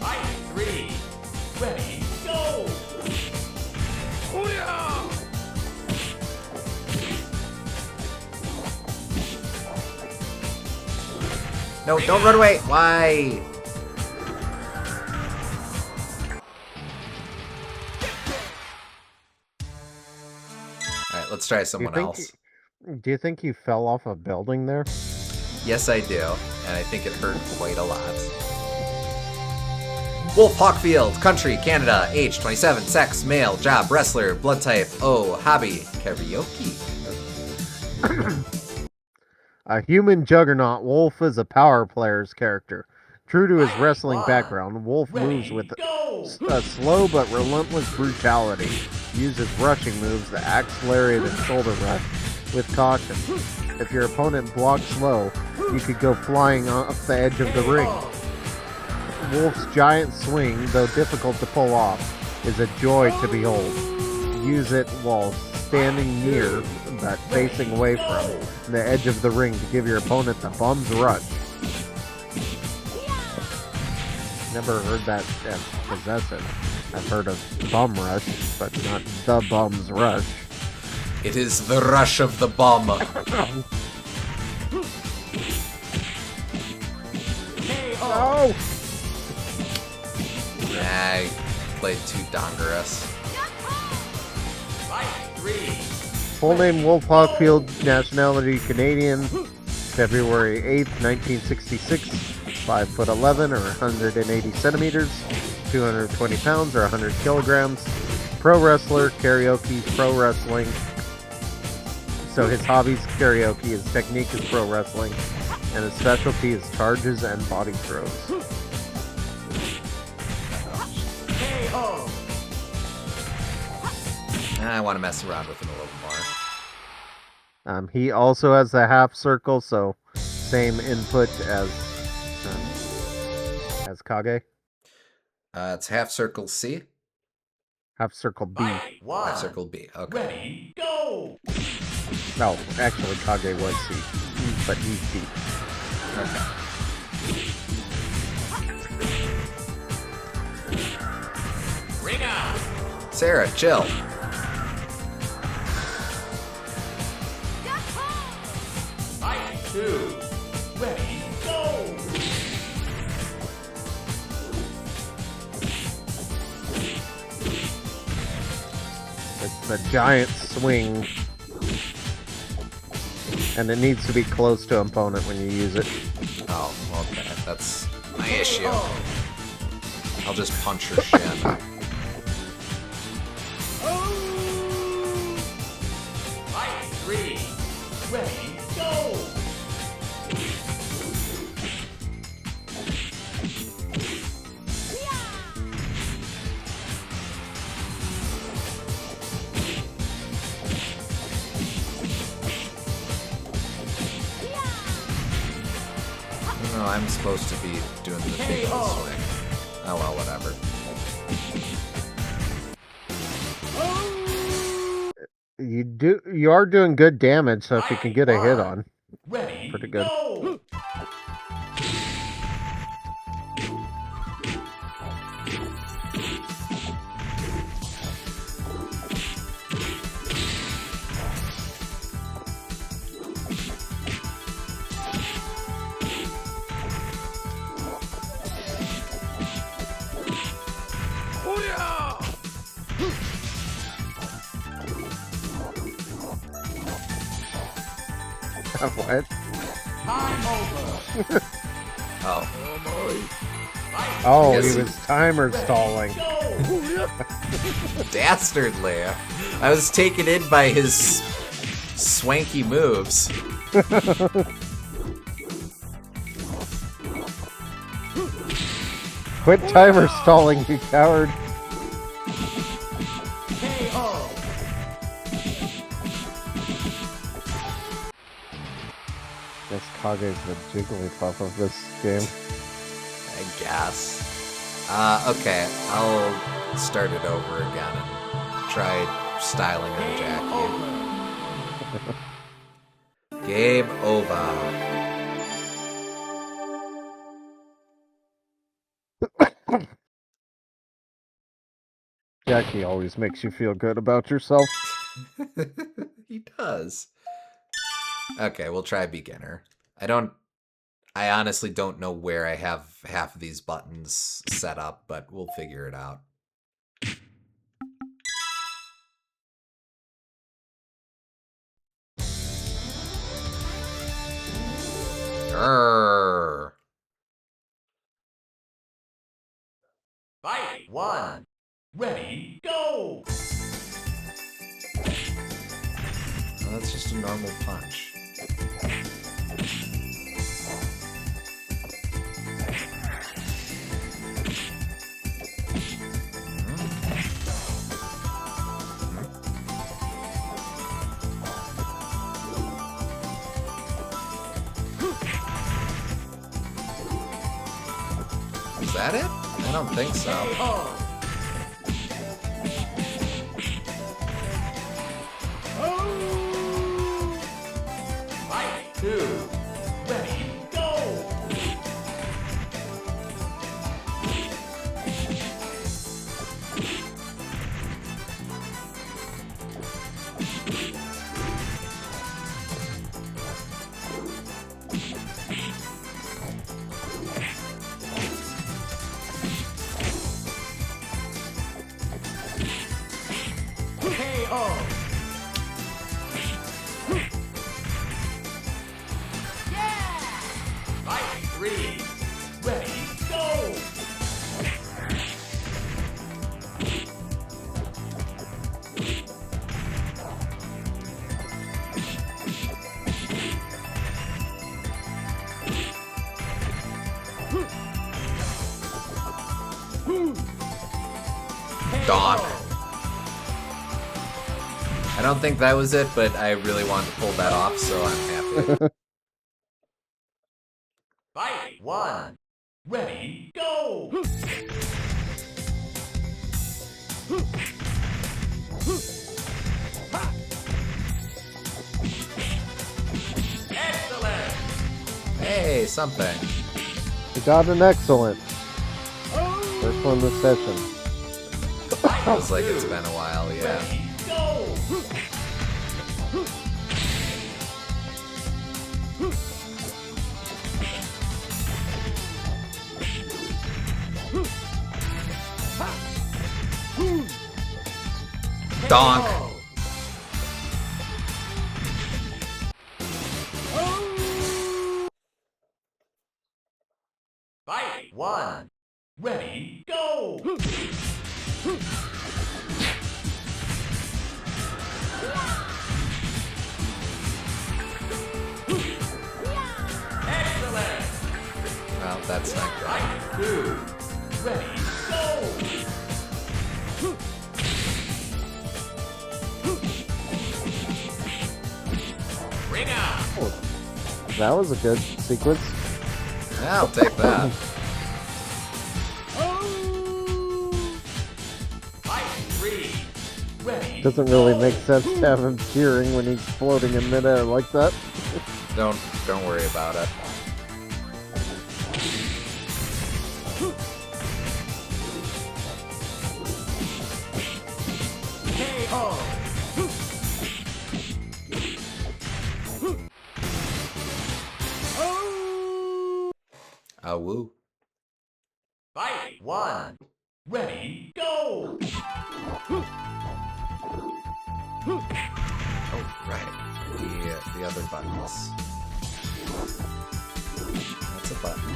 Fight 3. Ready, go! No, don't run away! Why? Alright, let's try someone else. Do you think you fell off a building there? Yes, I do, and I think it hurt quite a lot. Wolf Hawkfield, country, Canada, age 27, sex, male, job, wrestler, blood type, hobby, karaoke. A human juggernaut, Wolf is a power player's character. True to his wrestling background, Wolf moves with a slow but relentless brutality. Uses rushing moves, the axe, lariat, and shoulder rush with caution. If your opponent blocks slow, you could go flying off the edge of the ring. Wolf's giant swing, though difficult to pull off, is a joy to behold. Use it while standing near, but facing away from, the edge of the ring to give your opponent the bum's rush. Never heard that as possessive. I've heard of Bum Rush, but not The Bum's Rush. It is the rush of the bum. KO. Oh! I played too dongerous. Fight 3. Full name Wolf Hawkfield, nationality Canadian, February 8th, 1966, 5'11" or 180 centimeters, 220 pounds or 100 kilograms, pro wrestler, karaoke, pro wrestling. So his hobbies, karaoke, his technique is pro wrestling, and his specialty is charges and body throws. KO. I want to mess around with him a little more. He also has the half circle, so same input as Kage. It's half circle C, Half circle B. Fight 1. half circle B. Okay. Ready, go. No, actually Kage was C, but he's B. Okay. Ring out. Sarah, chill. Fight 2. Ready, go. It's the giant swing, and it needs to be close to opponent when you use it. Oh, okay. That's my issue. KO. I'll just punch her shin. Fight 3. Ready, go. No, I'm supposed to be doing the big KO. swing. Oh well, whatever. You are doing good damage, so if you can get a hit on, Ready, pretty good. go. What? Time over. Oh. Fight Oh, Yes. he was timer stalling. go. Dastardly. I was taken in by his swanky moves. Quit timer stalling, you coward. KO. Guess Kage's the Jigglypuff of this game. I guess. Okay, I'll start it over again and try styling her Jackie. Game over. Jackie always makes you feel good about yourself. He does. Okay, we'll try beginner. I honestly don't know where I have half of these buttons set up, but we'll figure it out. Grrr. Fight 1. Ready, go. Oh, that's just a normal punch. Is that it? I don't think so. KO. Fight 2. Ready, go. Donk. I don't think that was it, but I really wanted to pull that off, so I'm happy. Fight 1. Ready, go! Excellent! Hey, something. You got an excellent. First one this session. Feels like it's been a while, yeah. Ready, go! Donk. Fight 1. Ready, go! Excellent! Well, that's not great. Fight 2. Ready, go! Ring out! Oh, that was a good sequence. Yeah, I'll take that. Fight 3. Ready, Doesn't really go! make sense to have him cheering when he's floating in midair like that. Don't worry about it. KO! Woo. Fight 1. Ready, go! Oh, right. The other buttons. That's a button.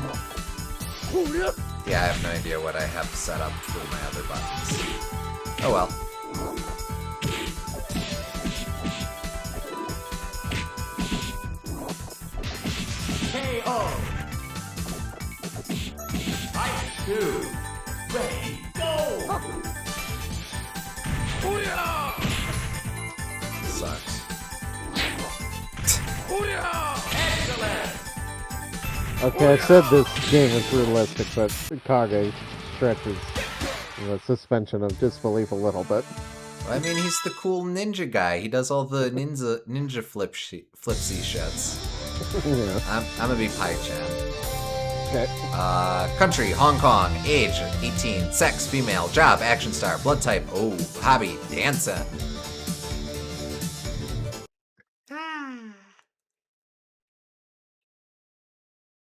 Yeah, I have no idea what I have set up for my other buttons. Oh well. KO! Fight 2. Ready, go! Sucks. Excellent! Okay, I said this game is realistic, but Kage stretches the suspension of disbelief a little bit. I mean, he's the cool ninja guy. He does all the ninja flipsy shits. Yeah. I'm gonna be Pai-chan. Okay. Country, Hong Kong. Age, 18. Sex, female. Job, action star. Blood type, oh. Hobby, dancing.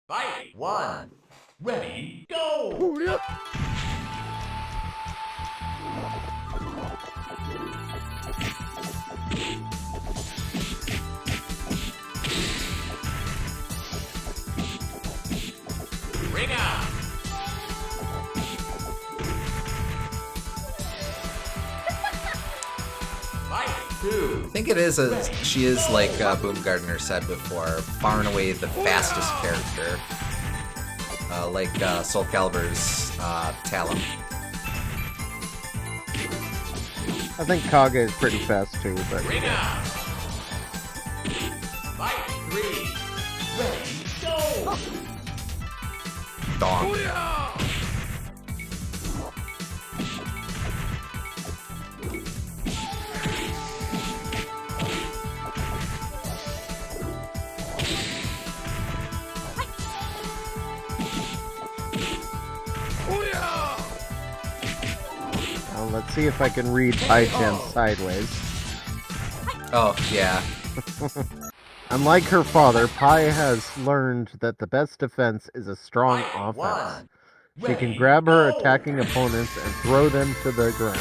Fight 1. Ready, go! Ring out! Fight 2. I think it is she is, like Boomgardner said before, far and away the fastest character. Like Soul Calibur's Talon. I think Kage is pretty fast too, but Ring out! Fight 3. Ready, go! Donk. let's see if I can read Pai-chan sideways. Oh, yeah. Unlike her father, Pai has learned that the best defense is a strong offense. She can grab her attacking opponents and throw them to the ground,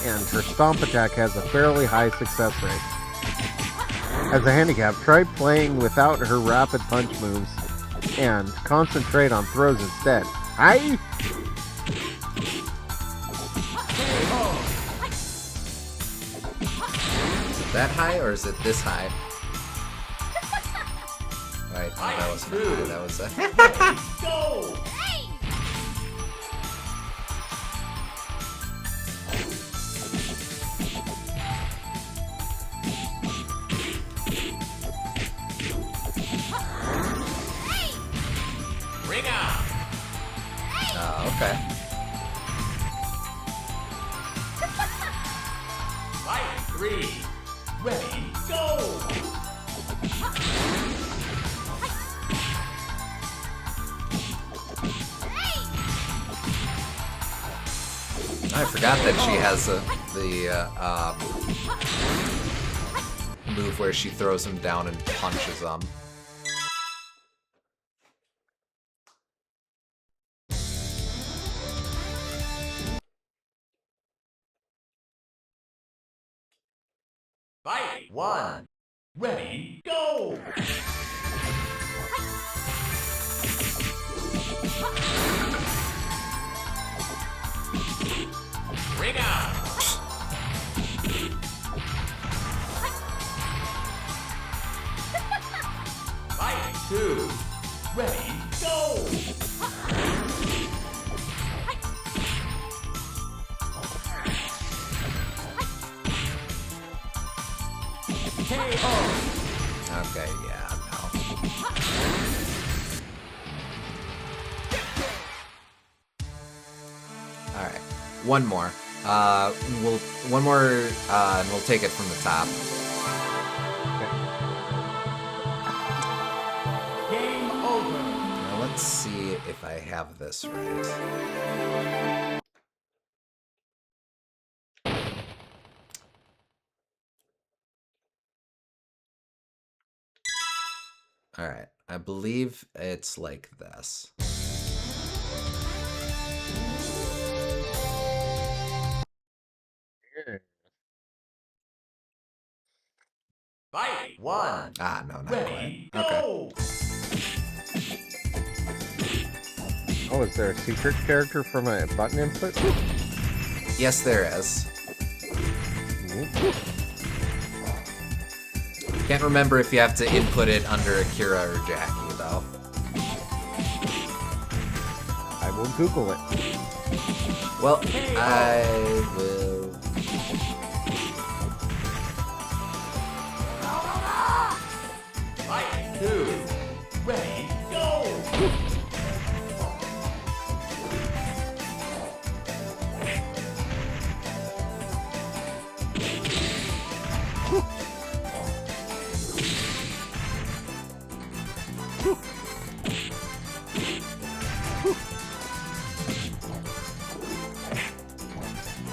and her stomp attack has a fairly high success rate. As a handicap, try playing without her rapid punch moves and concentrate on throws instead. Aye? Is it that high, or is it this high? Right, no, that wasn't that high, that was Go! Okay. Fight 3. Ready, go! I forgot that she has the move where she throws him down and punches him. Fight 1. Ready, go! Ring out! Fight 2. Ready, go! KO! Okay, yeah, no. Alright. One more. One more, and we'll take it from the top. Game over! Now let's see if I have this right. Alright, I believe it's like this. Fight 1. Ah, no, not Ready, quite. Okay. go! Oh, is there a secret character for my button input? Yes, there is. Can't remember if you have to input it under Akira or Jackie, though. I will Google it. Well, I will... Fight 2. Ready, go!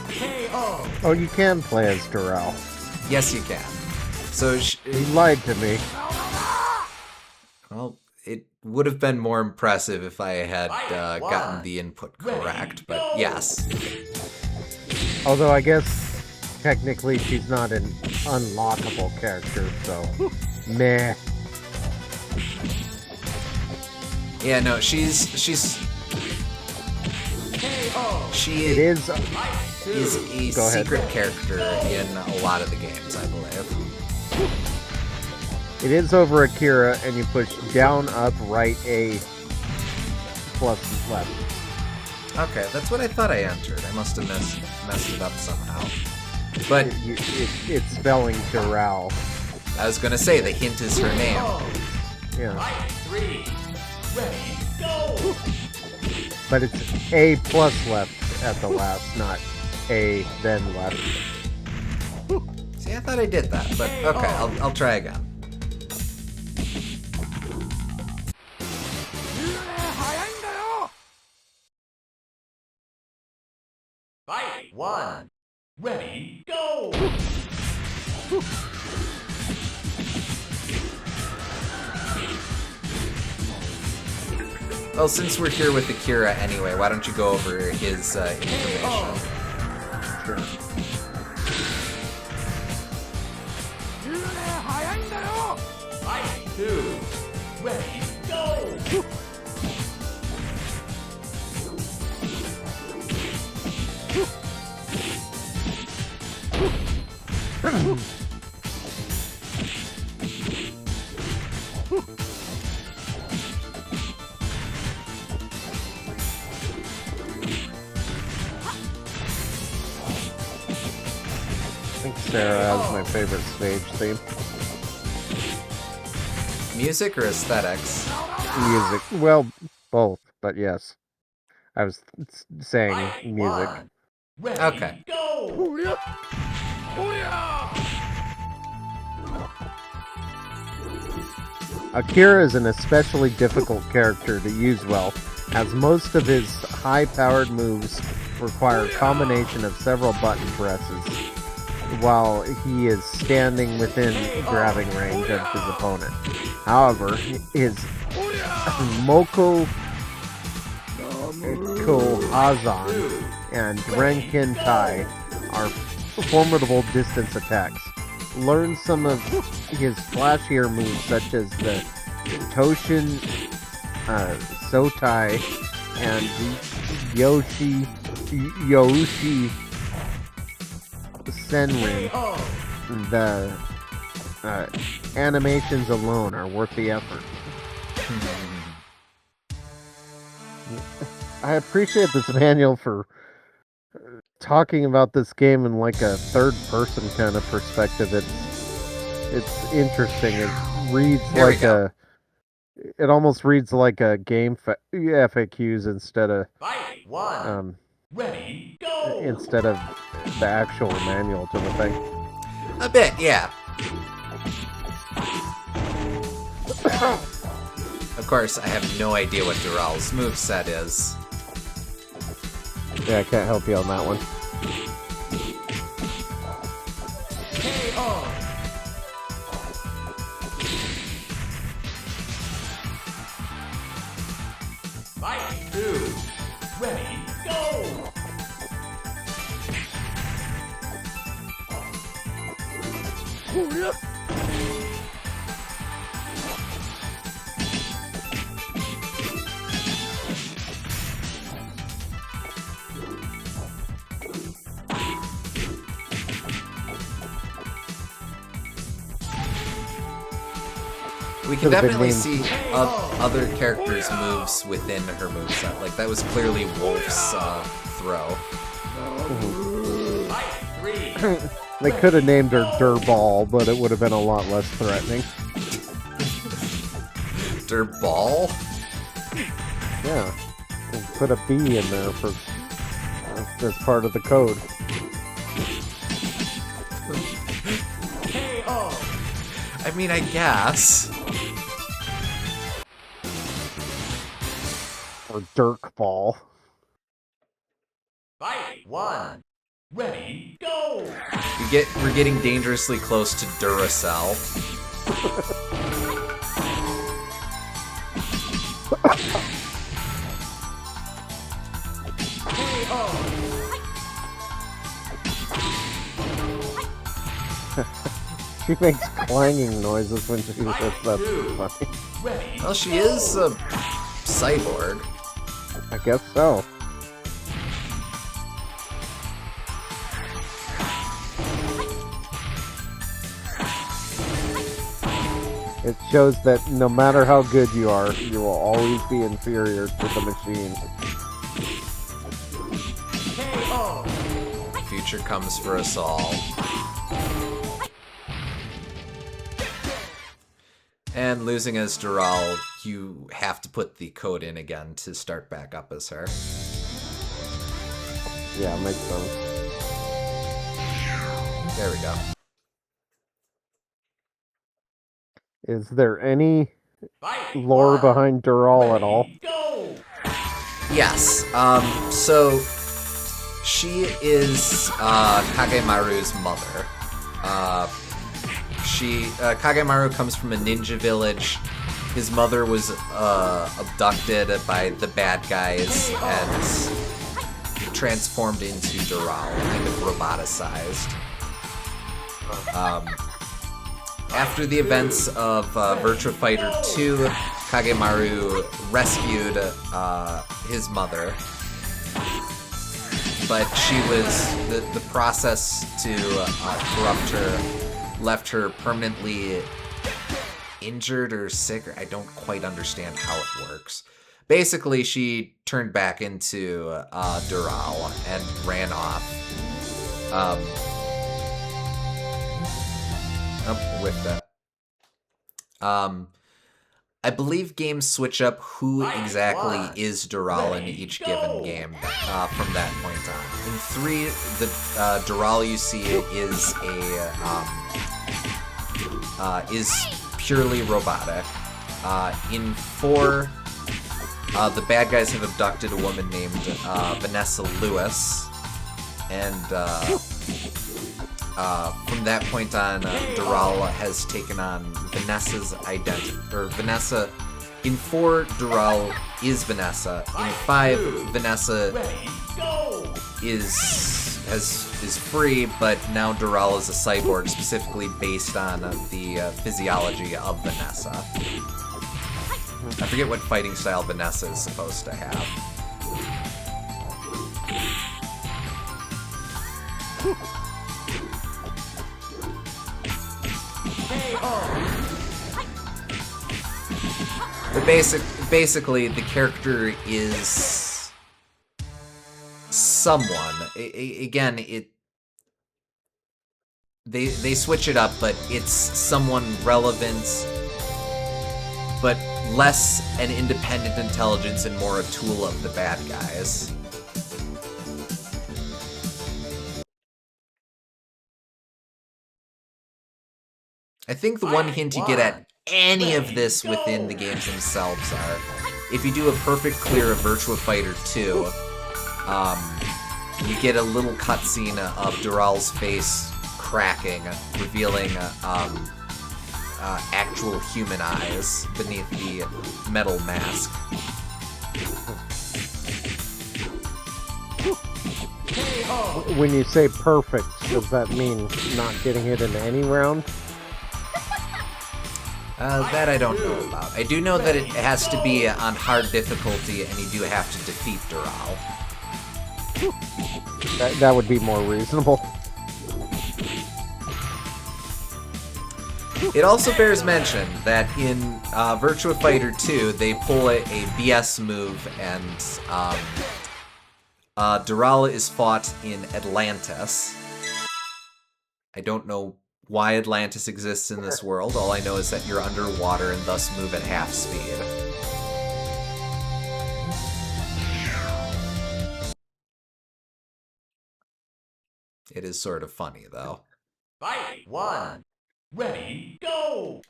KO! Oh, you can play as Darrell. Yes, you can. So, He lied to me. well, it would have been more impressive if I had Fight gotten one. the input Ready, correct, but go. yes. Although I guess technically she's not an unlockable character, so meh. Yeah, no, she It is. is a Go ahead. secret character in a lot of the games, I believe. It is over Akira, and you push down, up, right, A, plus left. Okay, that's what I thought I entered. I must have messed it up somehow. But It's spelling Darrell. I was gonna say, the hint is her name. Yeah, Fight 3. Ready, go! but it's A plus left at the last, not A then left. See, I thought I did that, but okay, I'll try again. Fight 1. Ready, go! Well, since we're here with Akira anyway, why don't you go over his information? Sure. Fight 2. Ready, go! I think Sarah has my favorite stage theme. Music or aesthetics? Music. Well, both, but yes. I was saying Fight music. 1. Ready, Okay. go! Akira is an especially difficult character to use well, as most of his high-powered moves require a combination of several button presses, while he is standing within grabbing range of his opponent. However, his Moko Kohazan and Renkin Tai are formidable distance attacks. Learn some of his flashier moves, such as the Toshin Sotai and Yoshi Senrin. The animations alone are worth the effort. I appreciate this manual for talking about this game in like a third-person kind of perspective. It's interesting. It reads There we like go. it almost reads like a game FAQs instead of Fight 1. Ready, go! instead of the actual manual to the thing. A bit, yeah. Of course, I have no idea what Dural's moveset is. Yeah, I can't help you on that one. KO! Fight 2. Ready, go! We can Could've been definitely named- see other characters' moves within her moveset. Like, that was clearly Wolf's throw. Fight 3. They could have named her Durball, but it would have been a lot less threatening. Durball? Yeah, and put a B in there for as part of the code. KO! I mean, I guess. Or Dirkball. Fight 1. Ready, go! We're getting dangerously close to Duracell. She makes clanging noises when she says that's funny. Ready, Well, she is a cyborg. I guess so. It shows that no matter how good you are, you will always be inferior to the machine. KO! Future comes for us all. And losing as Dural, you have to put the code in again to start back up as her. Yeah, makes sense. There we go. Is there any Fight lore 1. behind Dural at all? Ready, go! Yes. So she is Kagemaru's mother. Kagemaru comes from a ninja village. His mother was abducted by the bad guys and transformed into Dural, kind of roboticized. After the events of Virtua Fighter 2, Kagemaru rescued his mother, but she was the process to corrupt her left her permanently injured or sick. Or I don't quite understand how it works. Basically, she turned back into Dural and ran off. With that. I believe games switch up who Fight exactly one. is Dural in Ready, each go. given game from that point on. In 3, the Dural you see is purely robotic. In 4, the bad guys have abducted a woman named Vanessa Lewis, and from that point on, Dural has taken on Vanessa's identity. Or Vanessa. In 4, Dural is Vanessa. In 5, Vanessa Ready, go! is free, but now Dural is a cyborg specifically based on the physiology of Vanessa. I forget what fighting style Vanessa is supposed to have. But basically, the character is someone. Again, they switch it up, but it's someone relevant, but less an independent intelligence and more a tool of the bad guys. I think the one hint you get at any of this within the games themselves are, if you do a perfect clear of Virtua Fighter 2, you get a little cutscene of Dural's face cracking, revealing actual human eyes beneath the metal mask. When you say perfect, does that mean not getting hit in any round? That I don't know about. I do know that it has to be on hard difficulty, and you do have to defeat Dural. That would be more reasonable. It also bears mention that in Virtua Fighter 2, they pull a BS move, and Dural is fought in Atlantis. I don't know why Atlantis exists in this world. All I know is that you're underwater and thus move at half speed. It is sort of funny, though. Fight 1. Ready, go!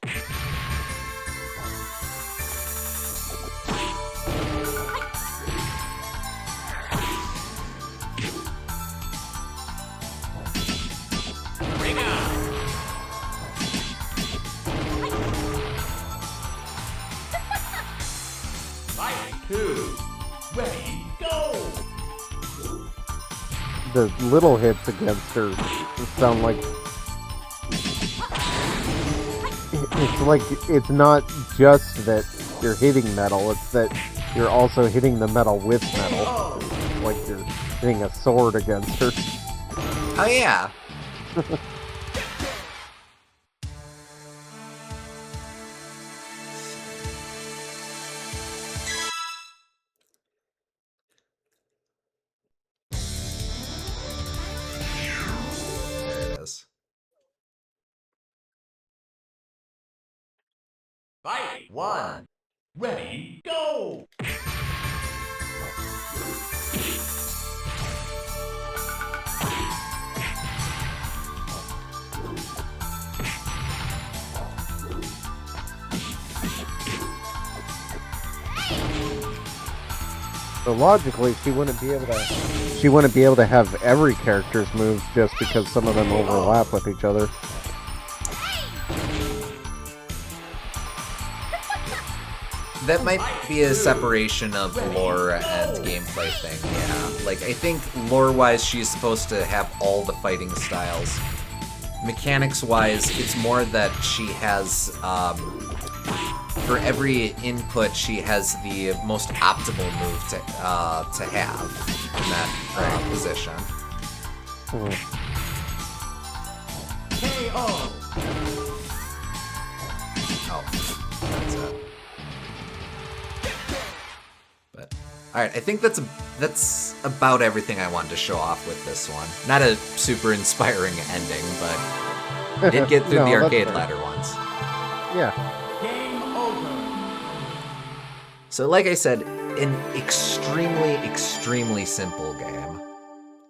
Bring out! Fight 2. Ready, go! The little hits against her sound like... It's like, it's not just that you're hitting metal, it's that you're also hitting the metal with metal. Like you're hitting a sword against her. Oh, yeah. There it is. Fight 1. Ready, go! So logically, she wouldn't be able to have every character's moves just because some of them overlap with each other. That might be a separation of lore and gameplay thing, yeah. Like, I think lore-wise, she's supposed to have all the fighting styles. Mechanics-wise, it's more that she has, for every input, she has the most optimal move to have in that position. KO! Oh, that's it. But alright, I think that's about everything I wanted to show off with this one. Not a super inspiring ending, but I did get through No, the that's arcade fair. ladder once. Yeah. Game over. So, like I said, an extremely, extremely simple game.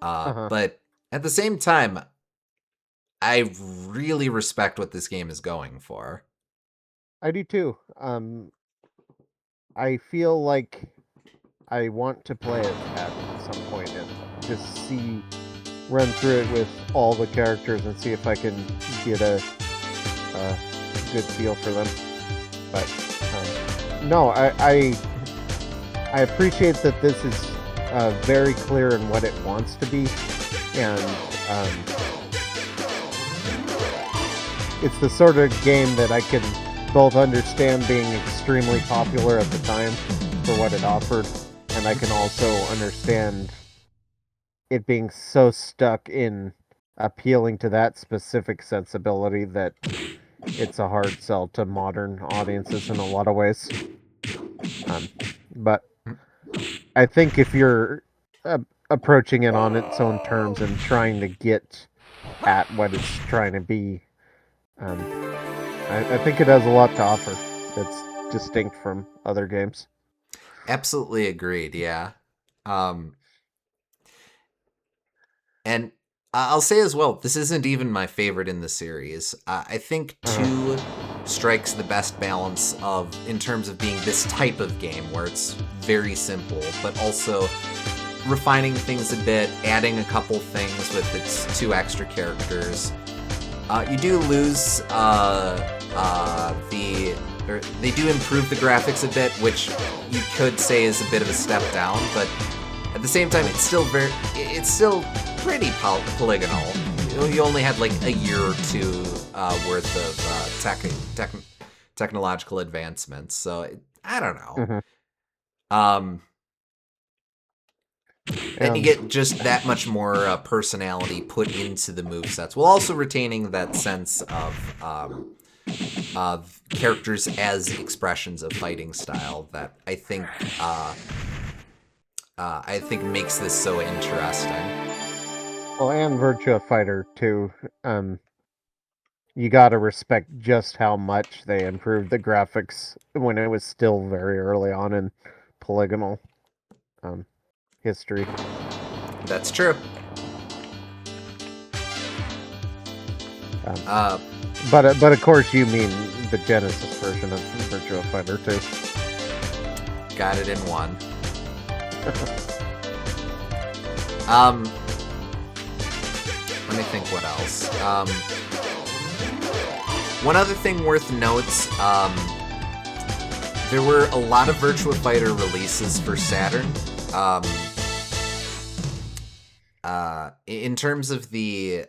But at the same time, I really respect what this game is going for. I do too. I feel like I want to play it at some point and just run through it with all the characters and see if I can get a good feel for them. But no, I appreciate that this is very clear in what it wants to be, and it's the sort of game that I can both understand being extremely popular at the time for what it offered, and I can also understand it being so stuck in appealing to that specific sensibility that it's a hard sell to modern audiences in a lot of ways. But I think if you're approaching it on its own terms and trying to get at what it's trying to be, I think it has a lot to offer that's distinct from other games. Absolutely agreed, yeah. And I'll say as well, this isn't even my favorite in the series. I think 2 strikes the best balance in terms of being this type of game where it's very simple, but also refining things a bit, adding a couple things with its 2 extra characters. You do lose they do improve the graphics a bit, which you could say is a bit of a step down, but at the same time, it's still pretty polygonal. You only had like a year or 2 worth of technological advancements, so I don't know. And you get just that much more personality put into the movesets, while also retaining that sense of characters as expressions of fighting style that I think makes this so interesting. Well, and Virtua Fighter too. You gotta respect just how much they improved the graphics when it was still very early on in polygonal history. That's true. But of course you mean the Genesis version of Virtua Fighter too. Got it in one. Let me think what else. One other thing worth notes, there were a lot of Virtua Fighter releases for Saturn. In terms of the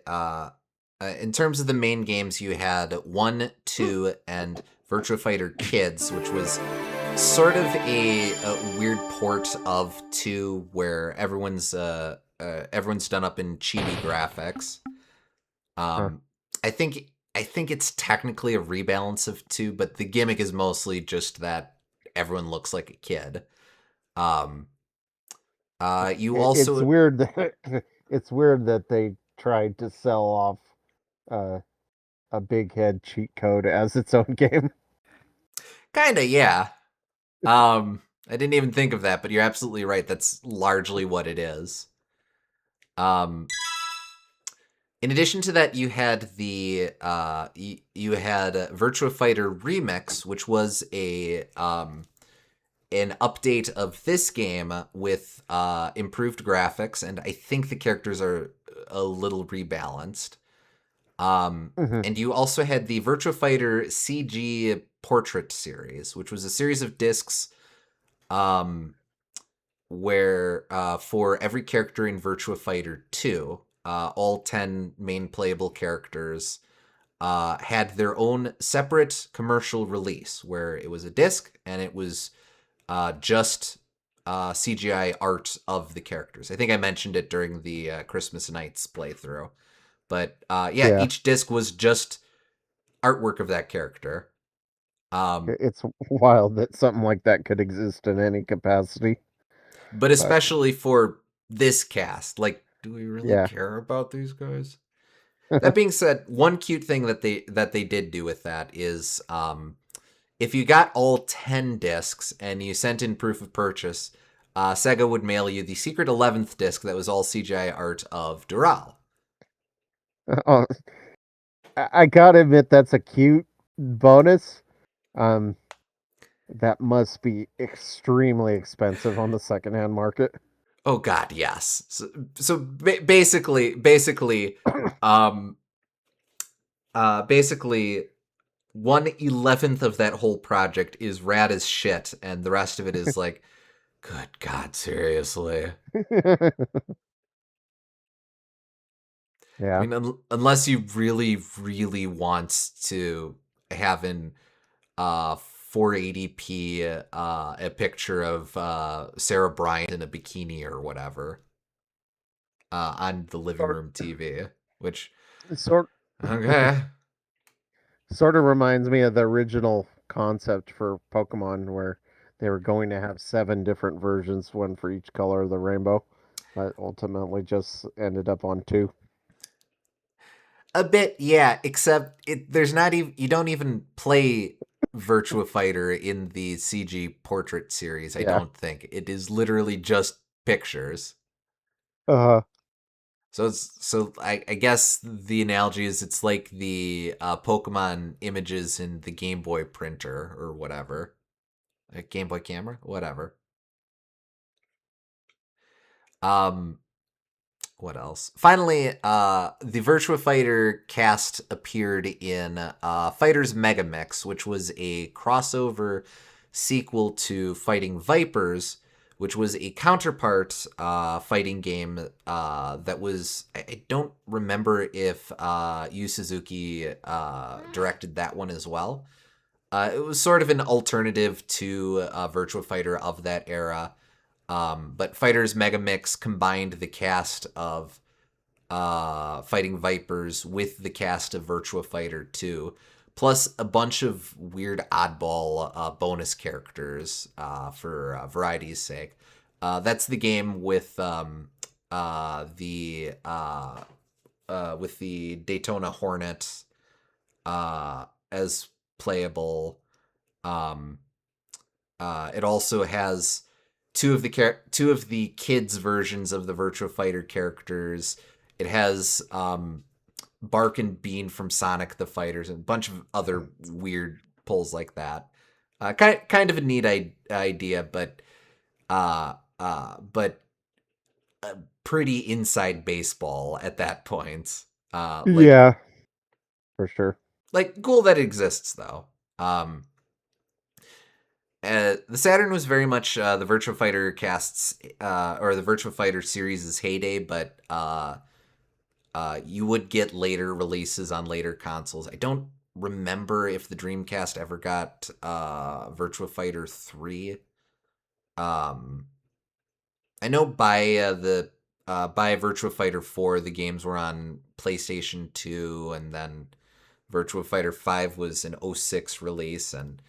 main games, you had 1, 2, and Virtua Fighter Kids, which was sort of a weird port of 2, where everyone's done up in chibi graphics. I think it's technically a rebalance of 2, but the gimmick is mostly just that everyone looks like a kid. It's weird that they tried to sell off a big head cheat code as its own game. Kinda, yeah. I didn't even think of that, but you're absolutely right. That's largely what it is. In addition to that, you had you had Virtua Fighter Remix, which was an update of this game with improved graphics, and I think the characters are a little rebalanced. And you also had the Virtua Fighter CG Portrait series, which was a series of discs where for every character in Virtua Fighter 2, all 10 main playable characters had their own separate commercial release, where it was a disc and it was just CGI art of the characters. I think I mentioned it during the Christmas Nights playthrough. But yeah, each disc was just artwork of that character. It's wild that something like that could exist in any capacity. But especially for this cast. Like, do we really care about these guys? That being said, one cute thing that they did do with that is if you got all 10 discs and you sent in proof of purchase, Sega would mail you the secret 11th disc that was all CGI art of Doral. Oh, I gotta admit that's a cute bonus. Um, that must be extremely expensive on the secondhand market. Oh God, yes. So basically, um, basically 1/11th of that whole project is rad as shit, and the rest of it is like, good God, seriously. I Yeah. mean, unless you really, really want to have an 480p a picture of Sarah Bryant in a bikini or whatever on the living Sort room TV, which sort okay. sort of reminds me of the original concept for Pokemon where they were going to have 7 different versions, one for each color of the rainbow, but ultimately just ended up on 2. A bit, yeah, except there's not even, you don't even play Virtua Fighter in the CG portrait series, I Yeah. don't think. It is literally just pictures. Uh, So I guess the analogy is it's like the Pokemon images in the Game Boy printer or whatever. A Game Boy camera? Whatever. Um what else? Finally, the Virtua Fighter cast appeared in Fighters Mega Mix, which was a crossover sequel to Fighting Vipers, which was a counterpart fighting game that was. I don't remember if Yu Suzuki directed that one as well. It was sort of an alternative to Virtua Fighter of that era. But Fighters Mega Mix combined the cast of Fighting Vipers with the cast of Virtua Fighter 2, plus a bunch of weird oddball bonus characters for variety's sake. That's the game with the Daytona Hornet as playable. Um, it also has two of the kids versions of the Virtua Fighter characters. It has Bark and Bean from Sonic the Fighters and a bunch of other weird pulls like that. Kind of a neat idea, but uh, but pretty inside baseball at that point. yeah, for sure. Like cool that it exists though. The Saturn was very much the Virtua Fighter casts or the Virtua Fighter series' heyday, but you would get later releases on later consoles. I don't remember if the Dreamcast ever got Virtua Fighter 3. Um, I know by Virtua Fighter 4, the games were on PlayStation 2, and then Virtua Fighter 5 was an '06 release, and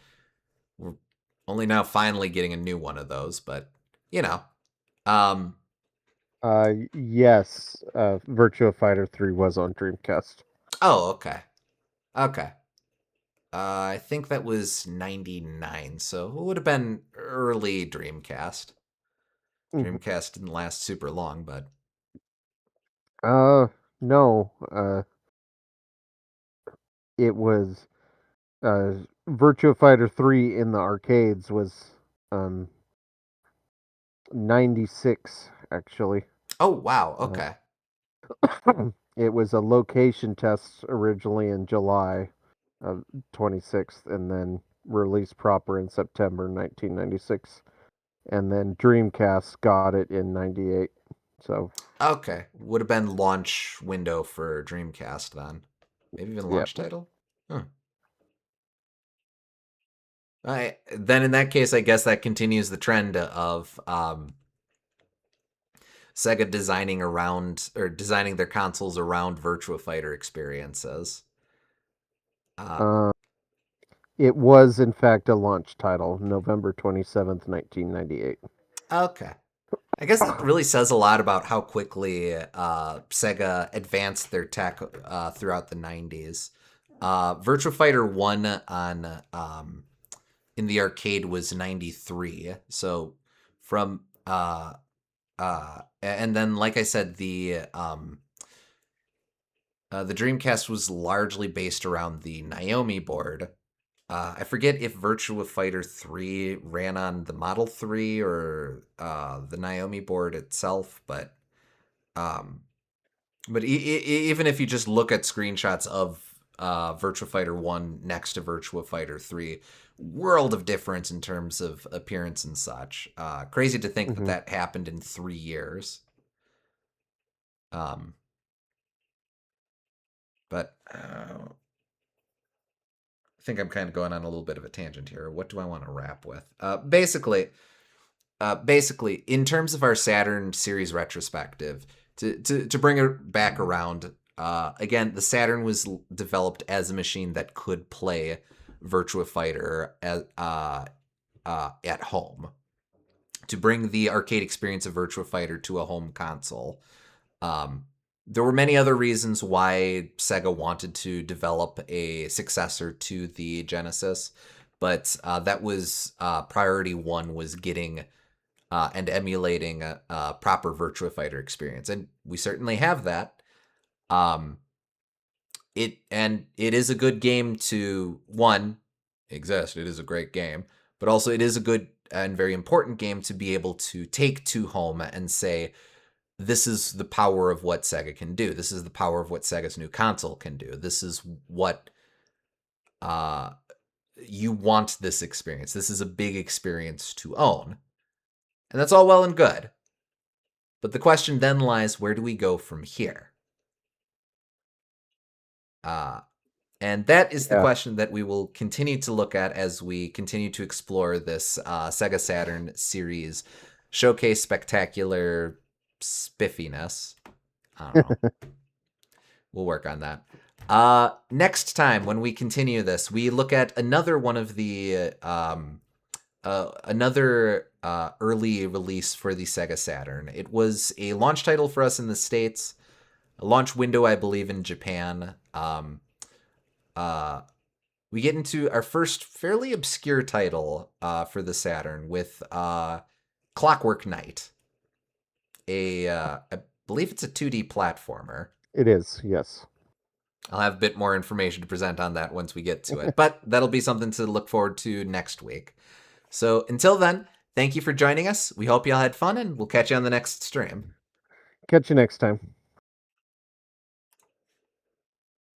we're only now finally getting a new one of those, but you know. Um, Yes, Virtua Fighter 3 was on Dreamcast. oh, okay. Okay. I think that was 99, so it would have been early Dreamcast. Mhm. Dreamcast didn't last super long, but No, it was uh Virtua Fighter 3 in the arcades was um 96 actually. oh wow, Uh, okay. it was a location test originally in July of 26th and then released proper in September 1996 and then Dreamcast got it in 98. So, Okay. Would have been launch window for Dreamcast then. Maybe even yeah. launch title? Huh. Then in that case, I guess that continues the trend of Sega designing around or designing their consoles around Virtua Fighter experiences. Uh, Uh, it was in fact a launch title, November 27th, 1998. okay. I guess that really says a lot about how quickly Sega advanced their tech throughout the 90s. Virtua Fighter 1 on in the arcade was 93. So from and then like I said, the Dreamcast was largely based around the Naomi board. I forget if Virtua Fighter 3 ran on the Model 3 or the Naomi board itself, but even if you just look at screenshots of Virtua Fighter 1 next to Virtua Fighter 3, world of difference in terms of appearance and such. Crazy to think that happened in 3 years. But I think I'm kind of going on a little bit of a tangent here. What do I want to wrap with? Basically, in terms of our Saturn series retrospective, to bring it back around, again, the Saturn was developed as a machine that could play Virtua Fighter at home. To bring the arcade experience of Virtua Fighter to a home console. There were many other reasons why Sega wanted to develop a successor to the Genesis, but that was priority one, was getting and emulating a proper Virtua Fighter experience, and we certainly have that. It is a good game to exist. It is a great game, but also it is a good and very important game to be able to take to home and say, this is the power of what Sega can do. This is the power of what Sega's new console can do. This is what you want this experience. This is a big experience to own. And that's all well and good. But the question then lies, where do we go from here? And that is the question that we will continue to look at as we continue to explore this Sega Saturn series showcase spectacular spiffiness. I don't know. We'll work on that. Next time when we continue this, we look at another one of the another early release for the Sega Saturn. It was a launch title for us in the States, a launch window, I believe, in Japan. We get into our first fairly obscure title for the Saturn with Clockwork Knight. I believe it's a 2D platformer. It is, yes. I'll have a bit more information to present on that once we get to it, but that'll be something to look forward to next week. So until then, thank you for joining us. We hope y'all had fun, and we'll catch you on the next stream. Catch you next time.